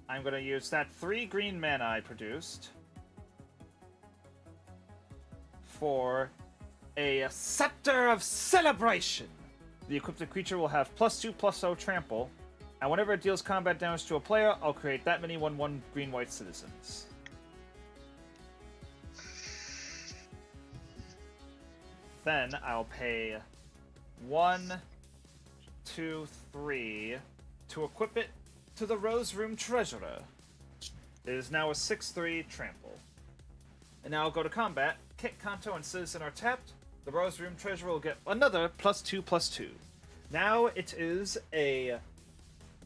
I'm going to use that 3 green mana I produced for a Scepter of Celebration. The equipped creature will have +2/+0 trample, and whenever it deals combat damage to a player, I'll create that many 1/1 green-white citizens. Then I'll pay 1, 2, 3 to equip it to the Rose Room Treasurer. It is now a 6/3 trample. And now I'll go to combat. Kitt, Kanto, and Citizen are tapped. The Rose Room Treasurer will get another +2/+2. Now it is a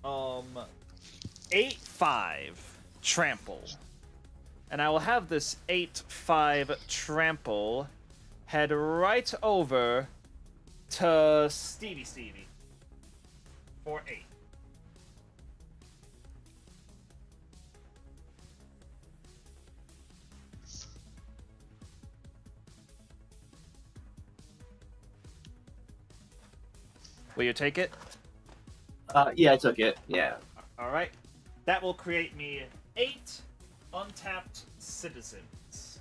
8/5 trample. And I will have this 8/5 trample head right over to Stevie for 8. Will you take it? Yeah, I took it. Yeah. Alright. That will create me 8 untapped citizens.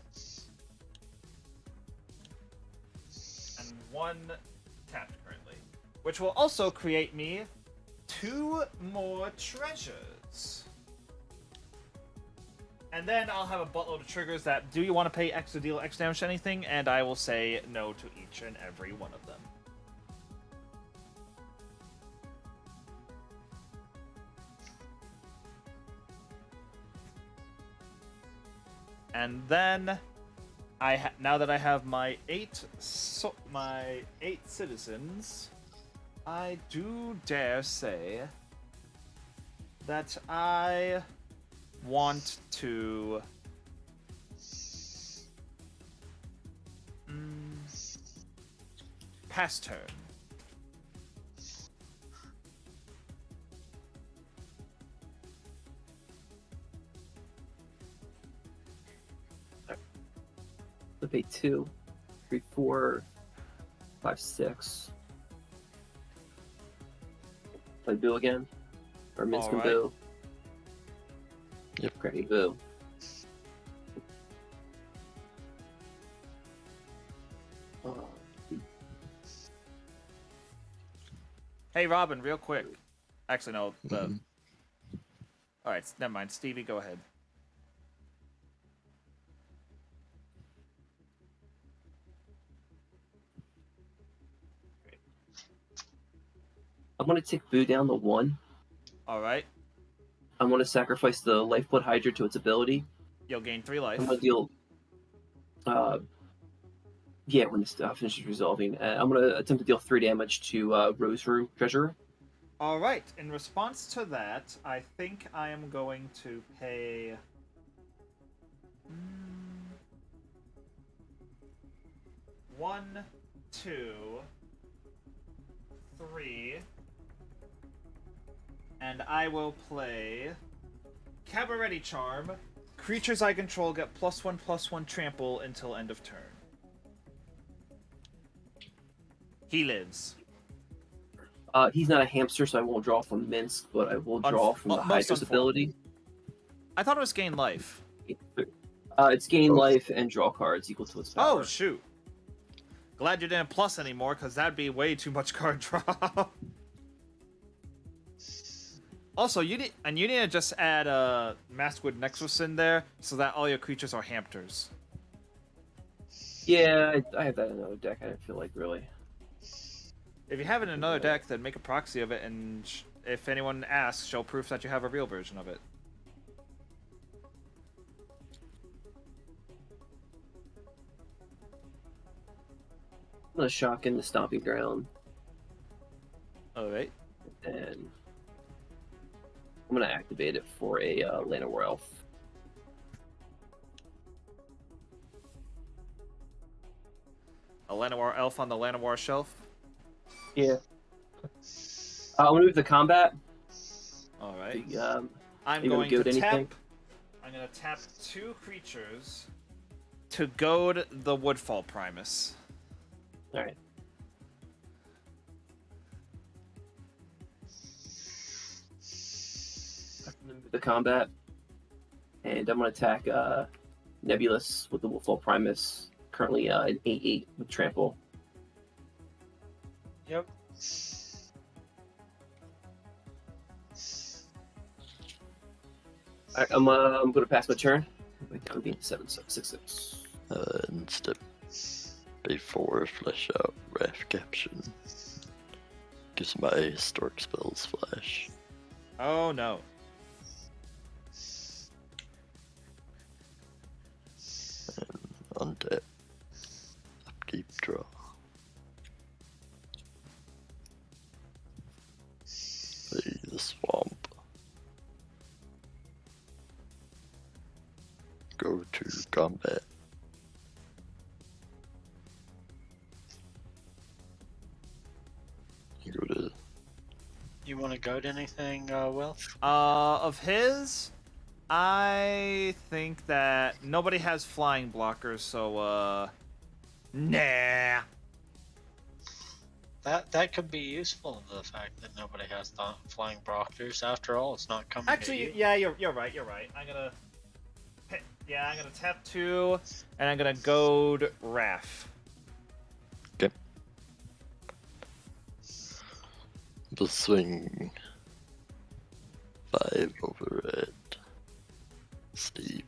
And 1 tapped currently. Which will also create me 2 more treasures. And then I'll have a buttload of triggers that, do you want to pay X to deal X damage to anything? And I will say no to each and every one of them. And then, now that I have my 8 citizens, I do dare say that I want to pass turn. I pay 2, 3, 4, 5, 6. Play Boo again. Or Minsk and Alright. Boo. Yep. Granny Boo. Hey, Robin, real quick. Actually, no. Alright, never mind. Stevie, go ahead. I'm gonna take Boo down to 1. Alright. I'm gonna sacrifice the Lifeblood Hydra to its ability. You'll gain 3 life. I'm gonna deal. Yeah, when this finishes resolving, I'm gonna attempt to deal 3 damage to Rose Room Treasurer. Alright, in response to that, I think I am going to pay... 1, 2, 3, and I will play Cabaret Charm. Creatures I control get +1/+1 trample until end of turn. He lives. He's not a hamster, so I won't draw from Minsk, but I will draw from the most Hydra's ability. I thought it was gain life. It's gain life and draw cards equal to its power. Oh, shoot. Glad you didn't plus anymore, because that'd be way too much card draw. Also, you need to just add Maskwood Nexus in there so that all your creatures are Hampters. Yeah, I have that in another deck. I didn't feel like really. If you have it in another deck, then make a proxy of it, and if anyone asks, show proof that you have a real version of it. I'm gonna shock in the Stomping Ground, Alright. and I'm gonna activate it for a Llanowar Elf. A Llanowar Elf on the Llanowar shelf. Yeah. I'm gonna move the combat. Alright. The, I'm you going gonna to goad tap. anything? I'm going to tap 2 creatures to goad the Woodfall Primus. All right. I'm gonna move the combat, and I'm gonna attack Nebulous with the Woodfall Primus. Currently an 8/8 with trample. Yep. All right, I'm gonna pass my turn. I'm being 7/6/6. And step before flesh out Wrath Caption. Gives my historic spells flash. Oh no. And untap. Upkeep draw. Play the swamp. Go to combat. You go to You want to go to anything, Will? Of his, I think that nobody has flying blockers, so nah. That could be useful. The fact that nobody has flying blockers. After all, it's not coming to Actually, you. yeah, you're right. I'm gonna tap 2, and I'm gonna goad Raph. okay. The swing 5 over at Steve.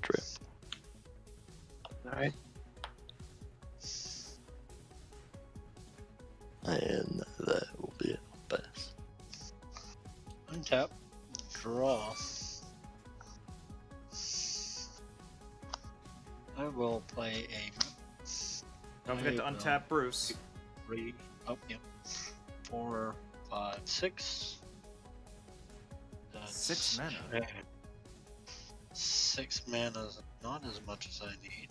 Trip. All right. And that will be it. Pass. Untap. Draw. I will play a. Don't forget to I will untap Bruce. Read. Oh, yep. 4, 5, 6. That's 6 mana. 6 mana is not as much as I need.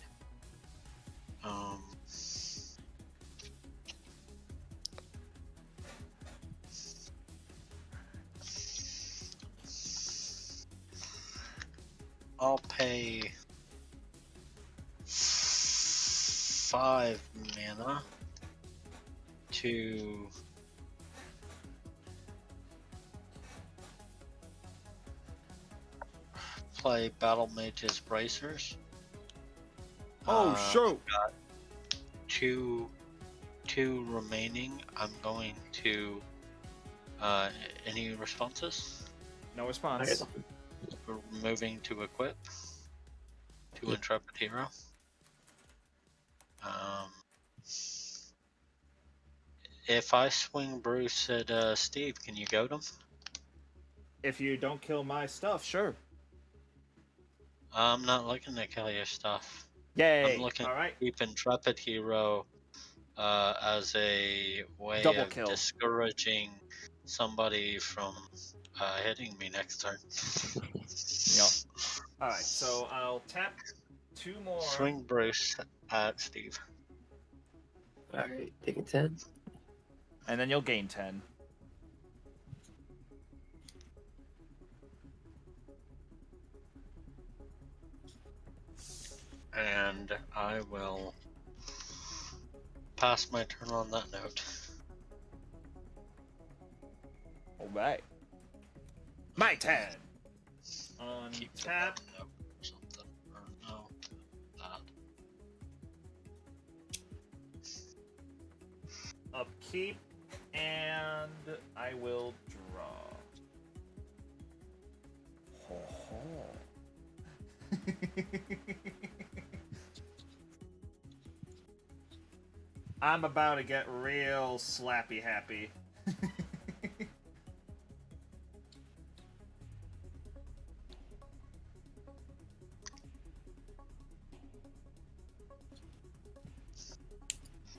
I'll pay 5 mana to play Battle Mage's Bracers. Oh, shoot! Got two remaining. I'm going to. Any responses? No response. We're moving to equip. To Intrepid Hero. If I swing Bruce at Steve, can you goad him? If you don't kill my stuff, sure. I'm not looking to kill your stuff. Yay! I'm looking Alright. to keep Intrepid Hero as a way Double of kill. discouraging somebody from hitting me next turn. Yep. Alright, so I'll tap 2 more. Swing Bruce at Steve. All right. Taking 10. And then you'll gain 10. And I will pass my turn on that note. Alright. My turn! On Keep tap. that note or something. Or no, that. Upkeep, and I will draw. I'm about to get real slappy happy.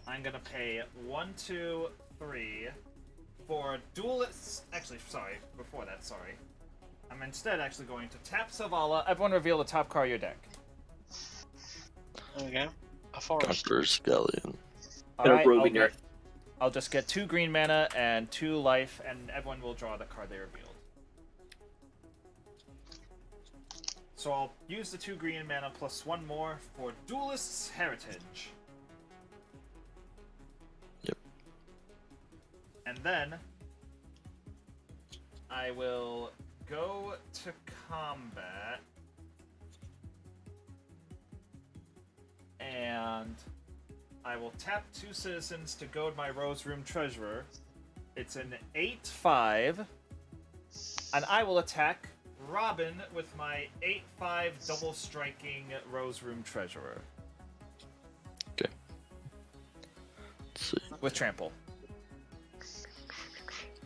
I'm gonna pay 1, 2, 3 for duelists. Actually, sorry. Before that, sorry. I'm instead actually going to tap Savala. Everyone reveal the top card of your deck. Okay. A forest. Conqueror's Galleon. Alright, Roving Earth. I'll just get 2 green mana and 2 life, and everyone will draw the card they revealed. So I'll use the 2 green mana plus 1 more for Duelist's Heritage. Yep. And then I will go to combat. And I will tap 2 citizens to goad my Rose Room Treasurer. It's an 8/5. And I will attack Robin with my 8/5 double striking Rose Room Treasurer. Okay. Let's see. With trample.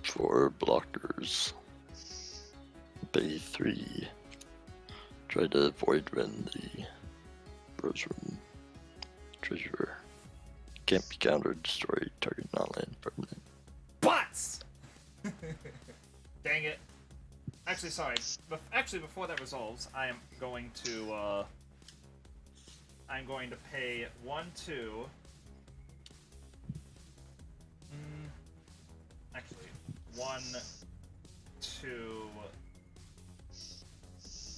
4 blockers. Pay 3. Try to avoid when the Rose Room Treasurer can't be countered, destroy target non-land permanent. Bots! Dang it. Actually, sorry. Actually, before that resolves, I am going to, I'm going to pay 1, 2... Actually, 1, 2,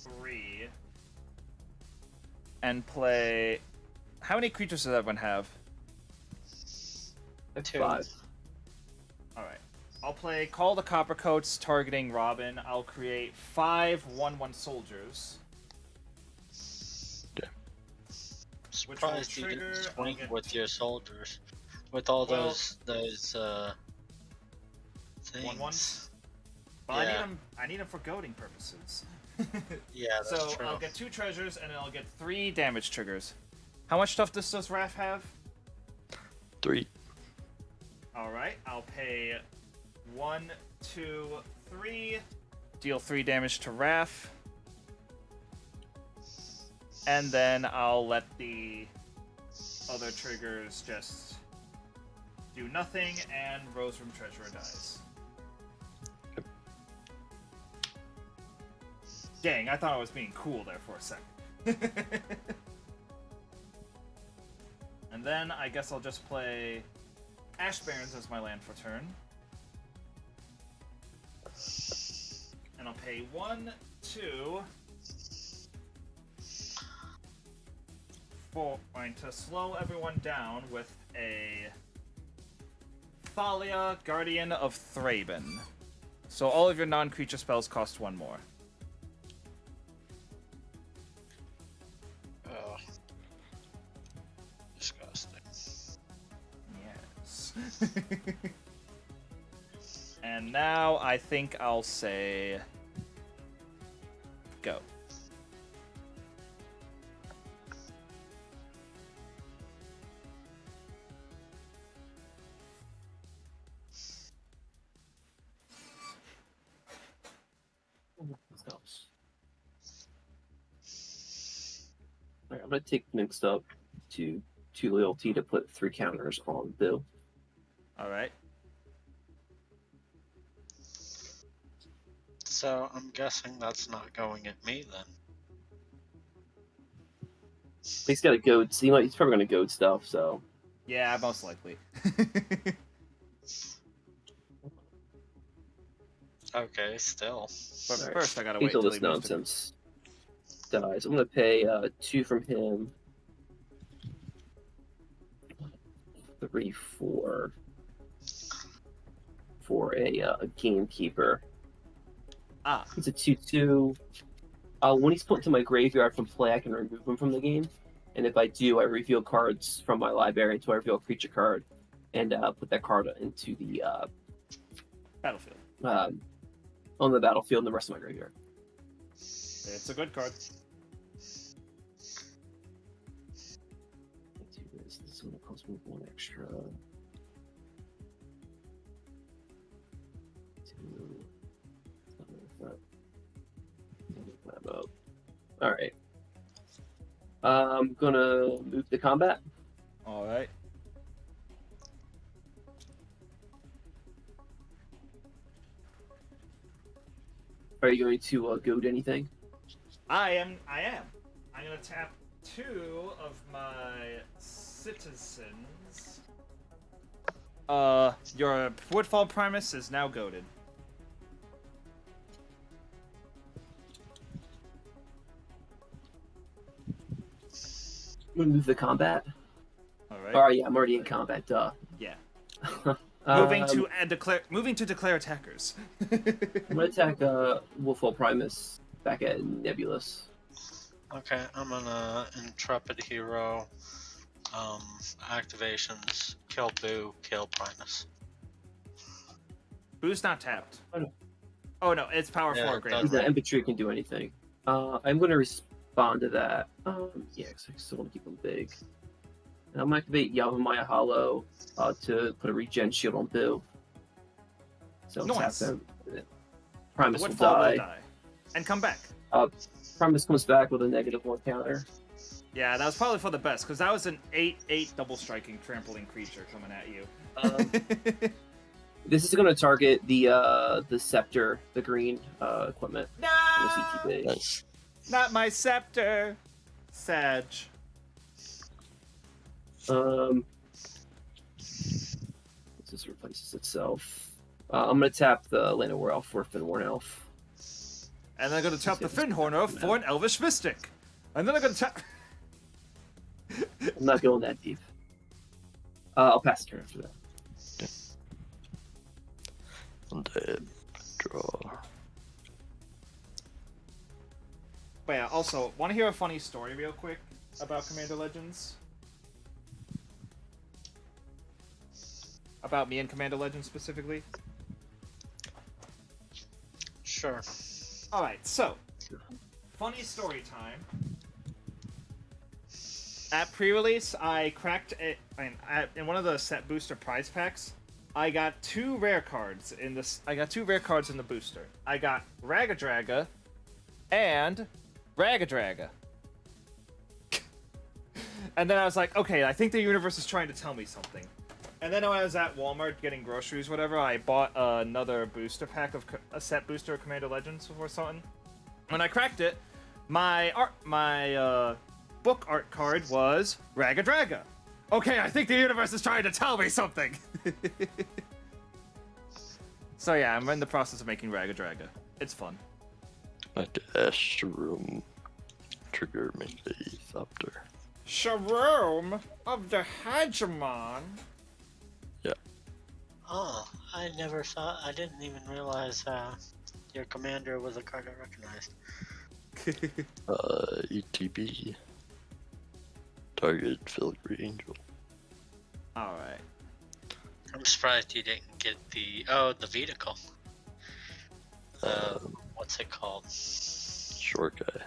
3... And play... How many creatures does everyone have? 5. Alright. I'll play Call the Coppercoats, targeting Robin. I'll create 5 1/1 soldiers. Okay. Surprised you trigger, didn't I'll swing get- with your soldiers. With all Well- those things. 1/1s? Well, Yeah. I need them for goading purposes. Yeah, that's So true. I'll get 2 treasures and then I'll get 3 damage triggers. How much stuff does Raph have? 3. Alright, I'll pay 1, 2, 3. Deal 3 damage to Raph. And then I'll let the other triggers just do nothing, and Rose Room Treasurer dies. Dang, I thought I was being cool there for a second. And then I guess I'll just play Ash Barrens as my land for turn. And I'll pay 1, 2, 4, to slow everyone down with a Thalia, Guardian of Thraben. So all of your non-creature spells cost 1 more. Oh. Disgusting. Yes. And now I think I'll say go. Alright, I'm gonna take mixed up to 2 loyalty to put 3 counters on Bill. Alright. So I'm guessing that's not going at me then. He's got a goad. So he's probably gonna goad stuff. So Yeah, most likely. Okay, still. But Alright, first I gotta wait until till this he moves to... nonsense dies. I'm gonna pay 2 from him. 3, 4 for a gamekeeper. Ah, It's a 2/2. When he's put into my graveyard from play, I can remove him from the game. And if I do, I reveal cards from my library until I reveal a creature card, and put that card into the battlefield. on the battlefield and the rest of my graveyard. It's a good card. One extra. Two. That up. All right. I'm gonna move to combat. All right. Are you going to goad anything? I am. I'm gonna tap 2 of my citizens. Your Woodfall Primus is now goaded. I'm gonna move to combat. All right. All right, yeah, I'm already in combat. Duh. Yeah. Moving Moving to declare attackers. I'm gonna attack Wolfall Primus back at Nebulous. Okay, I'm gonna Intrepid Hero. Activations: kill Boo, kill Primus. Boo's not tapped. Oh, no. Oh no, it's power Yeah, 4 it greater. does. The infantry can do anything. I'm gonna respond to that. Yeah, because I still want to keep them big. And I'm gonna activate Yavimaya Hollow to put a regen shield on Boo. So Nice. tap them. Primus will Woodfall die. will die. And come back. Primus comes back with a -1 counter. Yeah, that was probably for the best, because that was an 8/8 double striking trampling creature coming at you. This is going to target the scepter, the green equipment. No! The CTB. Nice. Not my scepter! Sag. This replaces itself. I'm going to tap the Land of War Elf for Finworn Elf. And then I'm gonna tap the Finhorn Elf for an Elvish Mystic. And then I'm gonna tap... I'm not going that deep. I'll pass the turn after that. Undead. Draw. But yeah, also, want to hear a funny story real quick about Commander Legends? About me and Commander Legends specifically? Sure. Alright, so, funny story time. At pre-release, I cracked it in one of the set booster prize packs. I got 2 rare cards in this. I got 2 rare cards in the booster. I got Ragadraga and Ragadraga. And then I was like, okay, I think the universe is trying to tell me something. And then when I was at Walmart getting groceries, whatever, I bought another booster pack of a set booster of Commander Legends or something. When I cracked it, my book art card was Ragadraga. Okay, I think the universe is trying to tell me something. So yeah, I'm in the process of making Ragadraga. It's fun. I dash room. Trigger melee thopter. Sharoom of the Hegemon. Oh, I never saw. I didn't even realize your commander was a card I recognized. ETB. Target Filigree Angel. Alright. I'm surprised you didn't get the vehicle. What's it called? Short guy.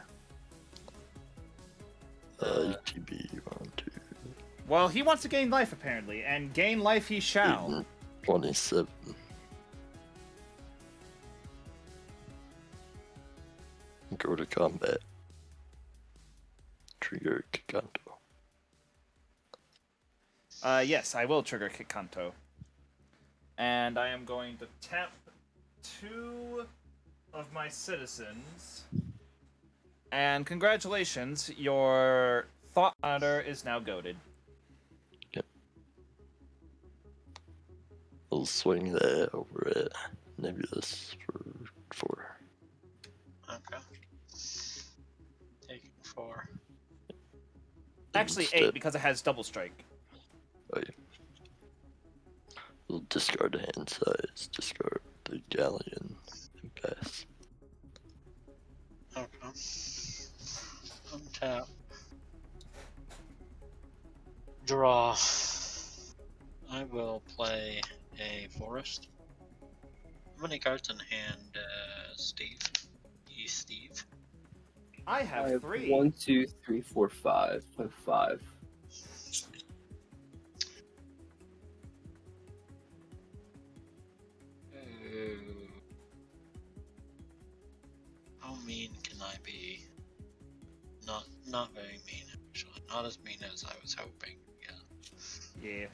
ETB 1, 2. Well, he wants to gain life apparently, and gain life he shall. 27. Go to combat. Trigger Kanto. Yes, I will trigger Kitt Kanto. And I am going to tap 2 of my citizens. And congratulations, your Thought Monitor is now goated. Yep. I'll swing that over at Nebulous for 4. Okay. Taking 4. Actually, Instead- 8 because it has double strike. Oh, yeah. We'll discard the hand size, discard the galleon, and pass. Okay. Untap. Draw. I will play a forest. How many cards in hand, Steve? Steve? I have 3. 1, 2, 3, 4, 5. I have 5. I be not very mean actually. Not as mean as I was hoping. Yeah. Yeah.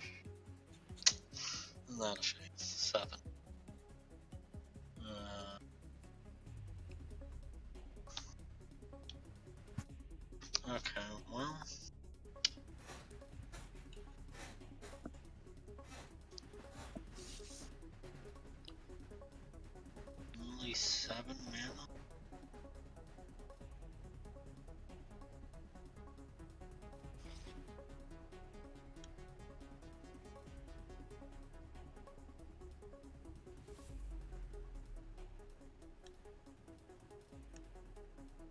Isn't that a shame? 7. Okay, well. Only 7 mana?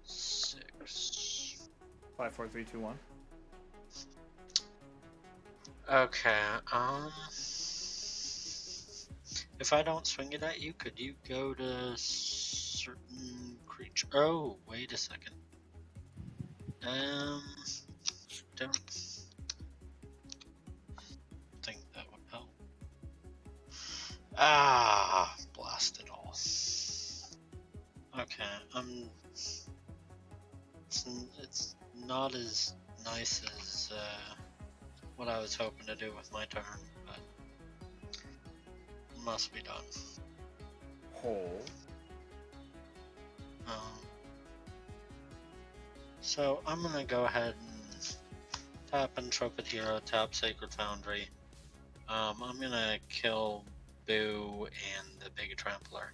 Six. 5, 4, 3, 2, 1. Okay, if I don't swing it at you, could you go to certain creature? Oh, wait a second. Don't think that would help. Ah, blast it all. Okay, it's not as nice as what I was hoping to do with my turn, but it must be done. Hole. So I'm gonna go ahead and tap Intrepid Hero, tap Sacred Foundry. I'm gonna kill Boo and the Big Trampler.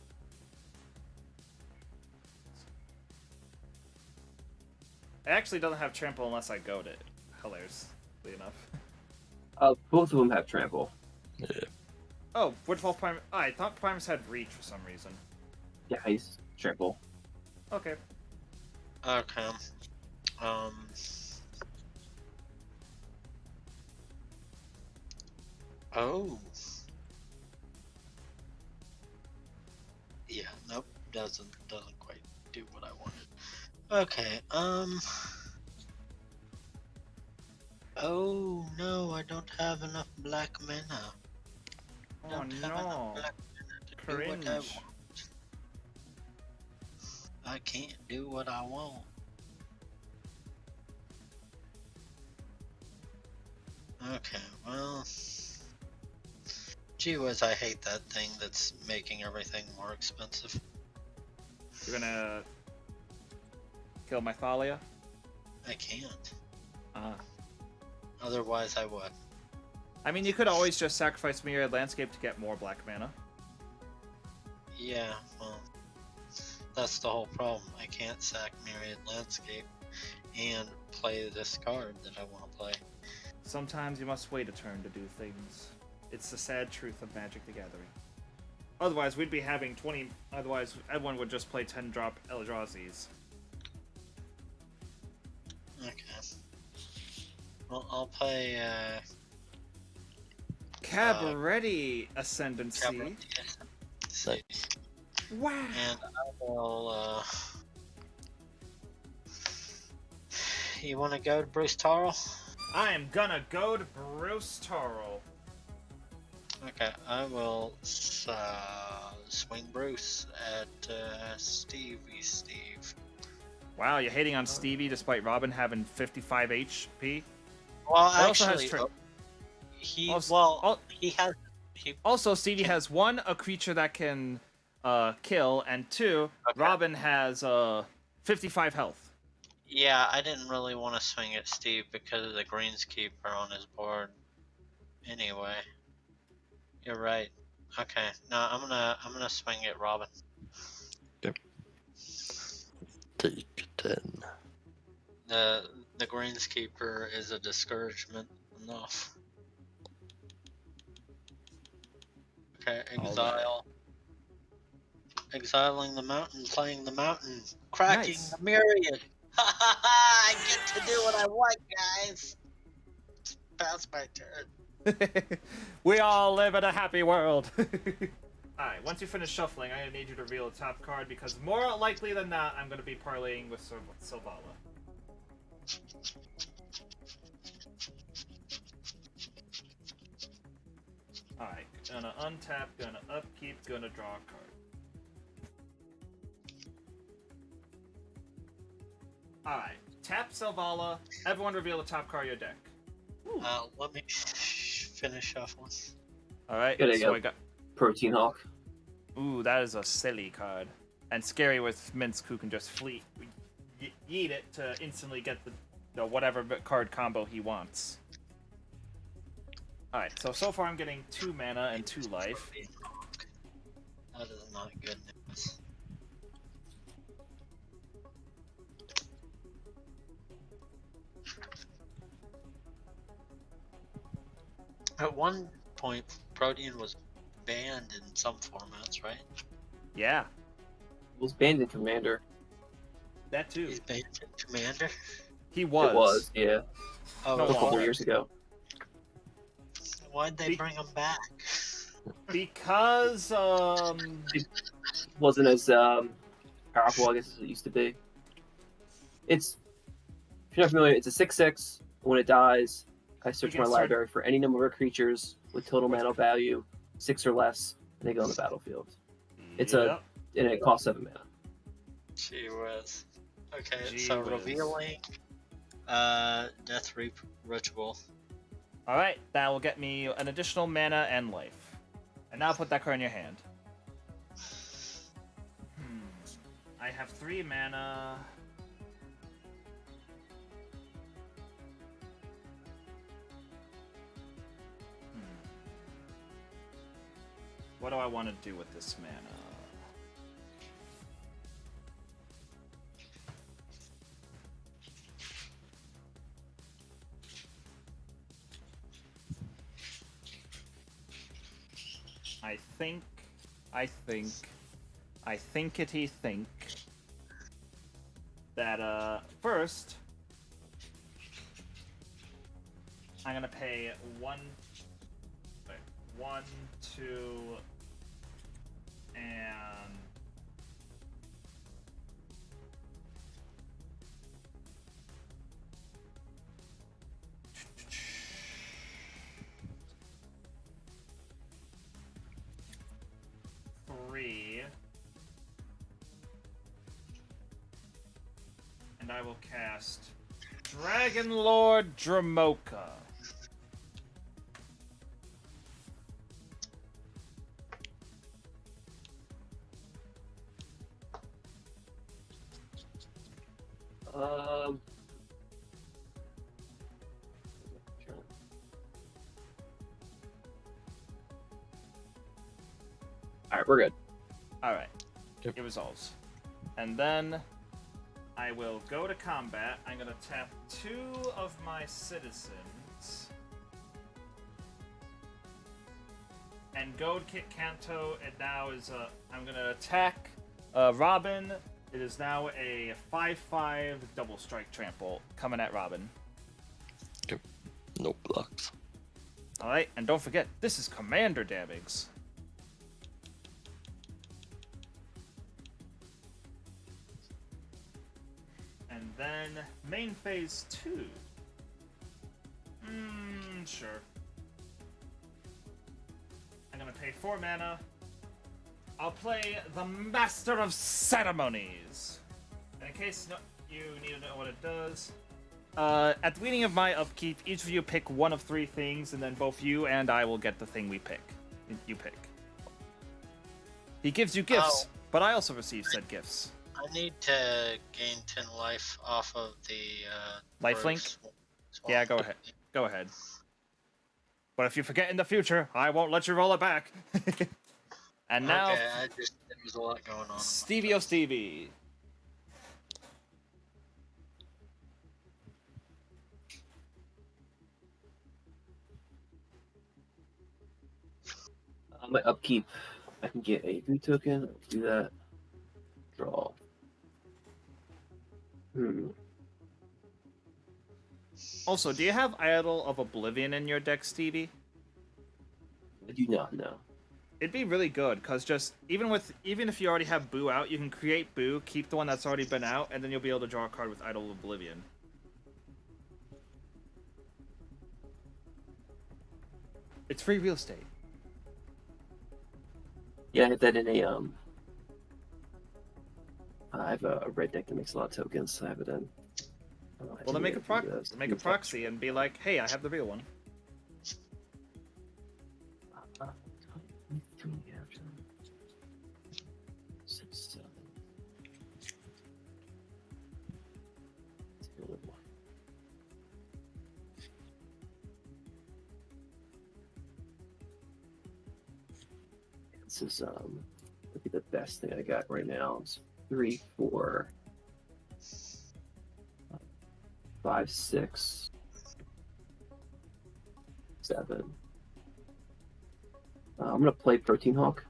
It actually doesn't have trample unless I goad it. Hilariously enough. Both of them have trample. Yeah. Oh, Woodfall Primus. Oh, I thought Primus had reach for some reason. Yeah, he's trample. Okay. Okay. Oh. Yeah, nope. Doesn't quite do what I wanted. Okay, oh no, I don't have enough black mana. I Oh don't have enough no. black mana to do Cringe. what I want. I can't do what I want. Okay, well. Gee whiz, I hate that thing that's making everything more expensive. You're gonna kill my Thalia? I can't. Ah. Otherwise, I would. I mean, you could always just sacrifice Myriad Landscape to get more black mana. Yeah, well, that's the whole problem. I can't sack Myriad Landscape and play this card that I want to play. Sometimes you must wait a turn to do things. It's the sad truth of Magic the Gathering. Otherwise, we'd be having 20... Otherwise, everyone would just play 10-drop Eldrazi's. Okay. Well, I'll play, Cabaret Ascendancy. Cabaret. Nice. Wow. And I will, You want to go to Bruce Tarl? I am gonna go to Bruce Tarl. Okay, I will swing Bruce at Steve. Wow, you're hating on Stevie despite Robin having 55 HP? Well, He also has actually, he Also- he has he. Also, Stevie has 1, a creature that can kill, and 2, Okay. Robin has 55 health. Yeah, I didn't really want to swing at Steve because of the Greenskeeper on his board. Anyway, you're right. Okay, no, I'm gonna swing at Robin. Take 10. The Greenskeeper is a discouragement enough. Okay, exile. Exiling the mountain, playing the mountain, cracking Nice. the myriad. I get to do what I want, guys. Pass my turn. We all live in a happy world. Alright, once you finish shuffling, I'm gonna need you to reveal the top card because more likely than not, I'm gonna be parlaying with Silvala. Alright, gonna untap, gonna upkeep, gonna draw a card. Alright. Tap Selvala. Everyone reveal the top card of your deck. Let me finish off one. Alright, Good so idea. I got... Protein Hawk. Ooh, that is a silly card. And scary with Minsk, who can just yeet it to instantly get the whatever card combo he wants. Alright, so far I'm getting 2 mana and 2 life. That is not good news. At one point, Protein was banned in some formats, right? Yeah, It was banned in Commander. that too. He's banned in Commander. He was. It was, yeah. Oh, No A couple longer. years ago. Why'd they bring him back? Because, Wasn't as powerful, I guess, as it used to be. If you're not familiar, it's a 6/6. When it dies, I search can my search- library for any number of creatures with total mana value 6 or less, and they go on the battlefield. It's Yep. and it costs 7 mana. Gee whiz. Okay, Gee so whiz. revealing Death Ritual. Alright, that will get me an additional mana and life. And now put that card in your hand. I have 3 mana. What do I want to do with this mana? I thinkity think that first I'm gonna pay 1, 2, and three, and I will cast Dragon Lord Dramoka. Alright, we're good. Alright. Yep. It resolves. And then I will go to combat. I'm gonna tap 2 of my citizens. And go to Kitt Kanto. It now is I'm gonna attack Robin. It is now a 5/5 double strike trample coming at Robin. No blocks. Alright, and don't forget, this is commander damage. And then main phase 2. Sure. I'm gonna pay 4 mana. I'll play the Master of Ceremonies. And in case you need to know what it does, at the beginning of my upkeep, each of you pick one of 3 things, and then both you and I will get the thing we pick. You pick. He gives you gifts, but I also receive said gifts. I need to gain 10 life off of the Lifelink? Yeah, go ahead. Go ahead. But if you forget in the future, I won't let you roll it back. And now, Okay, there was a lot going on. Stevie O Stevie. My upkeep, I can get a blue token. Do that. Draw. Also, do you have Idol of Oblivion in your deck, Stevie? I do not know. It'd be really good, because just, even if you already have Boo out, you can create Boo, keep the one that's already been out, and then you'll be able to draw a card with Idol of Oblivion. It's free real estate. Yeah, I have that in a I have a red deck that makes a lot of tokens, so I have it in. Well, then make a proxy and be like, hey, I have the real one. This is would be the best thing I got right now. It's 3, 4, 5, 6, 7. I'm gonna play Protein Hawk.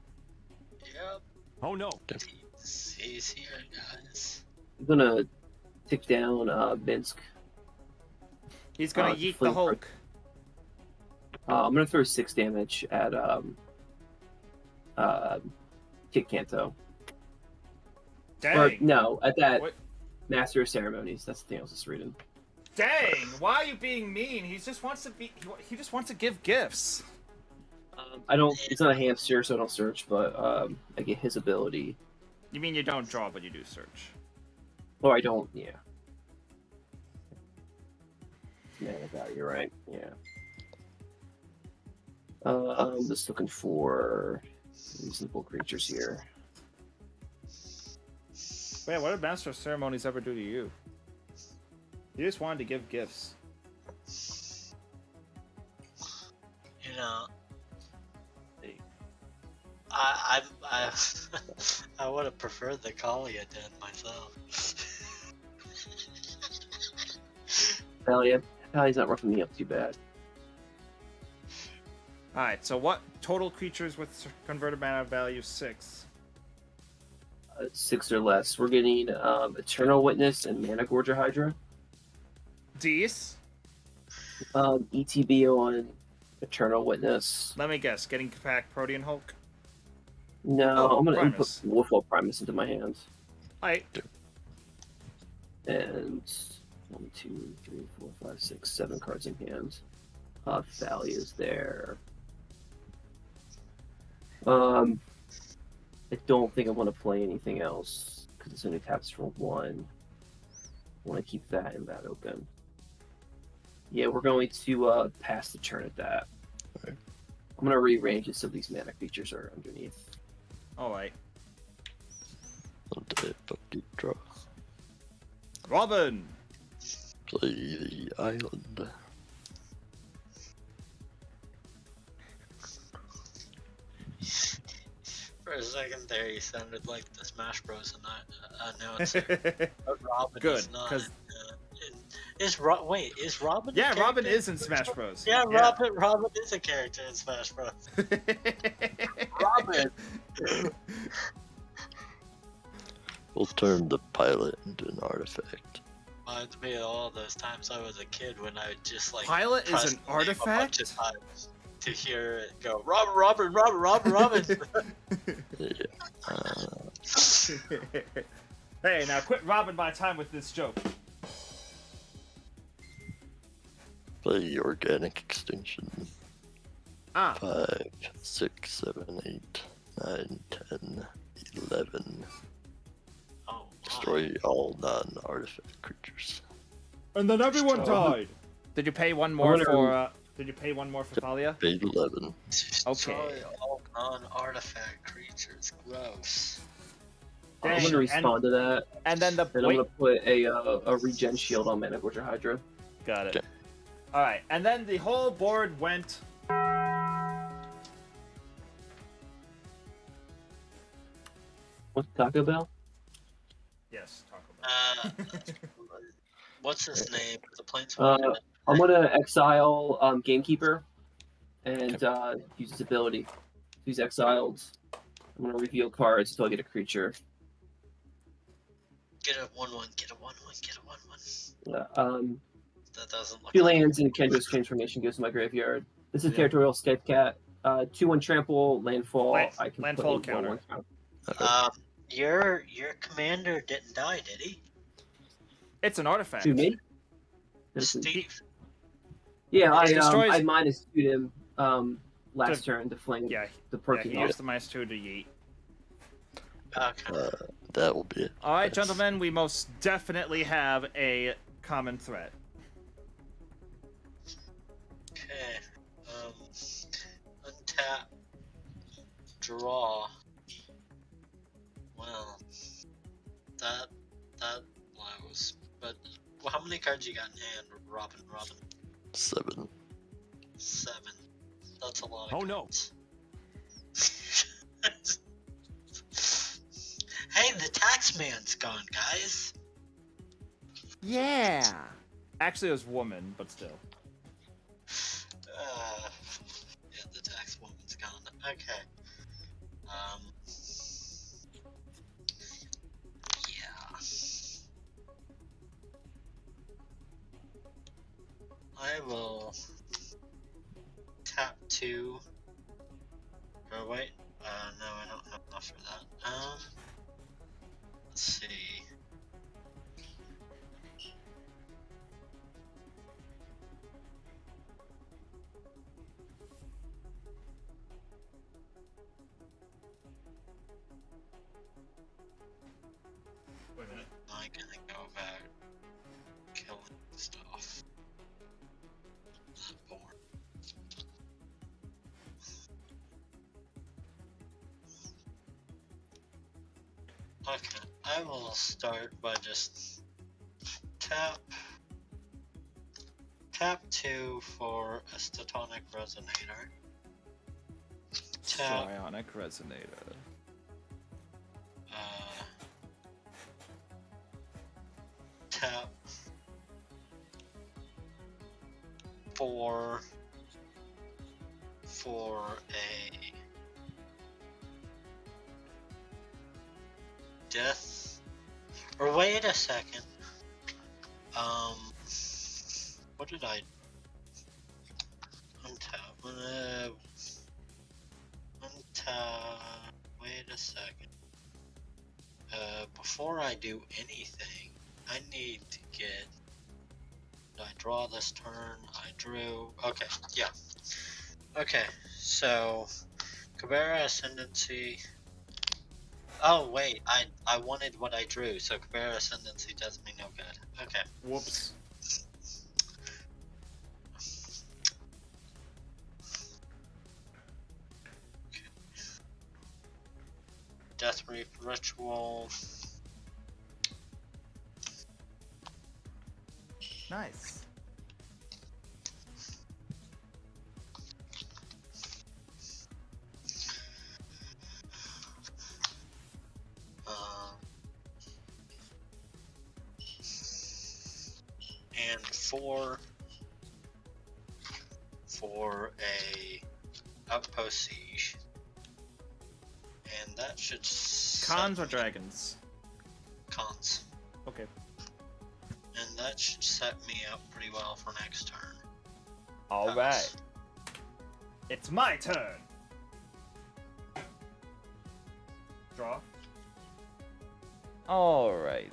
Yep. Oh no. He's here, guys. I'm gonna take down Minsk. He's gonna yeet the Flame Hulk. I'm gonna throw 6 damage at Kitt Kanto. Dang. Or no, at that What? Master of Ceremonies. That's the thing I was just reading. Dang! Why are you being mean? He just wants to He just wants to give gifts. I don't. It's not a hamster, so I don't search. But I get his ability. You mean you don't draw, but you do search? Or I don't. Yeah. Yeah, you're right. Yeah. I'm just looking for reasonable creatures here. Wait, what did Master of Ceremonies ever do to you? You just wanted to give gifts. You know, I I would have preferred the Kalia den myself. Pally's not roughing me up too bad. Alright, so what total creatures with converted mana value 6? 6 or less. We're getting Eternal Witness and Mana Gorger Hydra. D's? ETB on Eternal Witness. Let me guess, getting back Protean Hulk? No, Oh, I'm gonna Primus. put Wolfwall Primus into my hands. Alright. And 1, 2, 3, 4, 5, 6, 7 cards in hand. Value is there. I don't think I want to play anything else because it's only taps for 1. I want to keep that and that open. Yeah, we're going to pass the turn at that. Okay. I'm going to rearrange it so these mana creatures are underneath. Alright. Update draw. Robin! Play the island. For a second there, you sounded like the Smash Bros. Announcer. But Robin Good, is not. 'cause- Is Robin? a Yeah, Robin character is in Smash Bros. Yeah, Robin is a character in Smash Bros. Robin. We'll turn the pilot into an artifact. Reminds me of all those times I was a kid when I would just like. Pilot is press an the name a bunch artifact? of times to hear it go, Robin. Hey, now quit robbing my time with this joke. Play organic extinction. Ah. 5, 6, 7, 8, 9, 10, 11. Oh, Destroy all non-artifact creatures. And then everyone died. Did you pay one more gonna- for? Did you pay one more for Thalia? Paid 11. Destroy all non-artifact creatures. Gross. I'm Dang, going to respond to that. And then the And I'm wait. going to put a regen shield on Mana Gorger Hydra. Got it. Okay. All right, and then the whole board went. What's Taco Bell? Yes, Taco Bell. What's his name? The Planeswalker. I'm going to exile Gamekeeper and use his ability. He's exiled. I'm going to reveal cards until I get a creature. Get a 1/1. Get a 1/1. Get a 1/1. That doesn't look. 2 lands and Kendra's Transformation goes to my graveyard. This is Territorial Skype Cat. 2/1 trample, landfall. I can landfall put a counter. 1/1 counter. Your commander didn't die, did he? It's an artifact. To me? This is- Steve. Yeah, It destroys- I minus 2'd him last turn to flame Yeah, the yeah, Protein he Hawk. used the -2 to yeet. Okay. That will be it. All right, Yes. gentlemen, we most definitely have a common threat. Okay. Untap. Draw. Well, that blows. But well, how many cards you got in hand, Robin? 7. 7. That's a lot of Oh no. cards. Hey, the tax man's gone, guys. Yeah. Actually, it was woman, but still. Yeah, the tax woman's gone. Okay. Yeah. I will tap 2. Or wait. No, I don't have enough for that. Let's see. Wait a minute. I'm gonna go about killing stuff. Not born. Okay, I will start by just tap 2 for a statonic resonator. Tap Psionic resonator. tap 4 for a death. Or wait a second. What did I untap? Wait a second. Before I do anything, I need to get. Did I draw this turn? I drew. Okay, yeah. Okay, so Cabrera Ascendancy. Oh wait, I wanted what I drew, so Cabrera Ascendancy does me no good. Okay. Whoops. Death Reef Ritual. Nice. And 4 for a outpost siege. And that should Cons or dragons? Cons. Okay. And that should set me up pretty well for next turn. All right. It's my turn. Draw. Alrighty.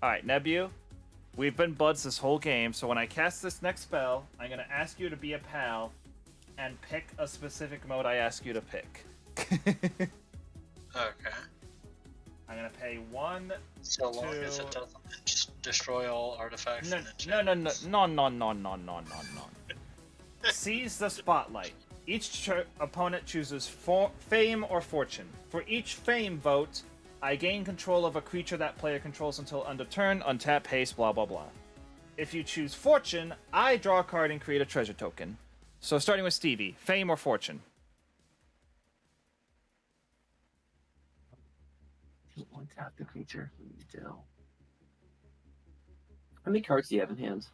Alright, Nebu, we've been buds this whole game, so when I cast this next spell, I'm going to ask you to be a pal and pick a specific mode I ask you to pick. Okay. I'm going to pay 1, So long 2... as it doesn't just destroy all artifacts No, and no. Seize the spotlight. Each opponent chooses fame or fortune. For each fame vote, I gain control of a creature that player controls until end of turn, untap, haste, blah blah blah. If you choose fortune, I draw a card and create a treasure token. So starting with Stevie, fame or fortune? Untap the creature. Still. How many cards do you have in hand?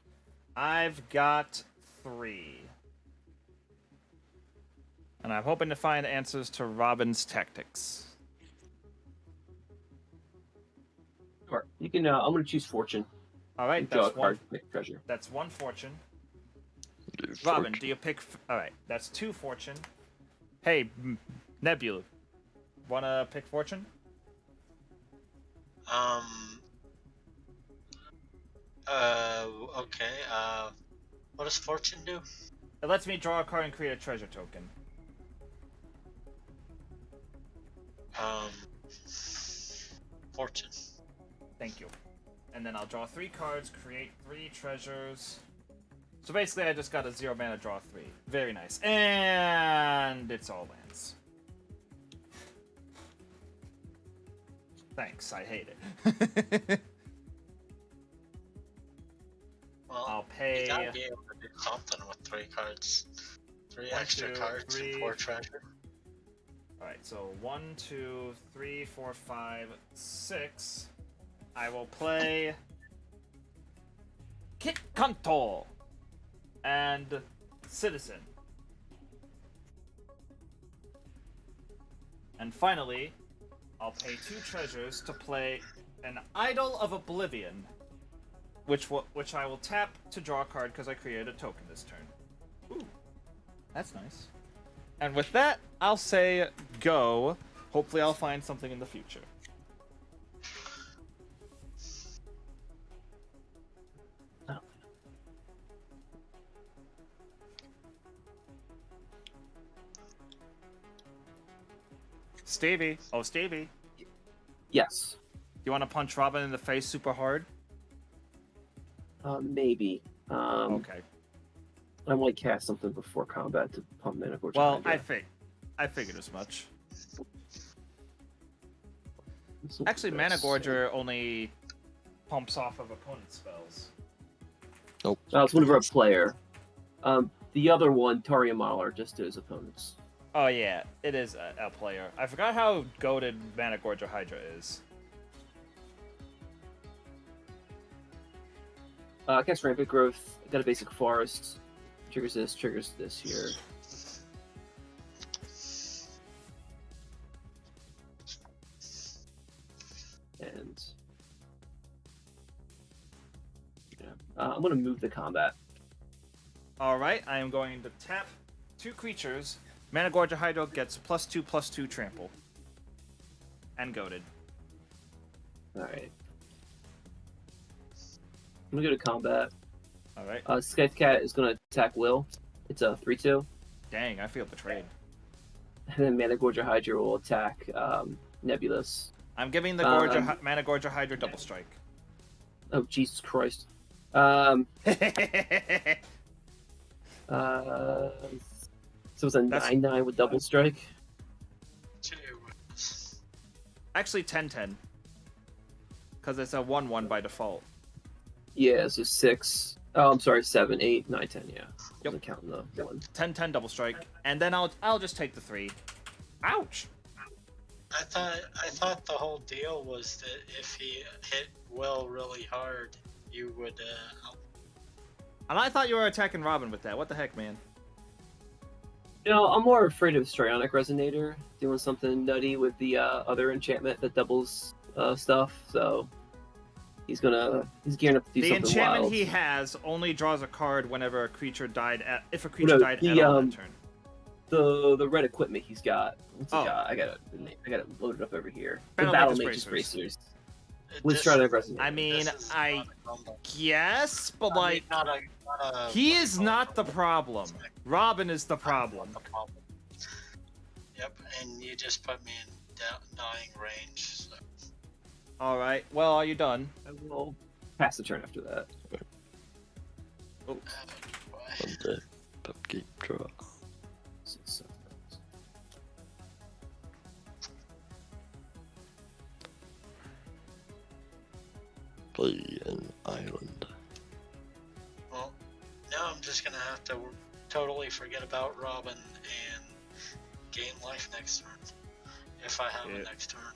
I've got 3. And I'm hoping to find answers to Robin's tactics. Or you can. I'm going to choose fortune. All right, Draw a that's card. one. Pick treasure. That's 1 fortune. Do Robin, fortune. do you pick? All right, that's 2 fortune. Hey, Nebula, wanna pick fortune? Okay. What does fortune do? It lets me draw a card and create a treasure token. Um, fortune. Thank you. And then I'll draw 3 cards, create 3 treasures. So basically, I just got a 0 mana draw 3. Very nice. And it's all lands. Thanks, I hate it. Well, I'll pay. you gotta be able to do something with 3 cards. 3 1, extra 2, cards 3, and 4 treasure. Alright, so 1, 2, 3, 4, 5, 6. I will play Kitt, Kanto and Citizen. And finally, I'll pay 2 treasures to play an Idol of Oblivion, which I will tap to draw a card because I created a token this turn. Ooh, that's nice. And with that, I'll say go. Hopefully I'll find something in the future. Stevie. Oh, Stevie. Yes. You want to punch Robin in the face super hard? Maybe. Okay. I might cast something before combat to pump mana. Well, I figured as much. Actually, Mana Gorger only pumps off of opponent spells. Nope. It's whenever a player. The other one, Taria Mahler, just to his opponents. Oh yeah, it is a player. I forgot how goated Mana Gorger Hydra is. Cast Rampant Growth. Got a basic forest. Triggers this here. And yeah, I'm gonna move the combat. All right, I am going to tap 2 creatures. Mana Gorger Hydra gets +2/+2 trample. And goaded. Alright. I'm gonna go to combat. All right. Scythe Cat is gonna attack Will. It's a 3/2. Dang, I feel betrayed. And then Mana Gorger Hydra will attack Nebulous. I'm giving the Mana Gorger Hydra double strike. Oh Jesus Christ. So it's a 9/9 with double strike. 2. Actually 10/10. Because it's a 1/1 by default. Yeah, so 6. Oh, I'm sorry, 7, 8, 9, 10. Yeah. Yep. I'm counting the 1. 10/10 double strike, and then I'll just take the 3. Ouch. I thought the whole deal was that if he hit Will really hard, you would And I thought you were attacking Robin with that. What the heck, man? You know, I'm more afraid of Strionic Resonator doing something nutty with the other enchantment that doubles stuff. So he's gearing up to do The something enchantment wild. he has only draws a card whenever a creature died if a creature died at all that turn. The red equipment he's got. What's Oh. he got? I got it loaded up over here. Battle the Battle Mage's Mage's Bracers. Bracers with Strionic Resonator. I mean, I guess, but I mean, like, not a he is not the problem. Robin is the problem. Yep, and you just put me in dying range. So. All right. Well, are you done? I will pass the turn after that. Oh. One day, Pupgate draw. 6, 7. Play an island. Well, now I'm just gonna have to totally forget about Robin and gain life next turn. If I have a next turn.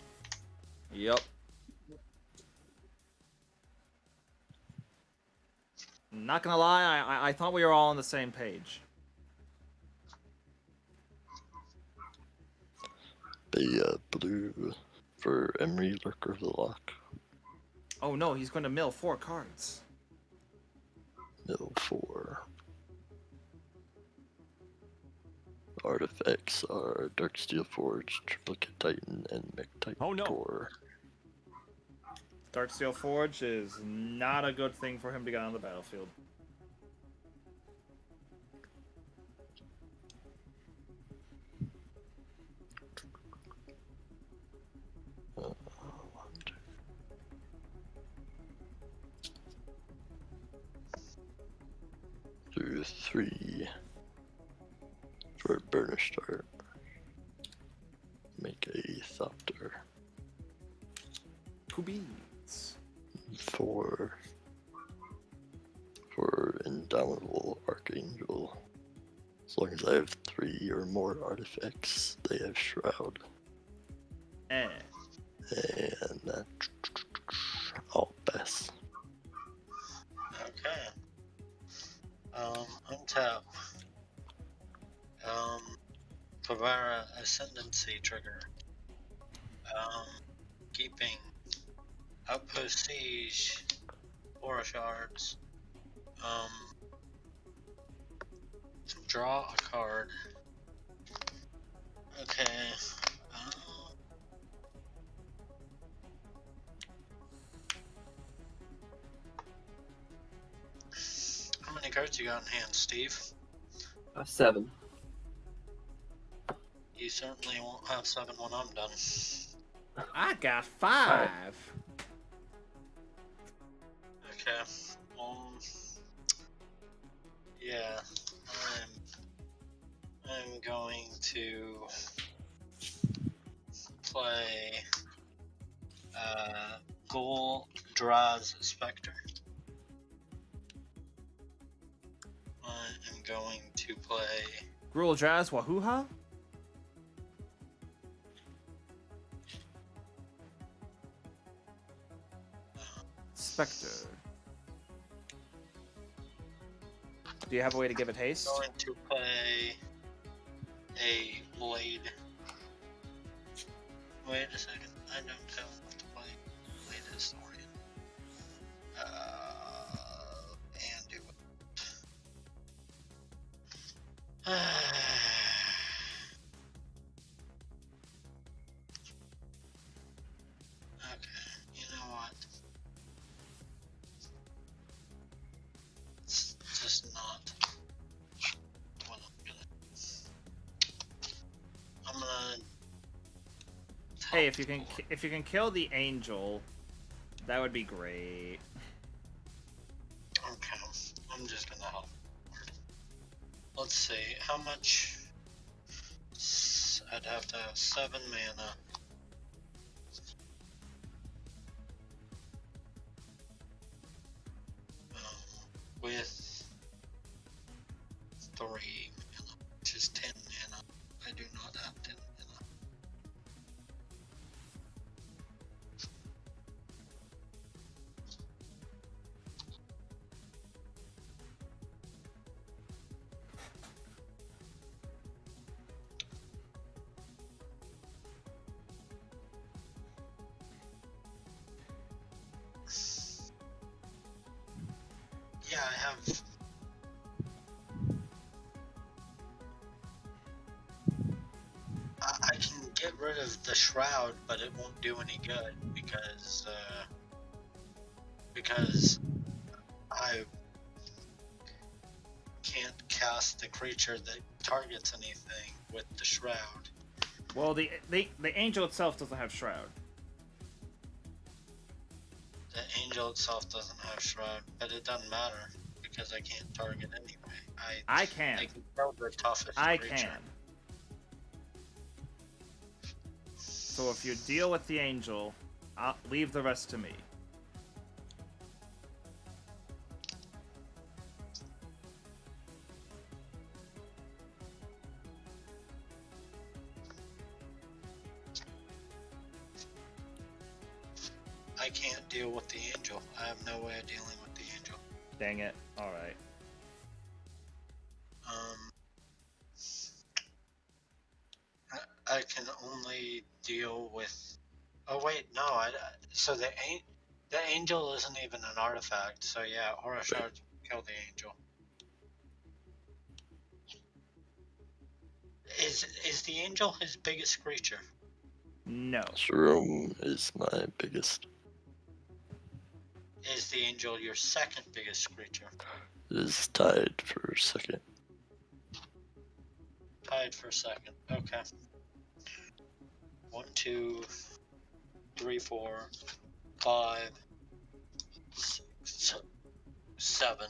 Yep. Not gonna lie, I thought we were all on the same page. Pay blue for Emery, Lurker of the Lock. Oh no, he's going to mill 4 cards. Mill 4. Artifacts are Darksteel Forge, Triplicate Titan, and Mech Titan Oh, no. Core. Darksteel Forge is not a good thing for him to get on the battlefield. One, two, 3 for a burner start. Make a Thopter. Two beads. 4 for Indomitable Archangel. As long as I have 3 or more artifacts, they have Shroud. Eh. And I'll pass. Okay. Untap. Provara Ascendancy trigger. Keeping Outpost Siege, Aura Shards. Draw a card. Okay. How many cards you got in hand, Steve? 7. You certainly won't have 7 when I'm done. I got 5. Okay. Yeah. I'm going to play Ghoul Draz Spectre. I am going to play Gruul Draz Wahooha? Spectre. Do you have a way to give it haste? going to play a Blade. Wait a second. I don't have enough to play Blade Historian. And do it. Okay, you know what? It's just not what I'm gonna. Hey, if you can kill the angel, that would be great. Okay, I'm just gonna help. Let's see, how much? I'd have to have 7 mana. With 3 mana, which is 10 mana. I do not have 10 mana. Yeah, I have. I can get rid of the shroud, but it won't do any good because I can't cast the creature that targets anything with the shroud. Well, the angel itself doesn't have shroud. The angel itself doesn't have shroud, but it doesn't matter because I can't target anyway. I can. I can kill the toughest I creature. can. So if you deal with the angel, I'll leave the rest to me. I can't deal with the angel. I have no way of dealing with the angel. Dang it. Alright. I can only deal with. Oh wait, no. So the angel isn't even an artifact. So yeah, Aura Shards kill the angel. Is the angel his biggest creature? No. Shroom is my biggest. Is the angel your second biggest creature? It is tied for second. Tied for second. Okay. 1, 2, 3, 4, 5, 6, 7.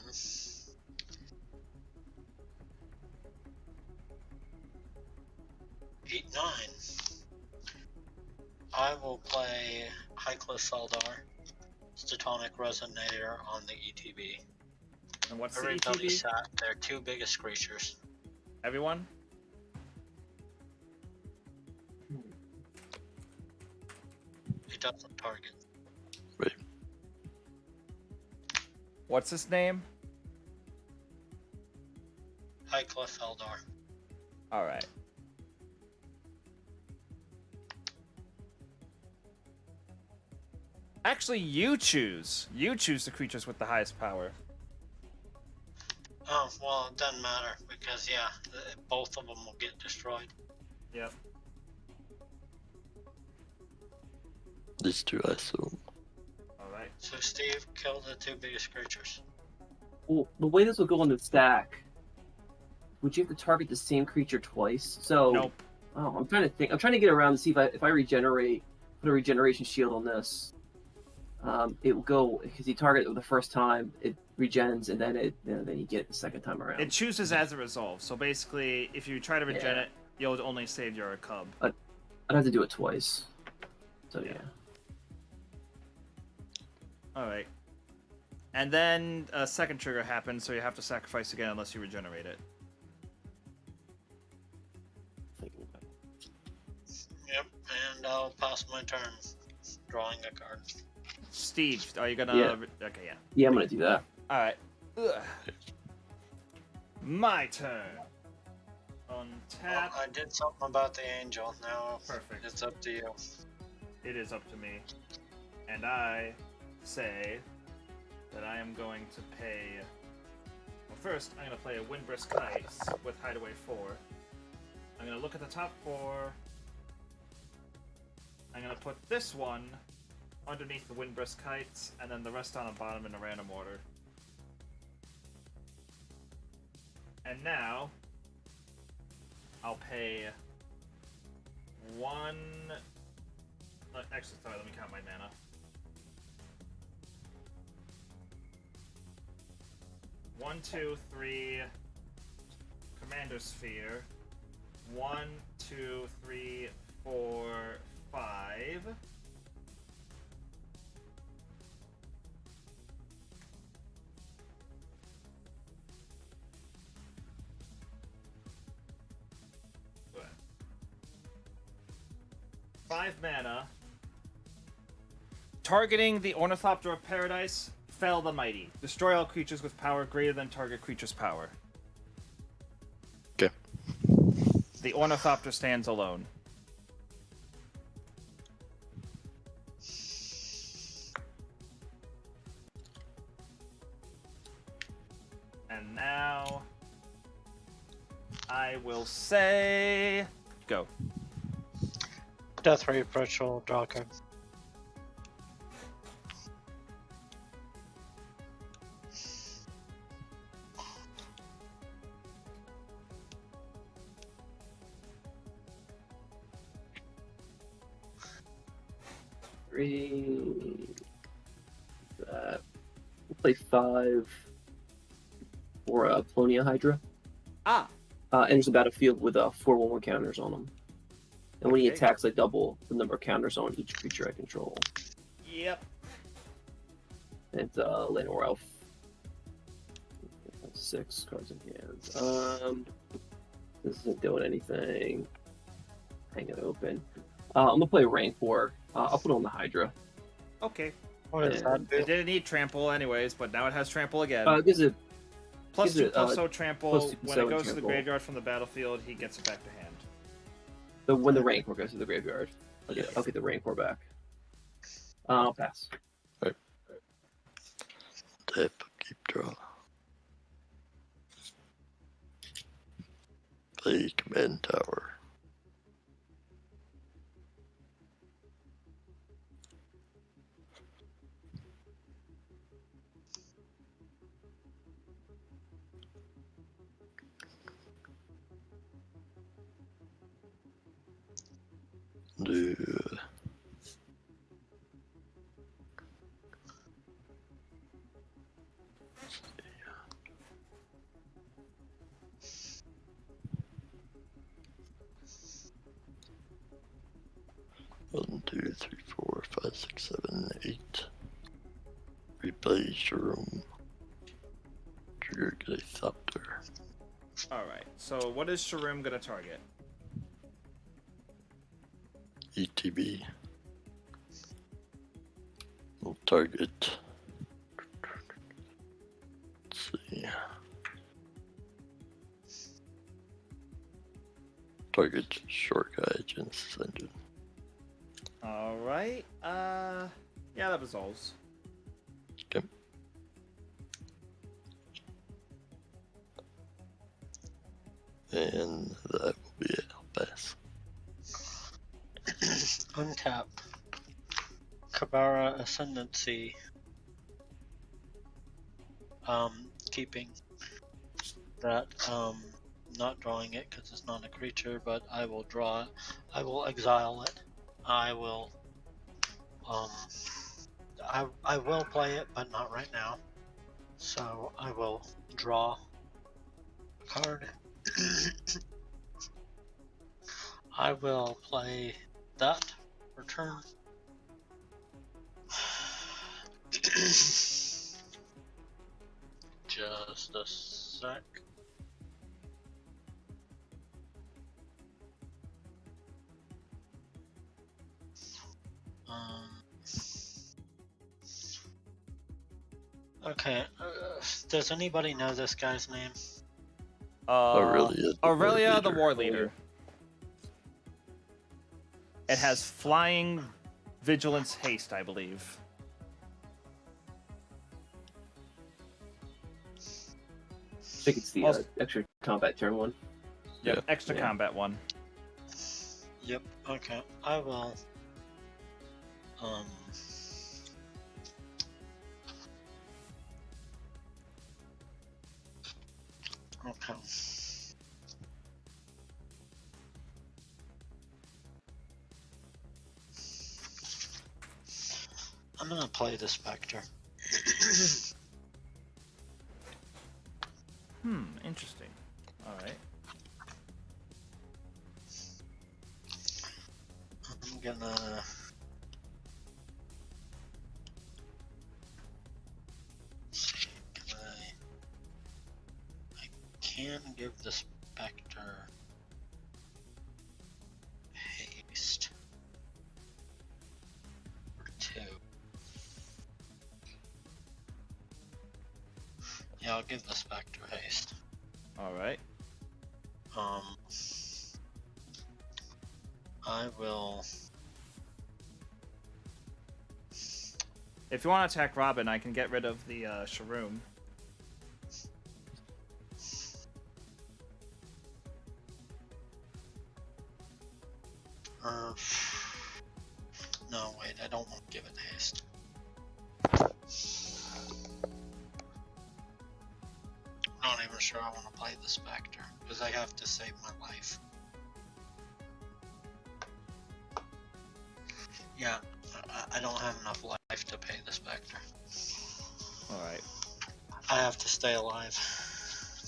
8, 9. I will play Hyclus Saldar, Statonic Resonator on the ETB. And what's the Everybody ETB? sat their 2 biggest creatures. Everyone? It doesn't target. What's his name? Hyclus Saldar. Alright. Actually, you choose. You choose the creatures with the highest power. Oh, well, it doesn't matter because, yeah, both of them will get destroyed. Yep. These two, I assume. Alright. So, Steve, kill the 2 biggest creatures. Well, the way this will go on the stack, would you have to target the same creature twice? So, Nope. oh, I'm trying to think. I'm trying to get around to see if I regenerate, put a regeneration shield on this. It will go because you target it the first time, it regens, and then then you get it the second time around. It chooses as it resolves. So basically, if you try to regen Yeah. it, you'll only save your cub. I'd have to do it twice. So yeah. Alright. And then a second trigger happens, so you have to sacrifice again unless you regenerate it. Yep, and I'll pass my turn drawing a card. Steve, are you gonna... Yeah. Okay, yeah. Yeah, I'm gonna do that. Alright. My turn. Untap. Oh, I did something about the angel. Now Perfect. it's up to you. It is up to me. And I say that I am going to pay... Well, first, I'm going to play a Windbrisk Kites with Hideaway 4. I'm going to look at the top 4. I'm going to put this one underneath the Windbrisk Kites, and then the rest on the bottom in a random order. And now, I'll pay 1... Actually, sorry, let me count my mana. 1, 2, 3... Commander Sphere. 1, 2, 3, 4, 5... What? 5 mana. Targeting the Ornithopter of Paradise, Fell the Mighty. Destroy all creatures with power greater than target creature's power. Okay. The Ornithopter stands alone. And now... I will say... Go. Death Ray Ritual, draw a card. Three. That. We'll play 5 for Polonia Hydra. Ah! And there's a battlefield with 4/1/1 counters on them. And when he Okay. attacks, I double the number of counters on each creature I control. Yep. It's Lenore Elf. 6 cards in hand. This isn't doing anything. Hang it open. I'm gonna play Rancor. I'll put on the Hydra. Okay. What does Yeah. that do? It didn't need trample anyways, but now it has trample again. Gives it Plus gives 2, it, plus 0 trample. plus 2, When so it goes to the trample. graveyard from the battlefield, he gets it back to hand. when the Rancor goes to the graveyard. Yeah. I'll get the Rancor back. I'll pass. Tap, keep draw. Play command tower. Do 1, 2, 3, 4, 5, 6, 7, 8. Replace your room. Trigger Glythopter. Alright, so what is Sharoom gonna target? ETB. Will target. Let's see. Target short guy Genesis Engine. Alright, yeah, that resolves. Okay. And that will be it. I'll pass. Untap. Kabara Ascendancy. Keeping that, not drawing it because it's not a creature, but I will draw it. I will exile it. I will, I will play it, but not right now. So I will draw a card. I will play that. Return. Just a sec. Okay, does anybody know this guy's name? Aurelia the War Leader. It has flying, vigilance, haste, I believe. I think it's the extra combat turn one. Yep, extra combat one. Yep, okay. I will okay. I'm gonna play the Spectre. Interesting. Alright. I'm gonna I can give the Spectre haste for 2. Yeah, I'll give the Spectre haste. Alright. I will. If you want to attack Robin, I can get rid of the Sharoom. No, wait, I don't want to give it haste. I'm not even sure I want to play the Spectre, because I have to save my life. Yeah, I don't have enough life to pay the Spectre. Alright. I have to stay alive.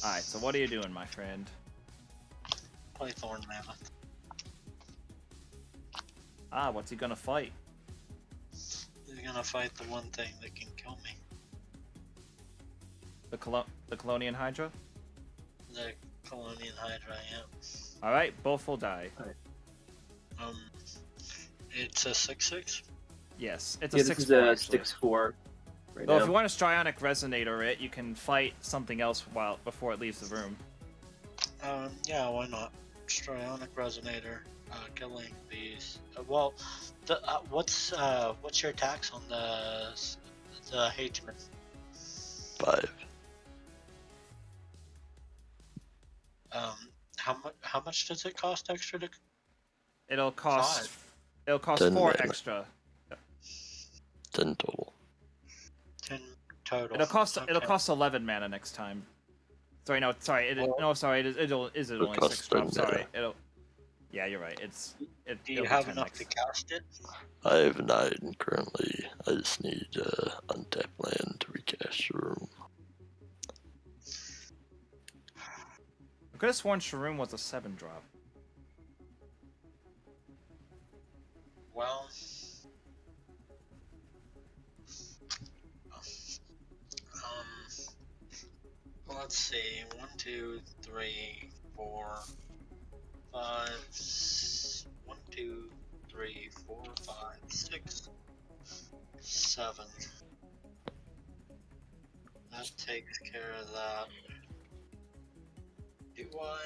Alright, so what are you doing, my friend? Play Thorn Mammoth. Ah, what's he gonna fight? He's gonna fight the one thing that can kill me. The Colonian Hydra? The Colonian Hydra, yeah. Alright, both will die. It's a 6/6? Yes, it's a 6/4. This is a 6/4. Right So now. if you want to Strionic Resonator it, you can fight something else before it leaves the room. Yeah, why not? Strionic Resonator, killing these. What's your attacks on the Hageman? 5. How much does it cost extra to? It'll cost 5. It'll cost 10 4 mana. extra. 10 total. 10 total. It'll Okay. cost 11 mana next time. Sorry, no, sorry. It is only 6 cost drops. 10 Sorry, mana. Yeah, you're right. Do you have enough to cast it? I have 9 currently. I just need untap land to recast room. I could have sworn Shroom was a 7-drop. Well, let's see. 1, 2, 3, 4, 5. 1, 2, 3, 4, 5, 6, 7. That takes care of that. Do I?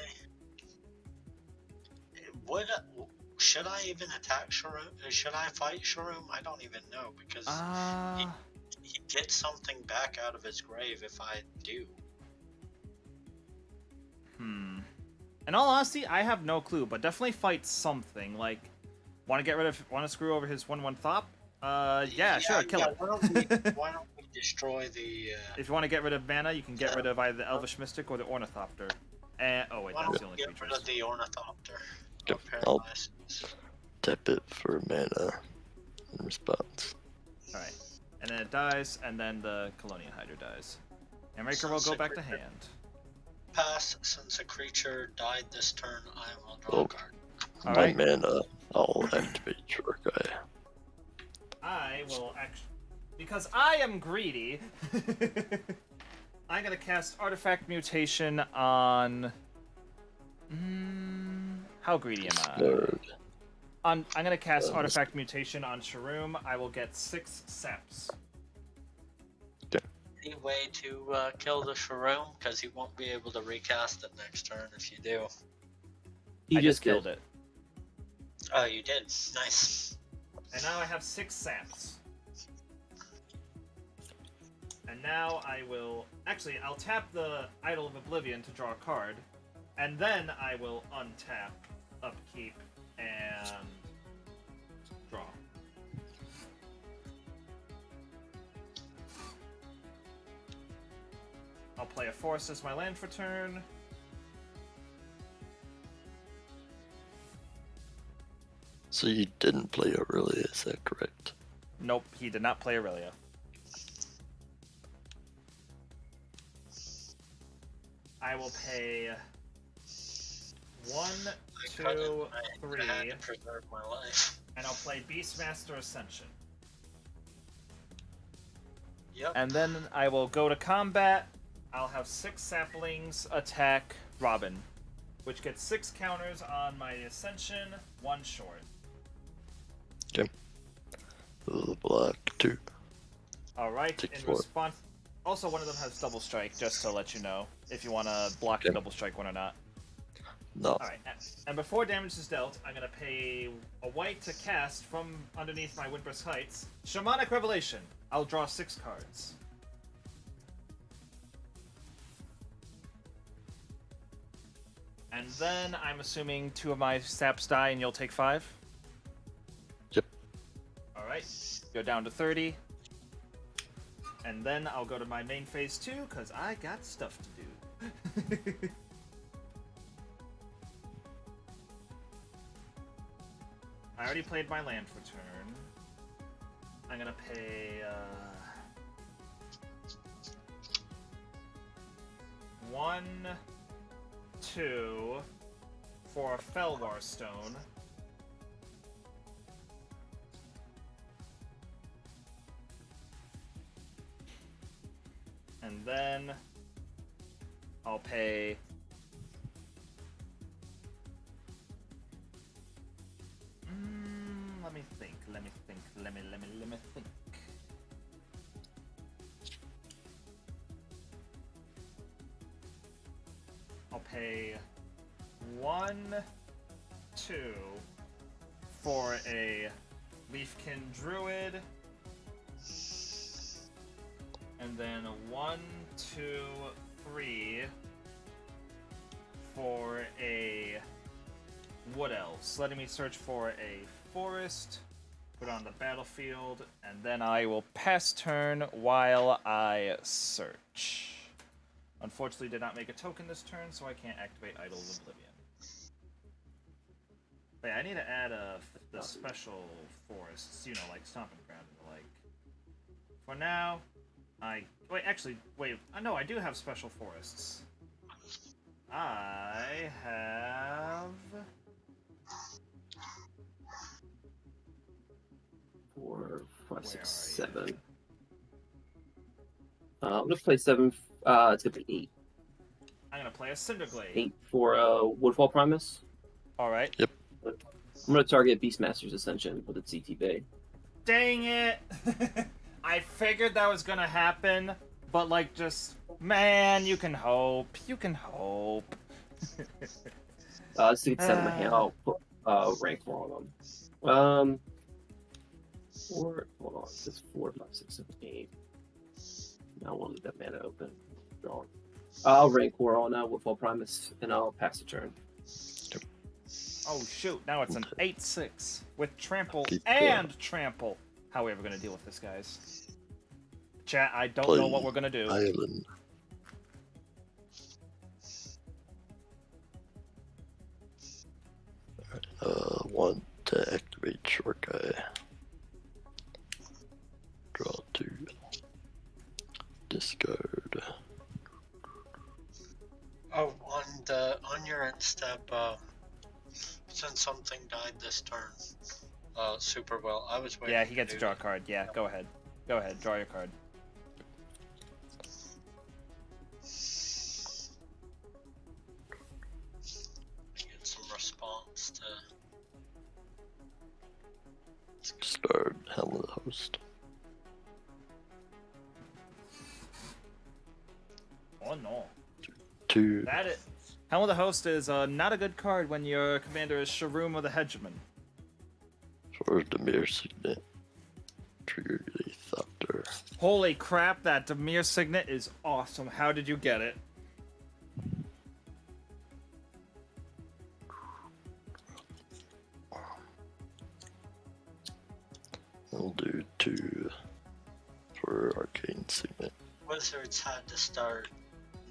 Should I even attack Shroom? Should I fight Shroom? I don't even know because he gets something back out of his grave if I do. In all honesty, I have no clue, but definitely fight something. Like, want to screw over his 1/1 Thop? Yeah, sure, kill it. Why don't we destroy the? If you want to get rid of mana, you can get rid of either the Elvish Mystic or the Ornithopter. And oh wait, Why that's don't the only we creatures. get rid of the Ornithopter? Yep, I'll tap it for mana in response. All right, and then it dies, and then the Colonial Hydra dies. And Raker will go back to hand. Pass. Since a creature died this turn, I will draw a card. All My right. mana, I'll activate Short Guy. I will actually, because I am greedy. I'm gonna cast Artifact Mutation on. How greedy am I? Third. I'm gonna cast Artifact Mutation on Shroom. I will get 6 saps. Any way to kill the Shroom? Because he won't be able to recast it next turn if you do. I just killed it. Oh, you did. Nice. And now I have 6 saps. And now I will... Actually, I'll tap the Idol of Oblivion to draw a card. And then I will untap, upkeep, and draw. I'll play a Forest as my land for turn. So you didn't play Aurelia, is that correct? Nope, he did not play Aurelia. I will pay 1, 2, 3, I had to preserve my life. and I'll play Beastmaster Ascension. Yep. And then I will go to combat. I'll have 6 saplings attack Robin, which gets 6 counters on my Ascension, 1 short. Okay. Block 2. Alright, Take in 4. response... Also, one of them has double strike, just to let you know, if you want to block the double strike one or not. No. Alright, and before damage is dealt, I'm going to pay a white to cast from underneath my Windburst Heights. Shamanic Revelation. I'll draw 6 cards. And then I'm assuming 2 of my saps die and you'll take 5? Yep. Alright, go down to 30. And then I'll go to my main phase 2, because I got stuff to do. I already played my land for turn. I'm gonna pay, 1, 2 for a Felwar Stone. And then I'll pay let me think. I'll pay 1, 2 for a Leafkin Druid. And then 1, 2, 3 for a Wood Elves, letting me search for a forest, put it on the battlefield, and then I will pass turn while I search. Unfortunately, did not make a token this turn, so I can't activate Idol of Oblivion. Wait, I need to add the special forests, you know, like stomping ground and the like. For now, wait. No, I do have special forests. I have 4, 5, 6, Where are 7. I'm gonna play 7. It's gonna be 8. I'm gonna play a Cinderglade. 8 for Woodfall Primus. Alright. Yep. I'm gonna target Beastmaster's Ascension with its CTB. Dang it! I figured that was gonna happen, but like just man, you can hope. You can hope. Let's get 7 in my hand. I'll put rank 4 on them. 4. Hold on. It's 4, 5, 6, 7, 8. Now we'll leave that mana open. Draw. I'll rank 4 on Woodfall Primus, and I'll pass the turn. Oh shoot! Now it's an 8/6 with trample Keep and trample. How are we ever gonna deal with this, guys? Chat, I don't know what we're gonna do. Island. Want to activate short guy. Draw 2. Discard. Oh, on your end step, since something died this turn, super well. I was waiting. Yeah, he gets to to draw a card. Yeah, go ahead. Go ahead, draw your card. Get some response to. Discard Helm of the Host. Oh no. 2. That is. Helm of the Host is not a good card when your commander is Sharoom of the Hegemon. For Demir Signet. Trigger a Thopter. Holy crap, that Demir Signet is awesome. How did you get it? I'll do 2 for Arcane Signet. Wizards had to start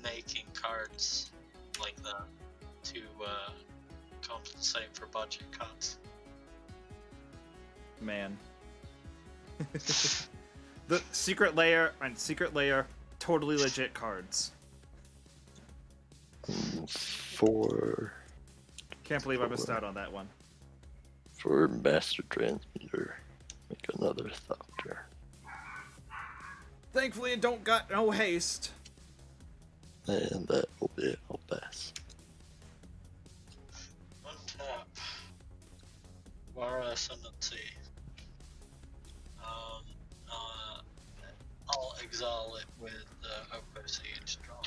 making cards like that to compensate for budget cuts. Man. The Secret Lair and Secret Lair, totally legit cards. 4 Can't believe I missed out on that one. for Master Transmuter. Make another Thopter. Thankfully, it don't got no haste. And that will be it. I'll pass. Untap. Vara Ascendancy. I'll exile it with Opposite draw.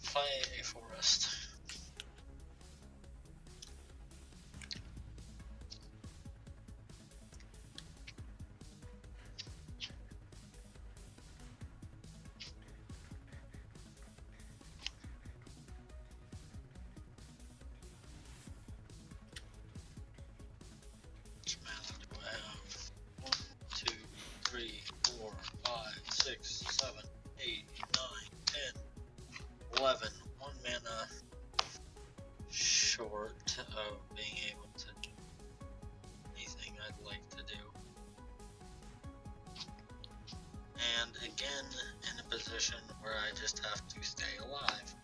Play a forest. Which mana do I have? 1, 2, 3, 4, 5, 6, 7, 8, 9, 10, 11. 1 mana short of being able to do anything I'd like to do. And again, in a position where I just have to stay alive.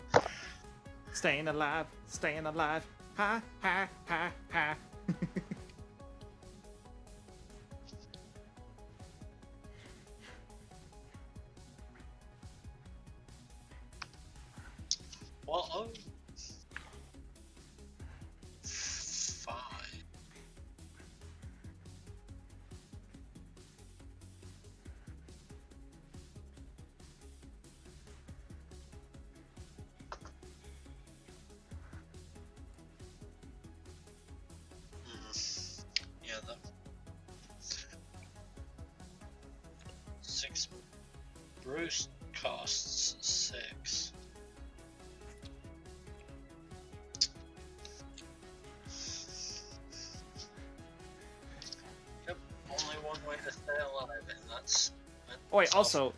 Staying alive, staying alive. Ha, ha, ha, ha. Well, oh. 5. Yeah, that 6. Bruce costs 6. Yep, only one way to stay alive, and that's. Oh, wait, also,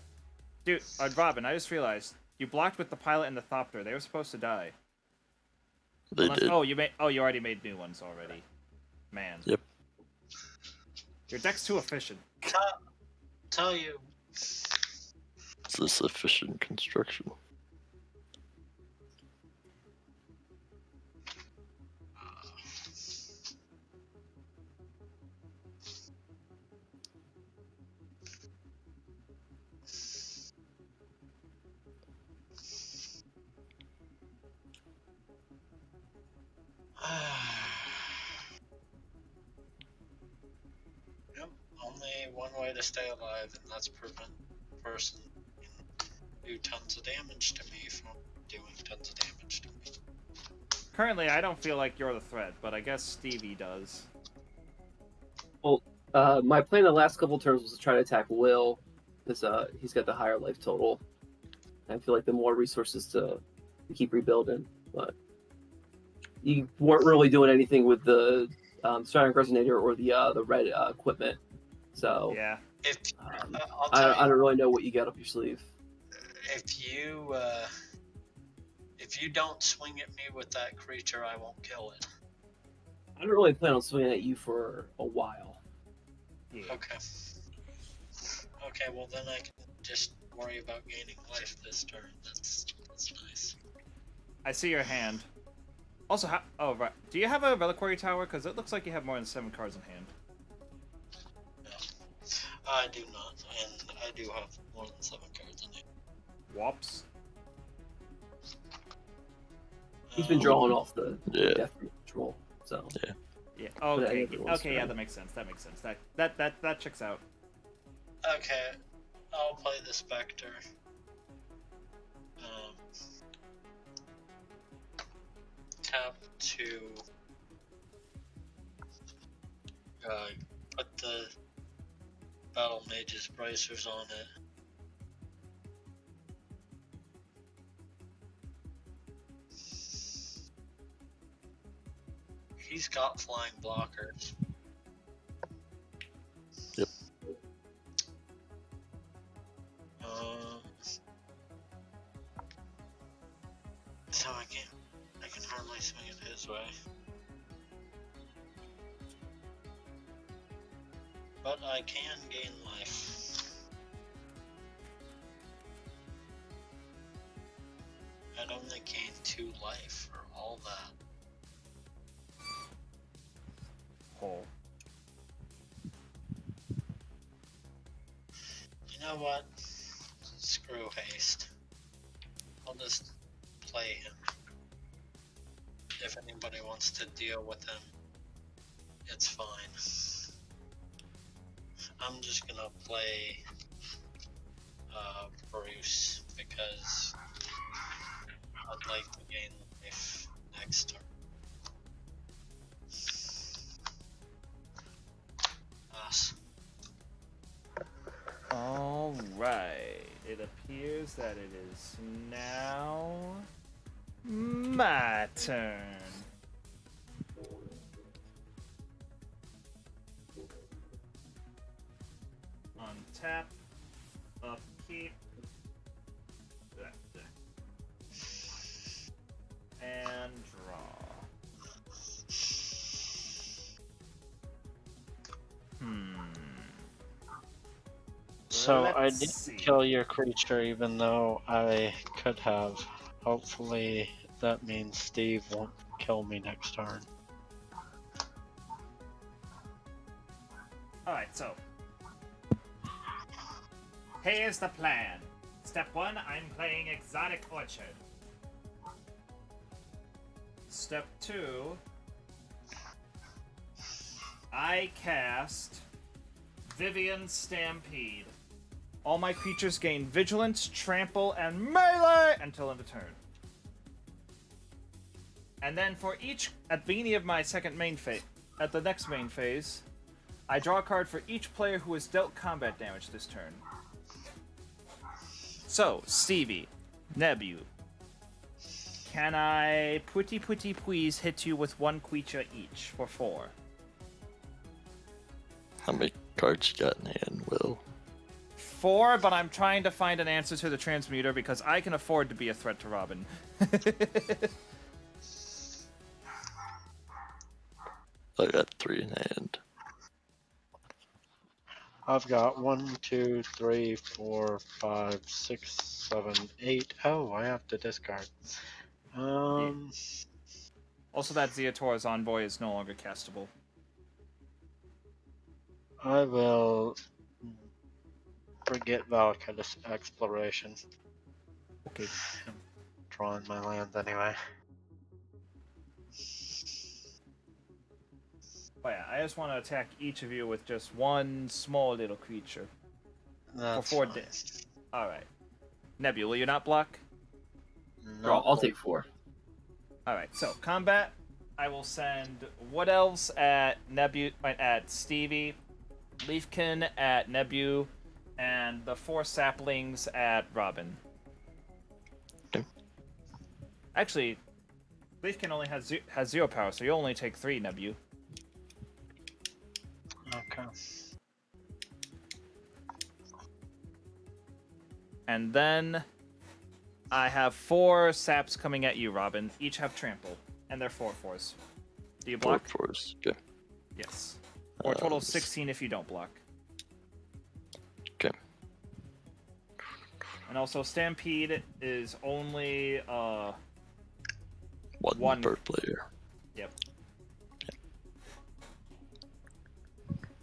dude, Robin, I just realized you blocked with the pilot and the Thopter. They were supposed to die. They did. Oh, you already made new ones already. Man. Yep. Your deck's too efficient. Tell you. It's this efficient construction. Yep, only one way to stay alive, and that's prevent the person do tons of damage to me from doing tons of damage to me. Currently, I don't feel like you're the threat, but I guess Stevie does. Well, my plan the last couple turns was to try to attack Will, because he's got the higher life total. I feel like the more resources to keep rebuilding, but you weren't really doing anything with the Sonic Resonator or the red equipment. So Yeah. If I don't really know what you got up your sleeve. if you don't swing at me with that creature, I won't kill it. I don't really plan on swinging at you for a while. Yeah. Okay. Okay, well then I can just worry about gaining life this turn. That's nice. I see your hand. Also, oh right, do you have a Reliquary Tower? Because it looks like you have more than 7 cards in hand. No, I do not, and I do have more than 7 cards in hand. Wops. He's been drawing off the Yeah. death control, so. Yeah. Okay. everyone's Okay. Yeah, turn. that makes sense. That makes sense. That checks out. Okay, I'll play the Spectre. Tap to put the Battle Mage's bracers on it. He's got flying blockers. Yep. So I can hardly swing it his way. But I can gain life. I'd only gain 2 life for all that. Hole. You know what? Screw haste. I'll just play him. If anybody wants to deal with him, it's fine. I'm just gonna play Bruce because I'd like to gain life next turn. Us. All right. It appears that it is now my turn. Untap, upkeep, and draw. So I Let's didn't see. kill your creature even though I could have. Hopefully that means Steve won't kill me next turn. Alright, so. Here's the plan. Step 1, I'm playing Exotic Orchard. Step 2, I cast Vivian Stampede. All my creatures gain Vigilance, Trample, and Melee until end of turn. And then for each, at the beginning of my second main phase, at the next main phase, I draw a card for each player who has dealt combat damage this turn. So, Stevie, Nebu, can I pretty please hit you with 1 creature each for 4? How many cards you got in hand, Will? 4, but I'm trying to find an answer to the transmuter because I can afford to be a threat to Robin. I got 3 in hand. I've got 1, 2, 3, 4, 5, 6, 7, 8. Oh, I have to discard. Also, that Zeotor's Envoy is no longer castable. I will forget Valakut's exploration. Okay. I'm drawing my lands anyway. Oh yeah, I just want to attack each of you with just one small little creature. That's for 4 fine. days. Alright. Nebula, will you not block? Bro, I'll take 4. Alright, so combat. I will send Wood Elves at Stevie, Leafkin at Nebu, and the 4 saplings at Robin. Okay. Actually, Leafkin only has 0 power, so you only take 3, Nebu. Okay. And then I have 4 saps coming at you, Robin. Each have trample, and they're 4/4s. Do you block? 4/4s. Okay. Yes. Or a total of 16 if you don't block. Okay. And also, Stampede is only One per player. Yep.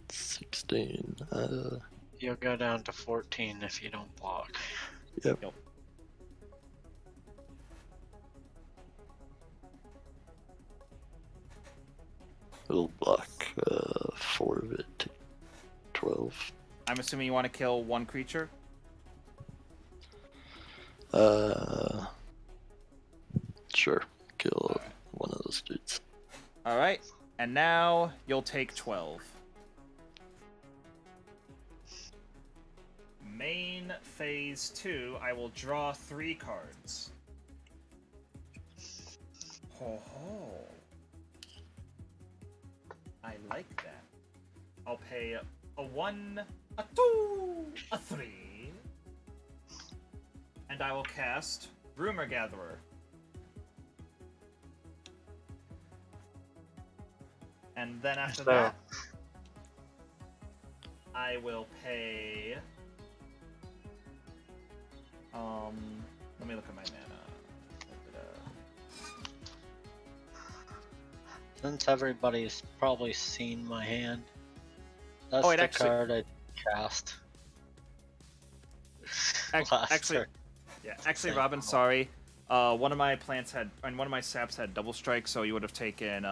16. You'll go down to 14 if you don't block. Yep. We'll block 4 of it. Take 12. I'm assuming you want to kill 1 creature. Sure. Kill one of those dudes. All right. And now you'll take 12. Main phase 2, I will draw 3 cards. Ho ho. I like that. I'll pay a 1, a 2, a 3. And I will cast Rumor Gatherer. And then after that, I will pay. Let me look at my mana. Since everybody's probably seen my hand, that's Oh, it the actually- card I cast. Last Actually, turn. yeah. Actually, Same. Robin, sorry. One of my plants had, and one of my saps had double strike, so you would have taken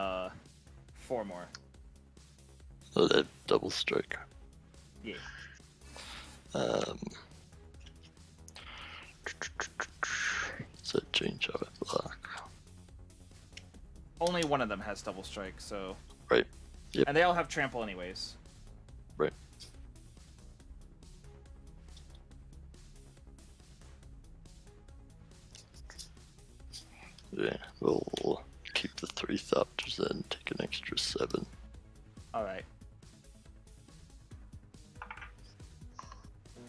4 more. Oh, that double strike. Yeah. So change how I block. Only one of them has double strike, so. Right. Yep. And they all have trample, anyways. Right. Yeah, we'll keep the 3 Thopters then, take an extra 7. All right.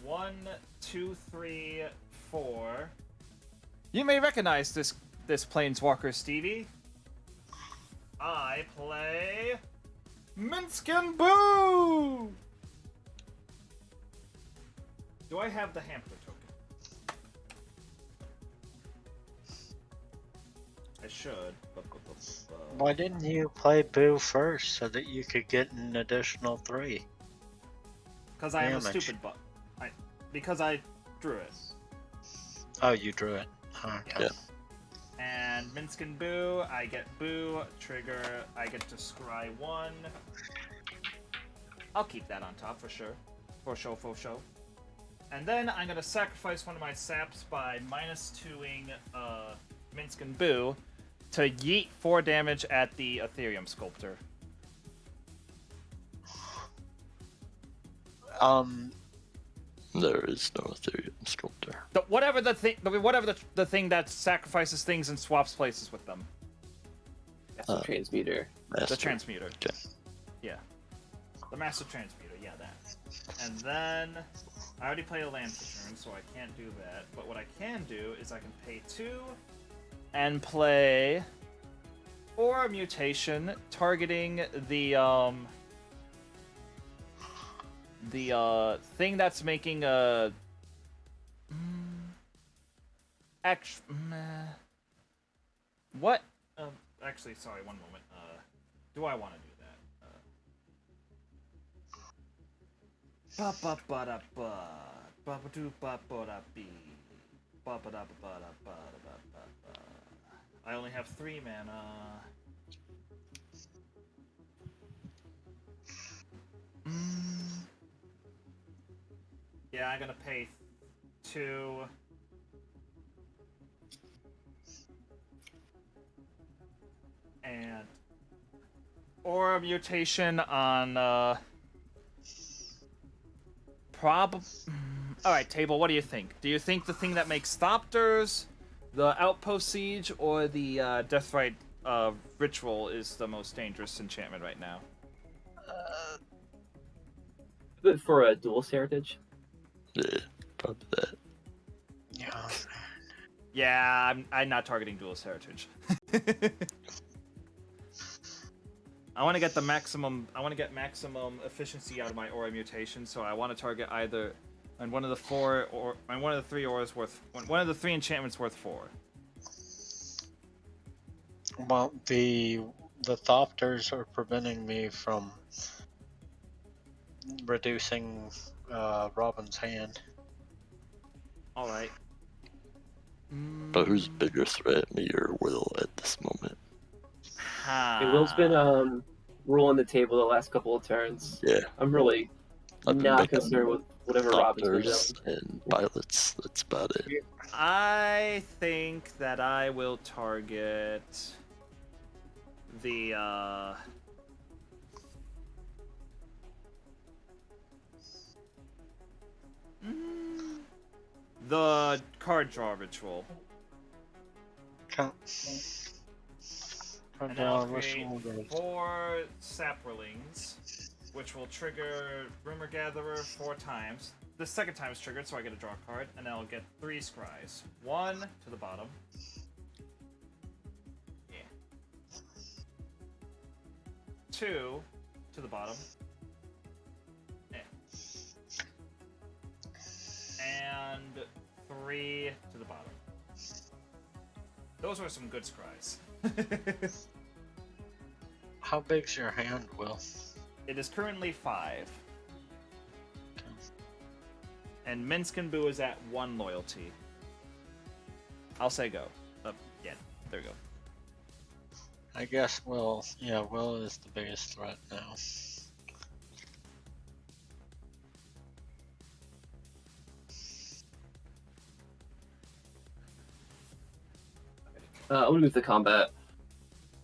1, 2, 3, 4. You may recognize this planeswalker, Stevie. I play Minskin Boo. Do I have the hamper token? I should. Why didn't you play Boo first so that you could get an additional 3? Because I am a Damage. stupid butt. Because I drew it. Oh, you drew it. Okay. Yeah. And Minskin Boo, I get Boo, trigger, I get to scry 1. I'll keep that on top for sure. For show. And then I'm gonna sacrifice one of my saps by -2ing Minskin Boo to yeet 4 damage at the Ethereum Sculptor. There is no Ethereum Sculptor. Whatever the thing that sacrifices things and swaps places with them. That's a transmuter. Master. The transmuter. Okay. Yeah. The master transmuter, yeah, that. And then I already played a land for turn, so I can't do that. But what I can do is I can pay 2 and play Aura mutation targeting the thing that's making a what? Actually, sorry, one moment. Do I want to do that? Ba ba ba da ba ba ba do ba ba da be ba ba da ba da ba da ba ba. I only have 3 mana. Yeah, I'm gonna pay 2. And Aura mutation on Alright, table, what do you think? Do you think the thing that makes Thopters, the Outpost Siege, or the Deathrite Ritual is the most dangerous enchantment right now? But for a Duelist Heritage? Yeah, probably that. Yeah. Yeah, I'm not targeting Duelist Heritage. I want to get maximum efficiency out of my Aura mutation, so I want to target either on one of the 4 or on one of the 3 auras worth one of the 3 enchantments worth 4. Well, the Thopters are preventing me from reducing Robin's hand. All right. But who's bigger threat, me or Will at this moment? Hey, Will's been ruling the table the last couple of turns. Yeah. I'm really I've been not making concerned with whatever Robin's been doing. Thopters and pilots. That's about it. I think that I will target the the card draw ritual. And I'll create 4 Saprolings, which will trigger Rumor Gatherer 4 times. The second time is triggered, so I get a draw card, and then I'll get 3 Scries. 1 to the bottom. Yeah. 2 to the bottom. Yeah. And 3 to the bottom. Those were some good Scries. How big's your hand, Will? It is currently 5. And Minsk and Boo is at 1 loyalty. I'll say go. Yeah, there we go. I guess Will is the biggest threat now. I'm gonna move the combat.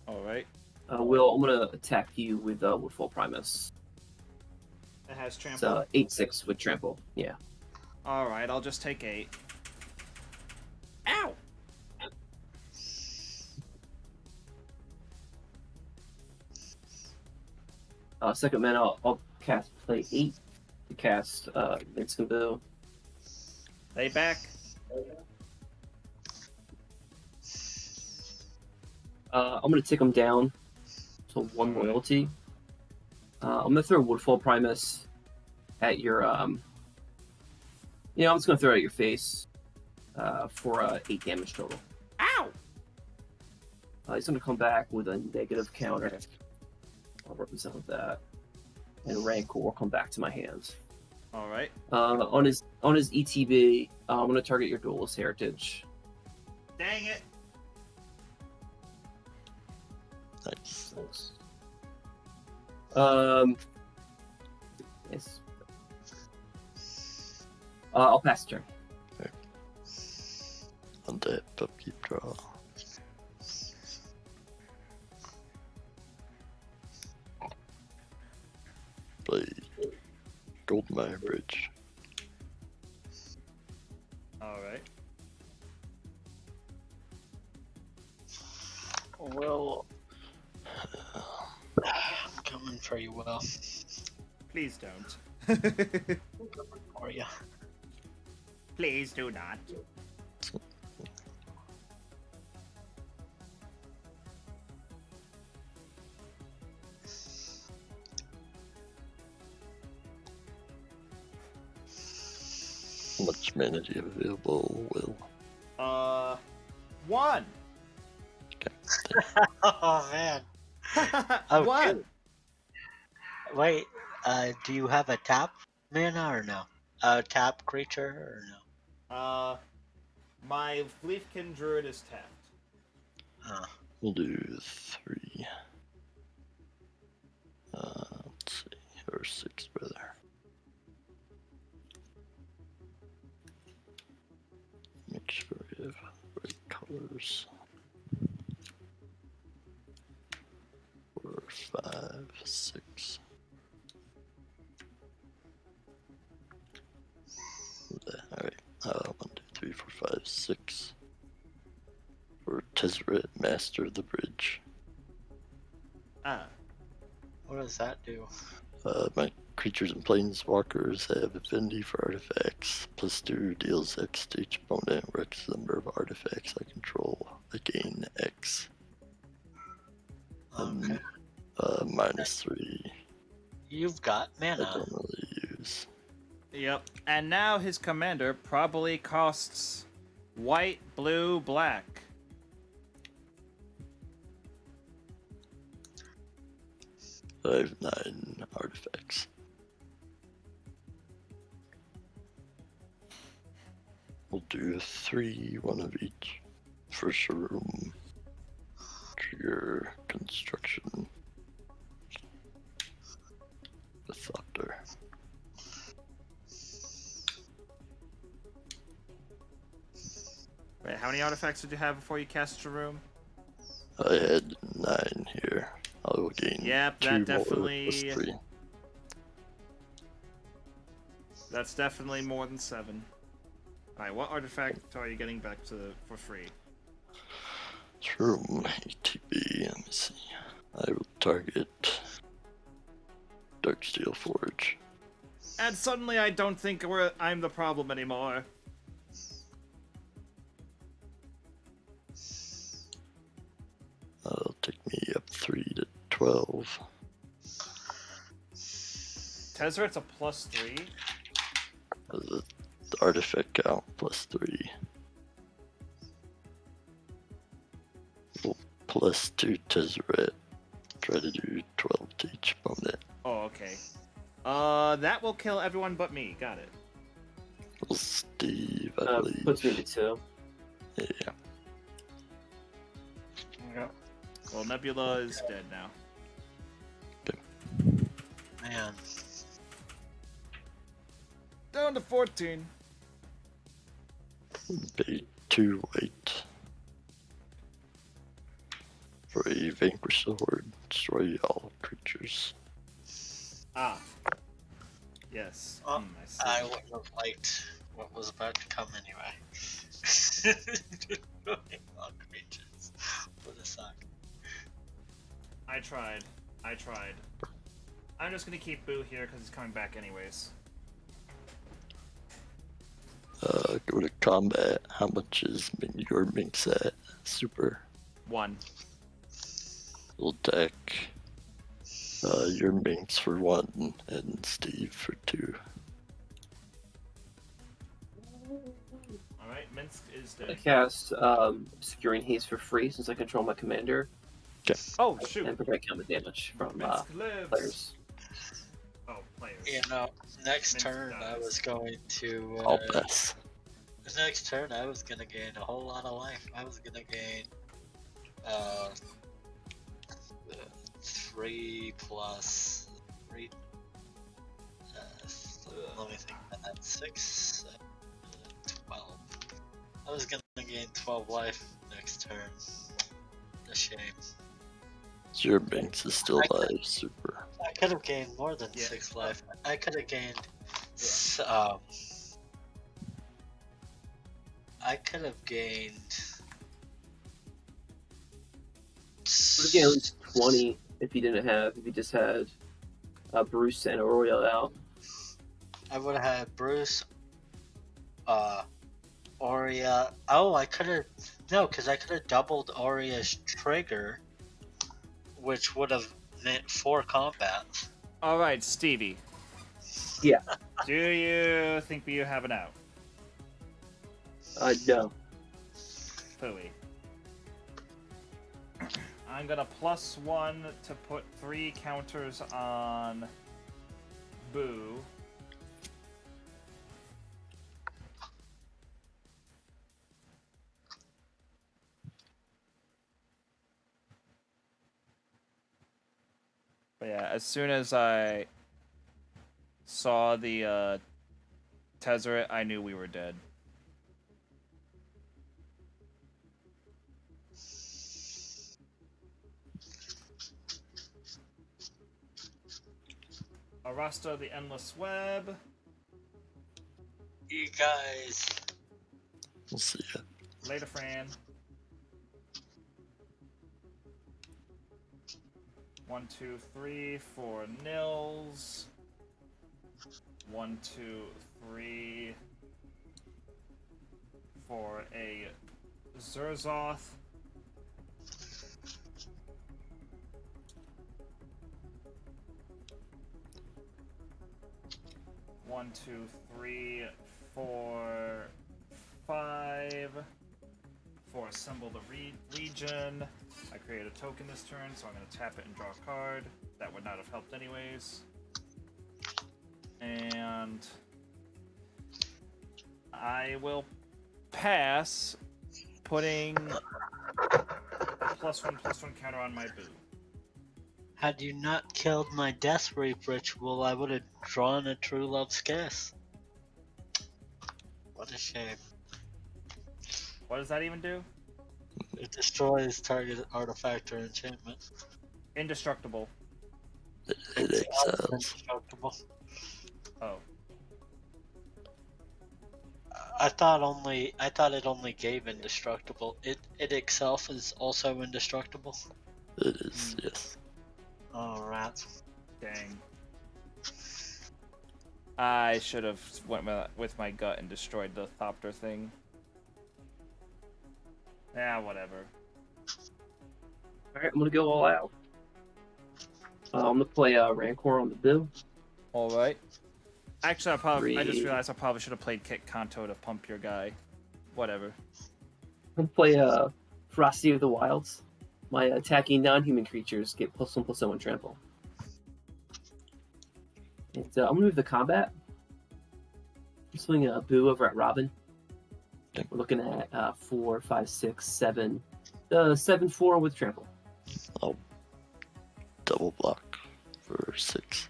Alright. Will, I'm gonna attack you with Woodfall Primus. It has It's trample. 8/6 with trample. Yeah. Alright, I'll just take 8. Ow! Second mana, I'll cast play 8 to cast Minsk and Boo. They back. I'm gonna take them down to 1 loyalty. I'm gonna throw Woodfall Primus at your I'm just gonna throw it at your face for 8 damage total. Ow! He's gonna come back with a negative counter. I'll represent with that, and Rancor will come back to my hands. Alright. On his ETB, I'm gonna target your Duelist Heritage. Dang it! Nice. Yes. I'll pass the turn. Okay. Untap, upkeep, draw. Play Goldmire Bridge. Alright. Will, I'm coming for you, Will. Please don't. Or ya. Please do not. humanity available, Will. 1. Oh man. Oh, One. two. Wait, do you have a tap mana or no? A tap creature or no? My Leafkin Druid is tapped. We'll do 3. Let's see, or 6 rather. Make sure we have the right colors. 4, 5, 6. Alright, 1, 2, 3, 4, 5, 6. For Tezzeret, Master of the Bridge. What does that do? My creatures and planeswalkers have affinity for artifacts. +2 deals X to each opponent, where X is the number of artifacts I control. I gain X. Okay. -3. You've got I mana. don't really use. Yep. And now his commander probably costs white, blue, black. I have 9 artifacts. We'll do 3, 1 of each. First room, trigger, construction, Disruptor. Wait, how many artifacts did you have before you cast your room? I had 9 here. I will gain Yep, 2 that more definitely. +3. That's definitely more than 7. Alright, what artifact are you getting back for free? It's room ATB. Let me see. I will target Darksteel Forge. And suddenly I don't think I'm the problem anymore. That'll take me up 3 to 12. Tezzeret's a +3. The artifact count +3. Well, +2 Tezzeret. Try to do 12 to each opponent. Oh, okay. That will kill everyone but me. Got it. Well, Steve, I believe. Puts me to 2. Yeah. Well, Nebula is dead now. Man. Down to 14. Pay 2 white. For a Vanquish the Horde, destroy all creatures. Ah. Yes. Oh, I see. I wouldn't have liked what was about to come anyway. All creatures. What a suck. I tried. I'm just gonna keep Boo here because he's coming back anyways. Go to combat. How much is your Minx at? Super. 1. We'll deck your Minx for 1 and Steve for 2. Alright, Minsk is I dead. cast Securing Haste for free since I control my commander, Oh, shoot. and prevent combat damage from Minsk lives. players. Oh, players. You know, next Minsk turn I dies. was going to. I'll pass. The next turn I was gonna gain a whole lot of life. I was gonna gain 3 plus 3. Let me think about that. 6, 12. I was gonna gain 12 life next turn. A shame. Your Minx is still alive. Super. I could have gained more than Yeah. 6 life. I could have gained. I could have gained. Would have gained at least 20 if you just had Bruce and Aurora out. I would have had Bruce, Aurea. Oh, I could have. No, because I could have doubled Aurea's trigger, which would have meant 4 combats. Alright, Stevie. Yeah. Do you think you have an out? No. Phooey. I'm gonna +1 to put 3 counters on Boo. But yeah, as soon as I saw the Tezzeret, I knew we were dead. Arasta the Endless Web. You guys. We'll see ya. Later, Fran. 1, 2, 3, 4 nils. 1, 2, 3 for a Zerzoth. One, 2, 3, 4, 5 for Assemble the Legion. I create a token this turn, so I'm going to tap it and draw a card. That would not have helped anyways. And I will pass, putting a +1/+1 counter on my Boo. Had you not killed my Death Reap ritual, I would have drawn a True Love's Kiss. What a shame. What does that even do? It destroys target artifact or enchantment. Indestructible. It exiles. Indestructible. Oh. I thought it only gave indestructible. It itself is also indestructible. It is, yes. Oh rats. Dang. I should have went with my gut and destroyed the Thopter thing. Yeah, whatever. Alright, I'm gonna go all out. I'm gonna play Rancor on the Boo. Alright. Actually, I just realized I probably should have played Kitt Kanto to pump your guy. Whatever. I'm gonna play Frosty of the Wilds. My attacking non-human creatures get +1/+1 trample. And I'm gonna move the combat. I'm swinging a Boo over at Robin. Okay. We're looking at 4, 5, 6, 7. 7/4 with trample. I'll double block for 6.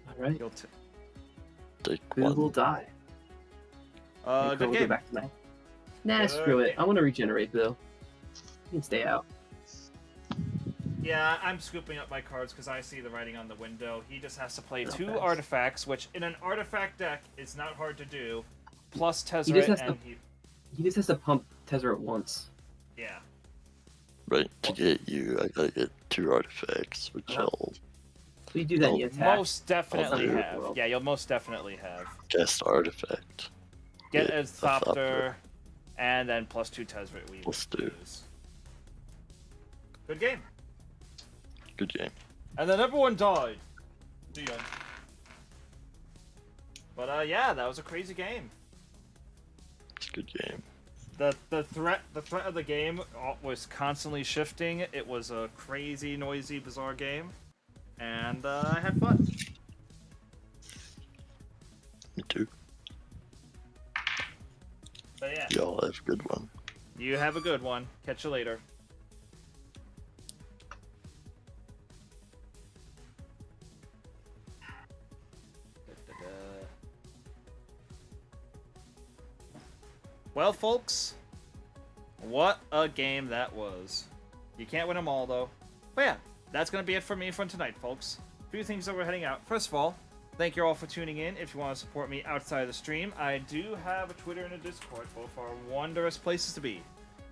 Alright. You'll Take Boo 1. will die. good We'll go game. back to that. Nah, Good screw it. game. I want to regenerate Boo. You can stay out. Yeah, I'm scooping up my cards because I see the writing on the window. He just has to play Real 2 fast. artifacts, which in an artifact deck is not hard to do. Plus He just Tezzeret, has and to- He just has to pump Tezzeret once. yeah. Right, to get you, I gotta get 2 artifacts, which Oh. I'll So you do that, and you attack. Most definitely Thunder have. World. Yeah, you'll most definitely have. cast artifact. Get Yeah, a a Thopter. Thopter, and then +2 Tezzeret. We Plus 2. lose. Good game. Good game. And then everyone died. The end. But yeah, that was a crazy game. It's a good game. The threat of the game was constantly shifting. It was a crazy, noisy, bizarre game, and I had fun. Me too. But yeah, Y'all have a good one. you have a good one. Catch you later. Well, folks, what a game that was. You can't win them all, though. But yeah, that's going to be it for me from tonight, folks. A few things that we're heading out. First of all, thank you all for tuning in. If you want to support me outside of the stream, I do have a Twitter and a Discord. Both are wondrous places to be.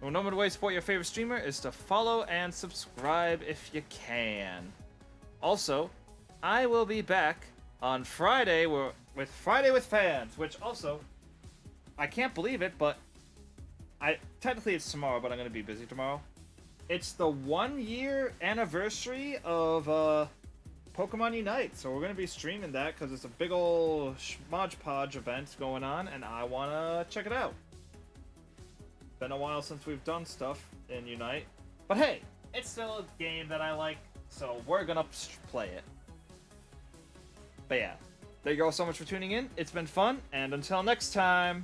The number one way to support your favorite streamer is to follow and subscribe if you can. Also, I will be back on Friday with Friday with Fans, which also, I can't believe it, but technically it's tomorrow, but I'm going to be busy tomorrow. It's the 1-year anniversary of Pokemon Unite. So we're gonna be streaming that because it's a big ol' Modge Podge event going on, and I wanna check it out. Been a while since we've done stuff in Unite, but hey, it's still a game that I like, so we're gonna play it. But yeah, thank you all so much for tuning in. It's been fun, and until next time.